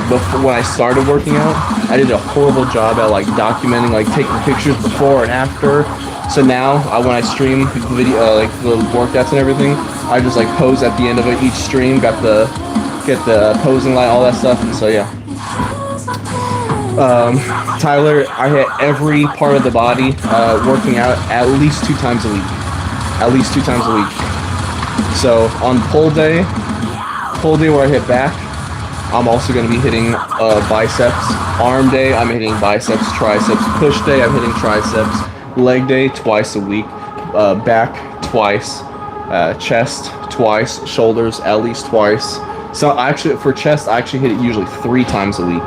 Before, when I started working out, I did a horrible job at documenting, taking pictures before and after. So now, when I stream video, the workouts and everything, I just pose at the end of each stream. Get the posing light, all that stuff. And so yeah. Tyler, I hit every part of the body working out at least 2 times a week. At least 2 times a week. So on pull day where I hit back, I'm also going to be hitting biceps. Arm day, I'm hitting biceps, triceps. Push day, I'm hitting triceps. Leg day, twice a week. Back, twice. Chest, twice. Shoulders, at least twice. So actually, for chest, I actually hit it usually 3 times a week.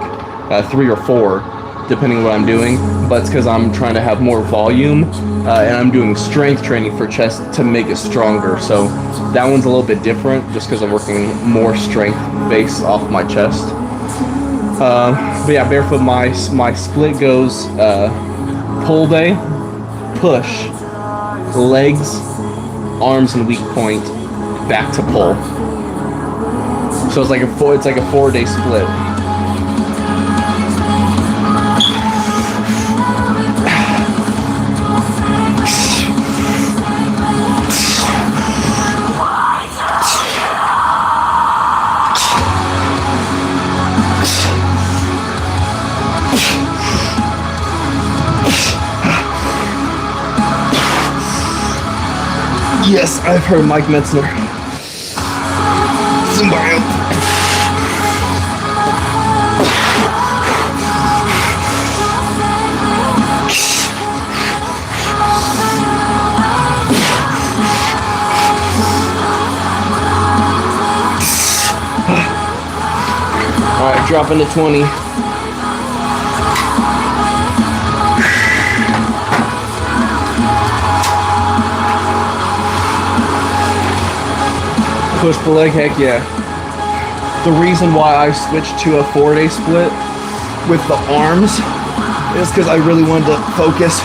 3 or 4, depending on what I'm doing. But it's because I'm trying to have more volume, and I'm doing strength training for chest to make it stronger. So that one's a little bit different, just because I'm working more strength based off my chest. But yeah, barefoot, my split goes pull day, push, legs, arms and weak point, back to pull. So it's like a 4-day split. Yes, I've heard Mike Metzner. Somebody. All right, dropping to 20. Push the leg, heck yeah. The reason why I switched to a 4-day split with the arms is because I really wanted to focus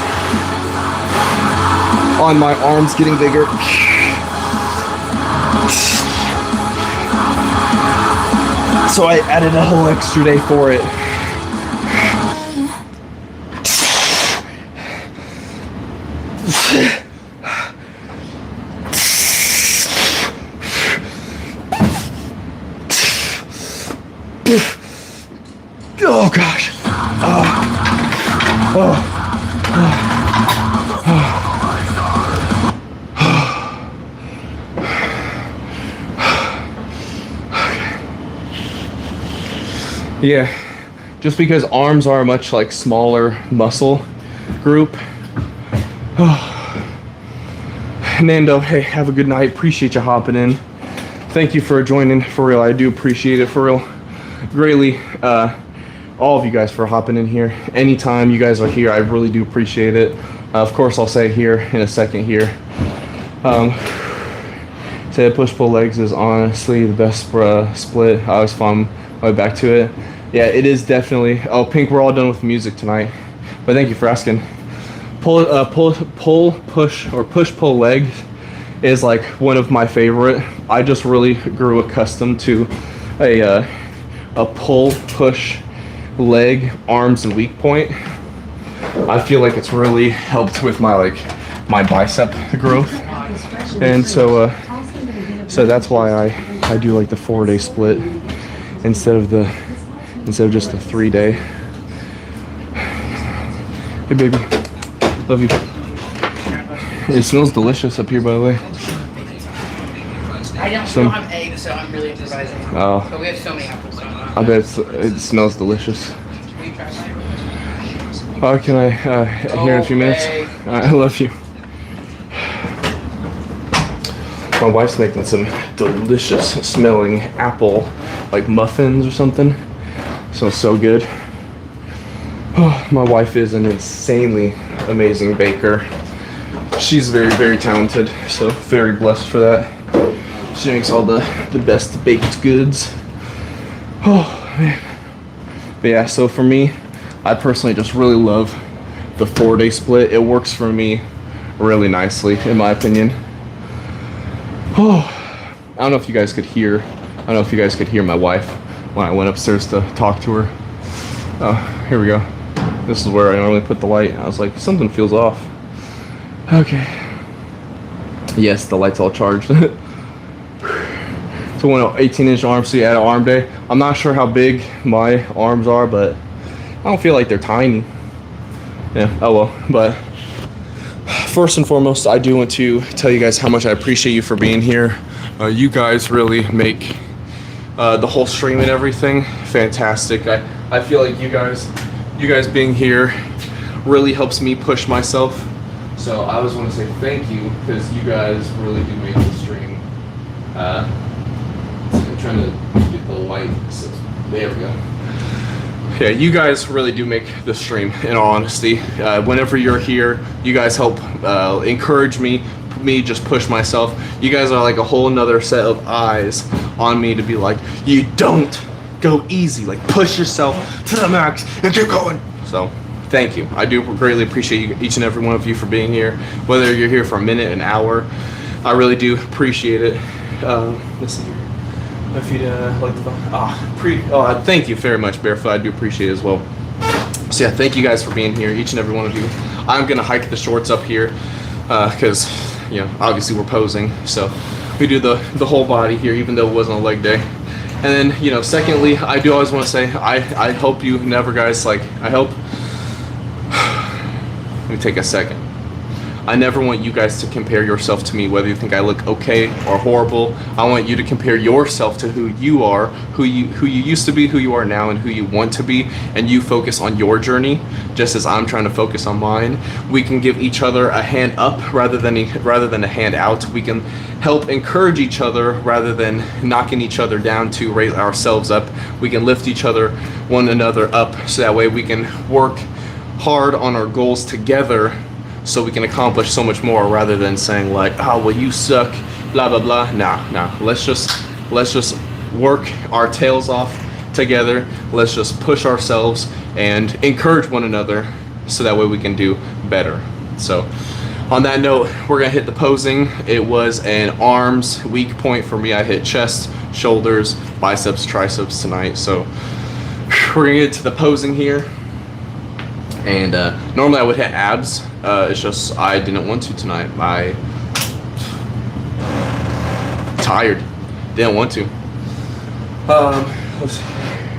on my arms getting bigger. So I added a whole extra day for it. Oh gosh. Yeah, just because arms are a much like smaller muscle group. Nando, hey, have a good night. Appreciate you hopping in. Thank you for joining, for real. I do appreciate it, for real. Greatly, all of you guys for hopping in here. Anytime you guys are here, I really do appreciate it. Of course, I'll say here in a second here. Say push-pull legs is honestly the best split. I always found my way back to it. Yeah, it is definitely. Oh, Pink, we're all done with music tonight. But thank you for asking. Push-pull legs is like one of my favorite. I just really grew accustomed to a pull-push leg, arms, and weak point. I feel like it's really helped with my bicep growth, and so that's why I do like the 4-day split instead of just the 3-day. Hey baby, love you. It smells delicious up here, by the way. I don't have eggs, so I'm really improvising. Oh. But we have so many apples. So I bet it smells delicious. Oh, can I hear in a few minutes? I love you. My wife's making some delicious smelling apple, like muffins or something. Smells so good. Oh, my wife is an insanely amazing baker. She's very, very talented, so very blessed for that. She makes all the best baked goods. Oh, man. But yeah, so for me, I personally just really love the 4-day split. It works for me really nicely, in my opinion. Oh, I don't know if you guys could hear. I don't know if you guys could hear my wife when I went upstairs to talk to her. Oh, here we go. This is where I normally put the light. I was like, something feels off. Okay. Yes, the light's all charged. So when 18-inch arms, so you add an arm day. I'm not sure how big my arms are, but I don't feel like they're tiny. Yeah, oh well. But first and foremost, I do want to tell you guys how much I appreciate you for being here. You guys really make the whole stream and everything fantastic. I feel like you guys being here really helps me push myself. So I always want to say thank you, because you guys really do make the stream. I'm trying to get the light. So there we go. Yeah, you guys really do make the stream, in all honesty. Whenever you're here, you guys help encourage me just push myself. You guys are like a whole nother set of eyes on me to be like, you don't go easy, like push yourself to the max and keep going. So thank you. I do greatly appreciate you, each and every one of you, for being here. Whether you're here for a minute, an hour, I really do appreciate it. Let's see here. If you like the thank you very much, Barefoot. I do appreciate it as well. So yeah, thank you guys for being here, each and every one of you. I'm gonna hike the shorts up here because obviously we're posing, so we do the whole body here, even though it wasn't a leg day. And then secondly, I do always want to say I hope you never, guys, like I hope. Let me take a second. I never want you guys to compare yourself to me, whether you think I look okay or horrible. I want you to compare yourself to who you are, who you used to be, who you are now, and who you want to be, and you focus on your journey, just as I'm trying to focus on mine. We can give each other a hand up rather than a hand out. We can help encourage each other rather than knocking each other down to rate ourselves up. We can lift one another up, so that way we can work hard on our goals together, so we can accomplish so much more, rather than saying like, oh well, you suck, blah blah blah. Nah, let's just work our tails off together. Let's just push ourselves and encourage one another so that way we can do better. So on that note, we're gonna hit the posing. It was an arms weak point for me. I hit chest, shoulders, biceps, triceps tonight. So we're gonna get to the posing here. And normally I would hit abs. It's just I didn't want to tonight. I tired. Didn't want to. Let's see.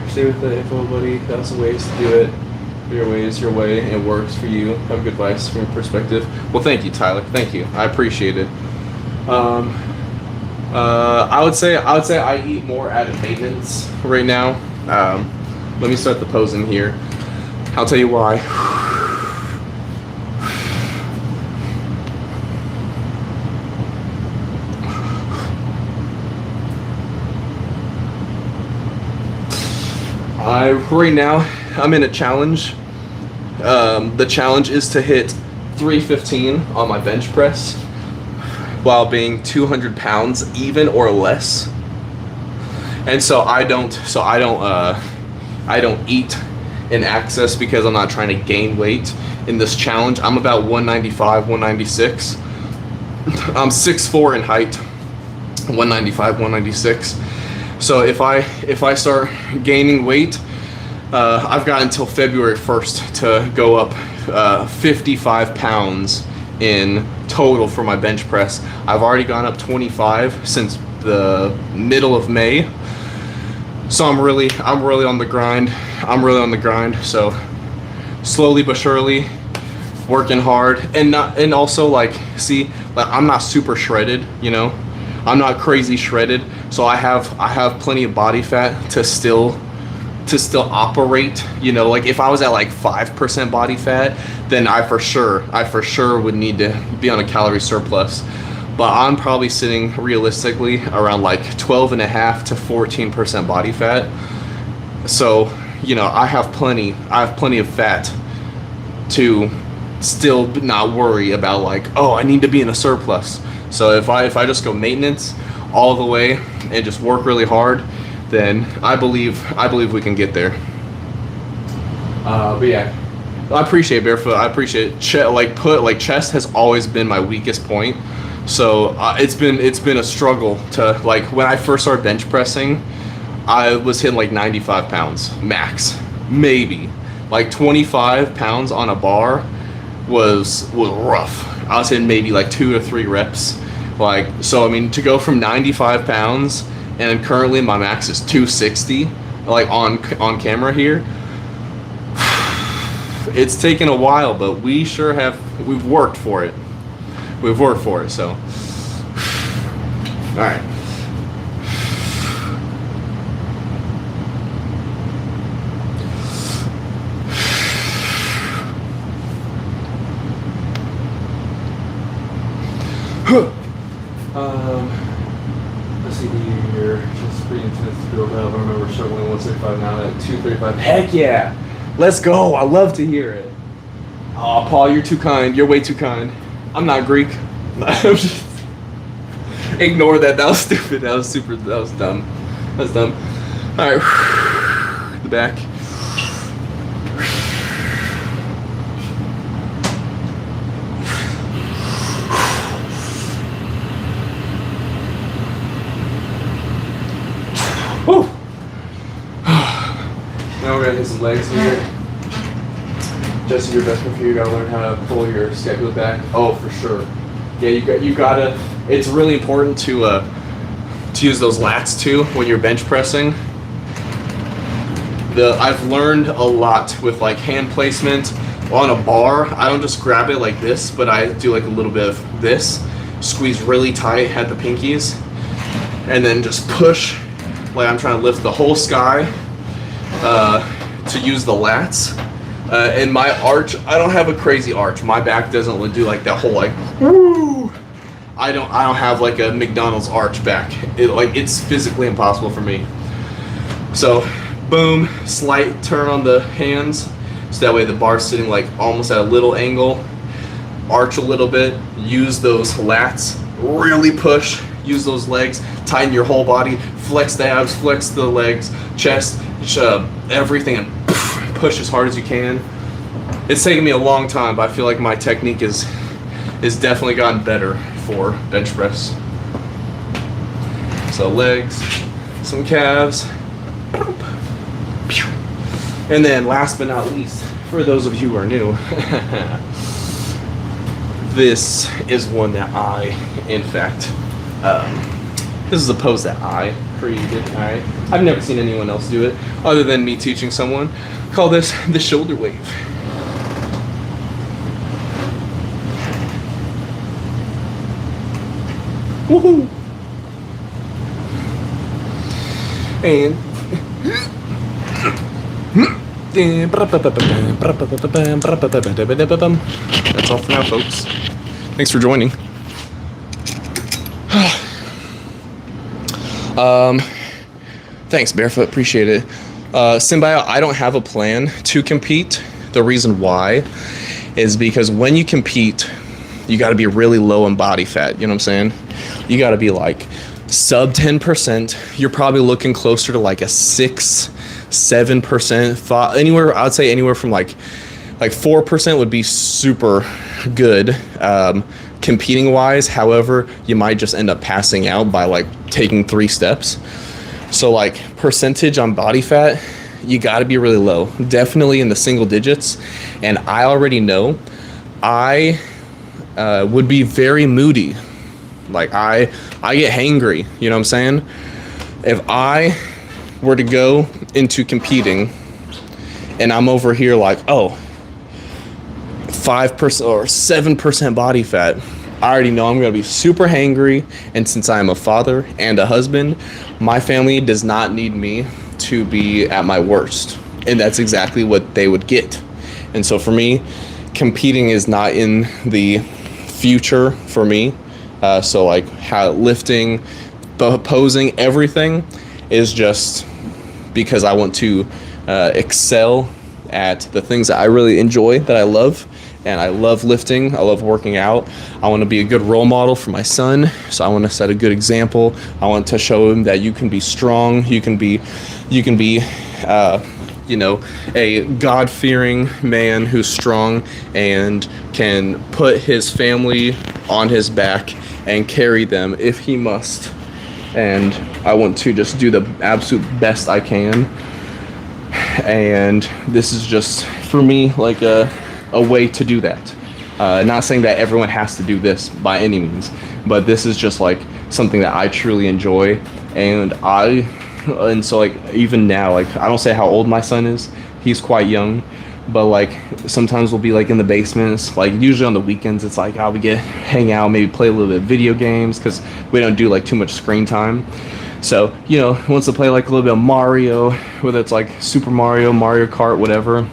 Stay with the info, buddy. That's the ways to do it. Your way is your way. It works for you. Have good advice from your perspective. Well, thank you, Tyler. Thank you. I appreciate it. I would say I eat more out of maintenance right now. Let me start the posing here. I'll tell you why. Right now, I'm in a challenge. The challenge is to hit 315 on my bench press while being 200 pounds even or less. And so I don't eat in access because I'm not trying to gain weight in this challenge. I'm about 195, 196. I'm 6'4" in height, 195, 196. So if I start gaining weight, I've got until February 1st to go up 55 pounds in total for my bench press. I've already gone up 25 since the middle of May. So I'm really on the grind. So slowly but surely, working hard, and also like, see, like I'm not super shredded, you know. I'm not crazy shredded, so I have plenty of body fat to still operate, you know. Like if I was at like 5% body fat, then I for sure would need to be on a calorie surplus. But I'm probably sitting realistically around like 12.5 to 14% body fat. So, you know, I have plenty of fat to still not worry about like, oh, I need to be in a surplus. So if I just go maintenance all the way and just work really hard, then I believe we can get there. But yeah, I appreciate Barefoot. I appreciate chest has always been my weakest point. So it's been a struggle to, like, when I first started bench pressing, I was hitting like 95 pounds max, maybe like 25 pounds on a bar was rough. I was hitting maybe like 2 to 3 reps. Like, so I mean, to go from 95 pounds and currently my max is 260, like on camera here, it's taken a while, but we've worked for it. So all right. Let's see here. Just pretty intense build up. I remember struggling 135, now at 235. Heck yeah! Let's go! I love to hear it. Oh, Paul, you're too kind. You're way too kind. I'm not Greek. Ignore that. That was stupid. That was super. That was dumb. That's dumb. All right. The back. Woo. Now we're gonna hit some legs here. Just your best for you gotta learn how to pull your scapula back. Oh, for sure. Yeah, you gotta. It's really important to use those lats too when you're bench pressing. I've learned a lot with like hand placement on a bar. I don't just grab it like this, but I do like a little bit of this, squeeze really tight at the pinkies, and then just push like I'm trying to lift the whole sky to use the lats. And my arch, I don't have a crazy arch. My back doesn't do like that whole like woo. I don't have like a McDonald's arch back. It's physically impossible for me. So, boom, slight turn on the hands, so that way the bar's sitting like almost at a little angle. Arch a little bit. Use those lats. Really push. Use those legs. Tighten your whole body. Flex the abs. Flex the legs. Chest. Everything. And push as hard as you can. It's taken me a long time, but I feel like my technique is definitely gotten better for bench press. So legs, some calves, and then last but not least, for those of you who are new, this is one that I, in fact, this is a pose that I created. I've never seen anyone else do it other than me teaching someone. Call this the shoulder wave. Woohoo! And that's all for now, folks. Thanks for joining. Thanks, Barefoot. Appreciate it. Symbio, I don't have a plan to compete. The reason why is because when you compete, you got to be really low in body fat. You know what I'm saying? You got to be like sub 10%. You're probably looking closer to like a 6-7%. Anywhere, I would say anywhere from like 4% would be super good competing wise. However, you might just end up passing out by like taking 3 steps. So like percentage on body fat, you got to be really low, definitely in the single digits. And I already know I would be very moody. Like I get hangry, you know what I'm saying? If I were to go into competing and I'm over here like, oh, 5% or 7% body fat, I already know I'm going to be super hangry. And since I'm a father and a husband, my family does not need me to be at my worst. And that's exactly what they would get. And so for me, competing is not in the future for me. So like how lifting, posing, everything is just because I want to excel at the things that I really enjoy, that I love. And I love lifting. I love working out. I want to be a good role model for my son. So I want to set a good example. I want to show him that you can be strong. You can be, you know, a God-fearing man who's strong and can put his family on his back and carry them if he must. And I want to just do the absolute best I can. And this is just, for me, like a way to do that. Not saying that everyone has to do this by any means, but this is just like something that I truly enjoy. And so like even now, like I don't say how old my son is, he's quite young, but like sometimes we'll be like in the basements, like usually on the weekends it's like we hang out, maybe play a little bit of video games because we don't do like too much screen time. So, you know, wants to play like a little bit of Mario, whether it's like Super Mario, Mario Kart, whatever,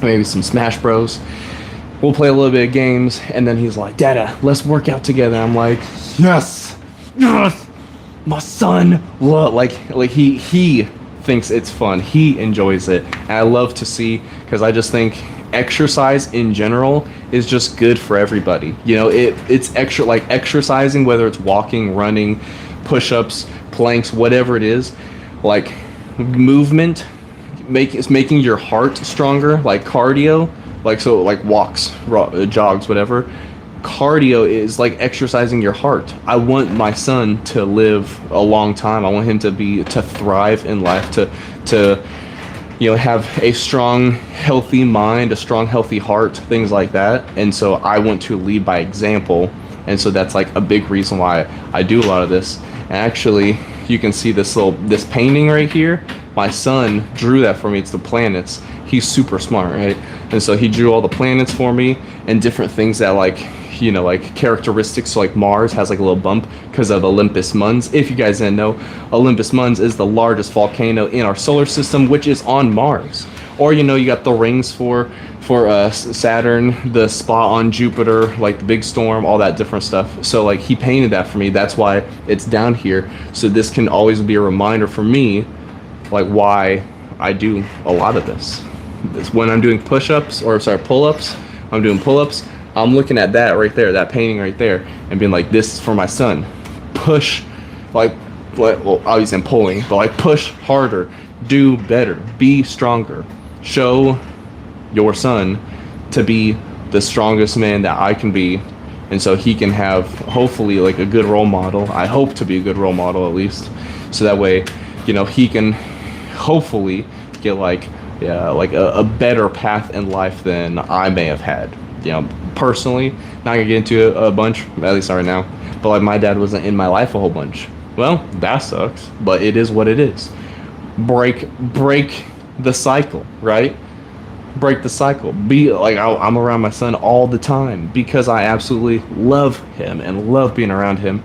maybe some Smash Bros. We'll play a little bit of games, and then he's like, Dada, let's work out together. I'm like, yes, my son, like he thinks it's fun. He enjoys it. And I love to see, because I just think exercise in general is just good for everybody. You know, it's extra, like exercising, whether it's walking, running, push-ups, planks, whatever it is, like movement, it's making your heart stronger, like cardio, like so like walks, jogs, whatever. Cardio is like exercising your heart. I want my son to live a long time. I want him to thrive in life, to you know, have a strong, healthy mind, a strong, healthy heart, things like that. And so I want to lead by example. And so that's like a big reason why I do a lot of this. And actually, you can see this painting right here. My son drew that for me. It's the planets. He's super smart, right? And so he drew all the planets for me and different things that, like, you know, like characteristics. So like Mars has like a little bump because of Olympus Mons. If you guys didn't know, Olympus Mons is the largest volcano in our solar system, which is on Mars. Or, you know, you got the rings for Saturn, the spot on Jupiter, like the big storm, all that different stuff. So like he painted that for me. That's why it's down here. So this can always be a reminder for me, like why I do a lot of this. When I'm doing pull-ups, I'm doing pull-ups, I'm looking at that right there, that painting right there, and being like, this is for my son. Push, like, well, obviously I'm pulling, but like push harder, do better, be stronger. Show your son to be the strongest man that I can be, and so he can have hopefully like a good role model. I hope to be a good role model at least, so that way, you know, he can hopefully get like a better path in life than I may have had. You know, personally, not gonna get into a bunch, at least not right now, but like my dad wasn't in my life a whole bunch. Well, that sucks, but it is what it is. Break the cycle, right? Break the cycle. Be like, I'm around my son all the time because I absolutely love him and love being around him.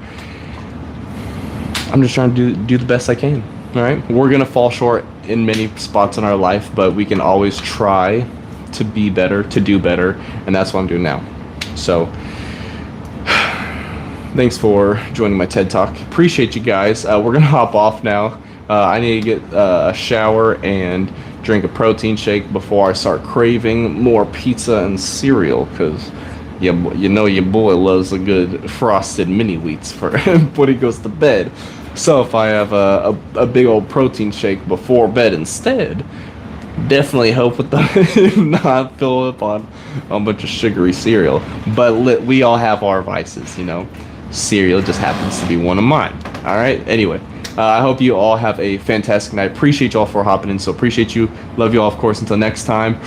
I'm just trying to do the best I can. All right, we're gonna fall short in many spots in our life, but we can always try to be better, to do better, and that's what I'm doing now. So thanks for joining my TED Talk. Appreciate you guys. We're gonna hop off now. I need to get a shower and drink a protein shake before I start craving more pizza and cereal, because you know your boy loves a good frosted mini wheats for when he goes to bed. So if I have a big old protein shake before bed instead, definitely help with the not fill up on a bunch of sugary cereal. But we all have our vices, you know. Cereal just happens to be one of mine. All right. Anyway, I hope you all have a fantastic night. Appreciate you all for hopping in. So appreciate you. Love you all, of course. Until next time.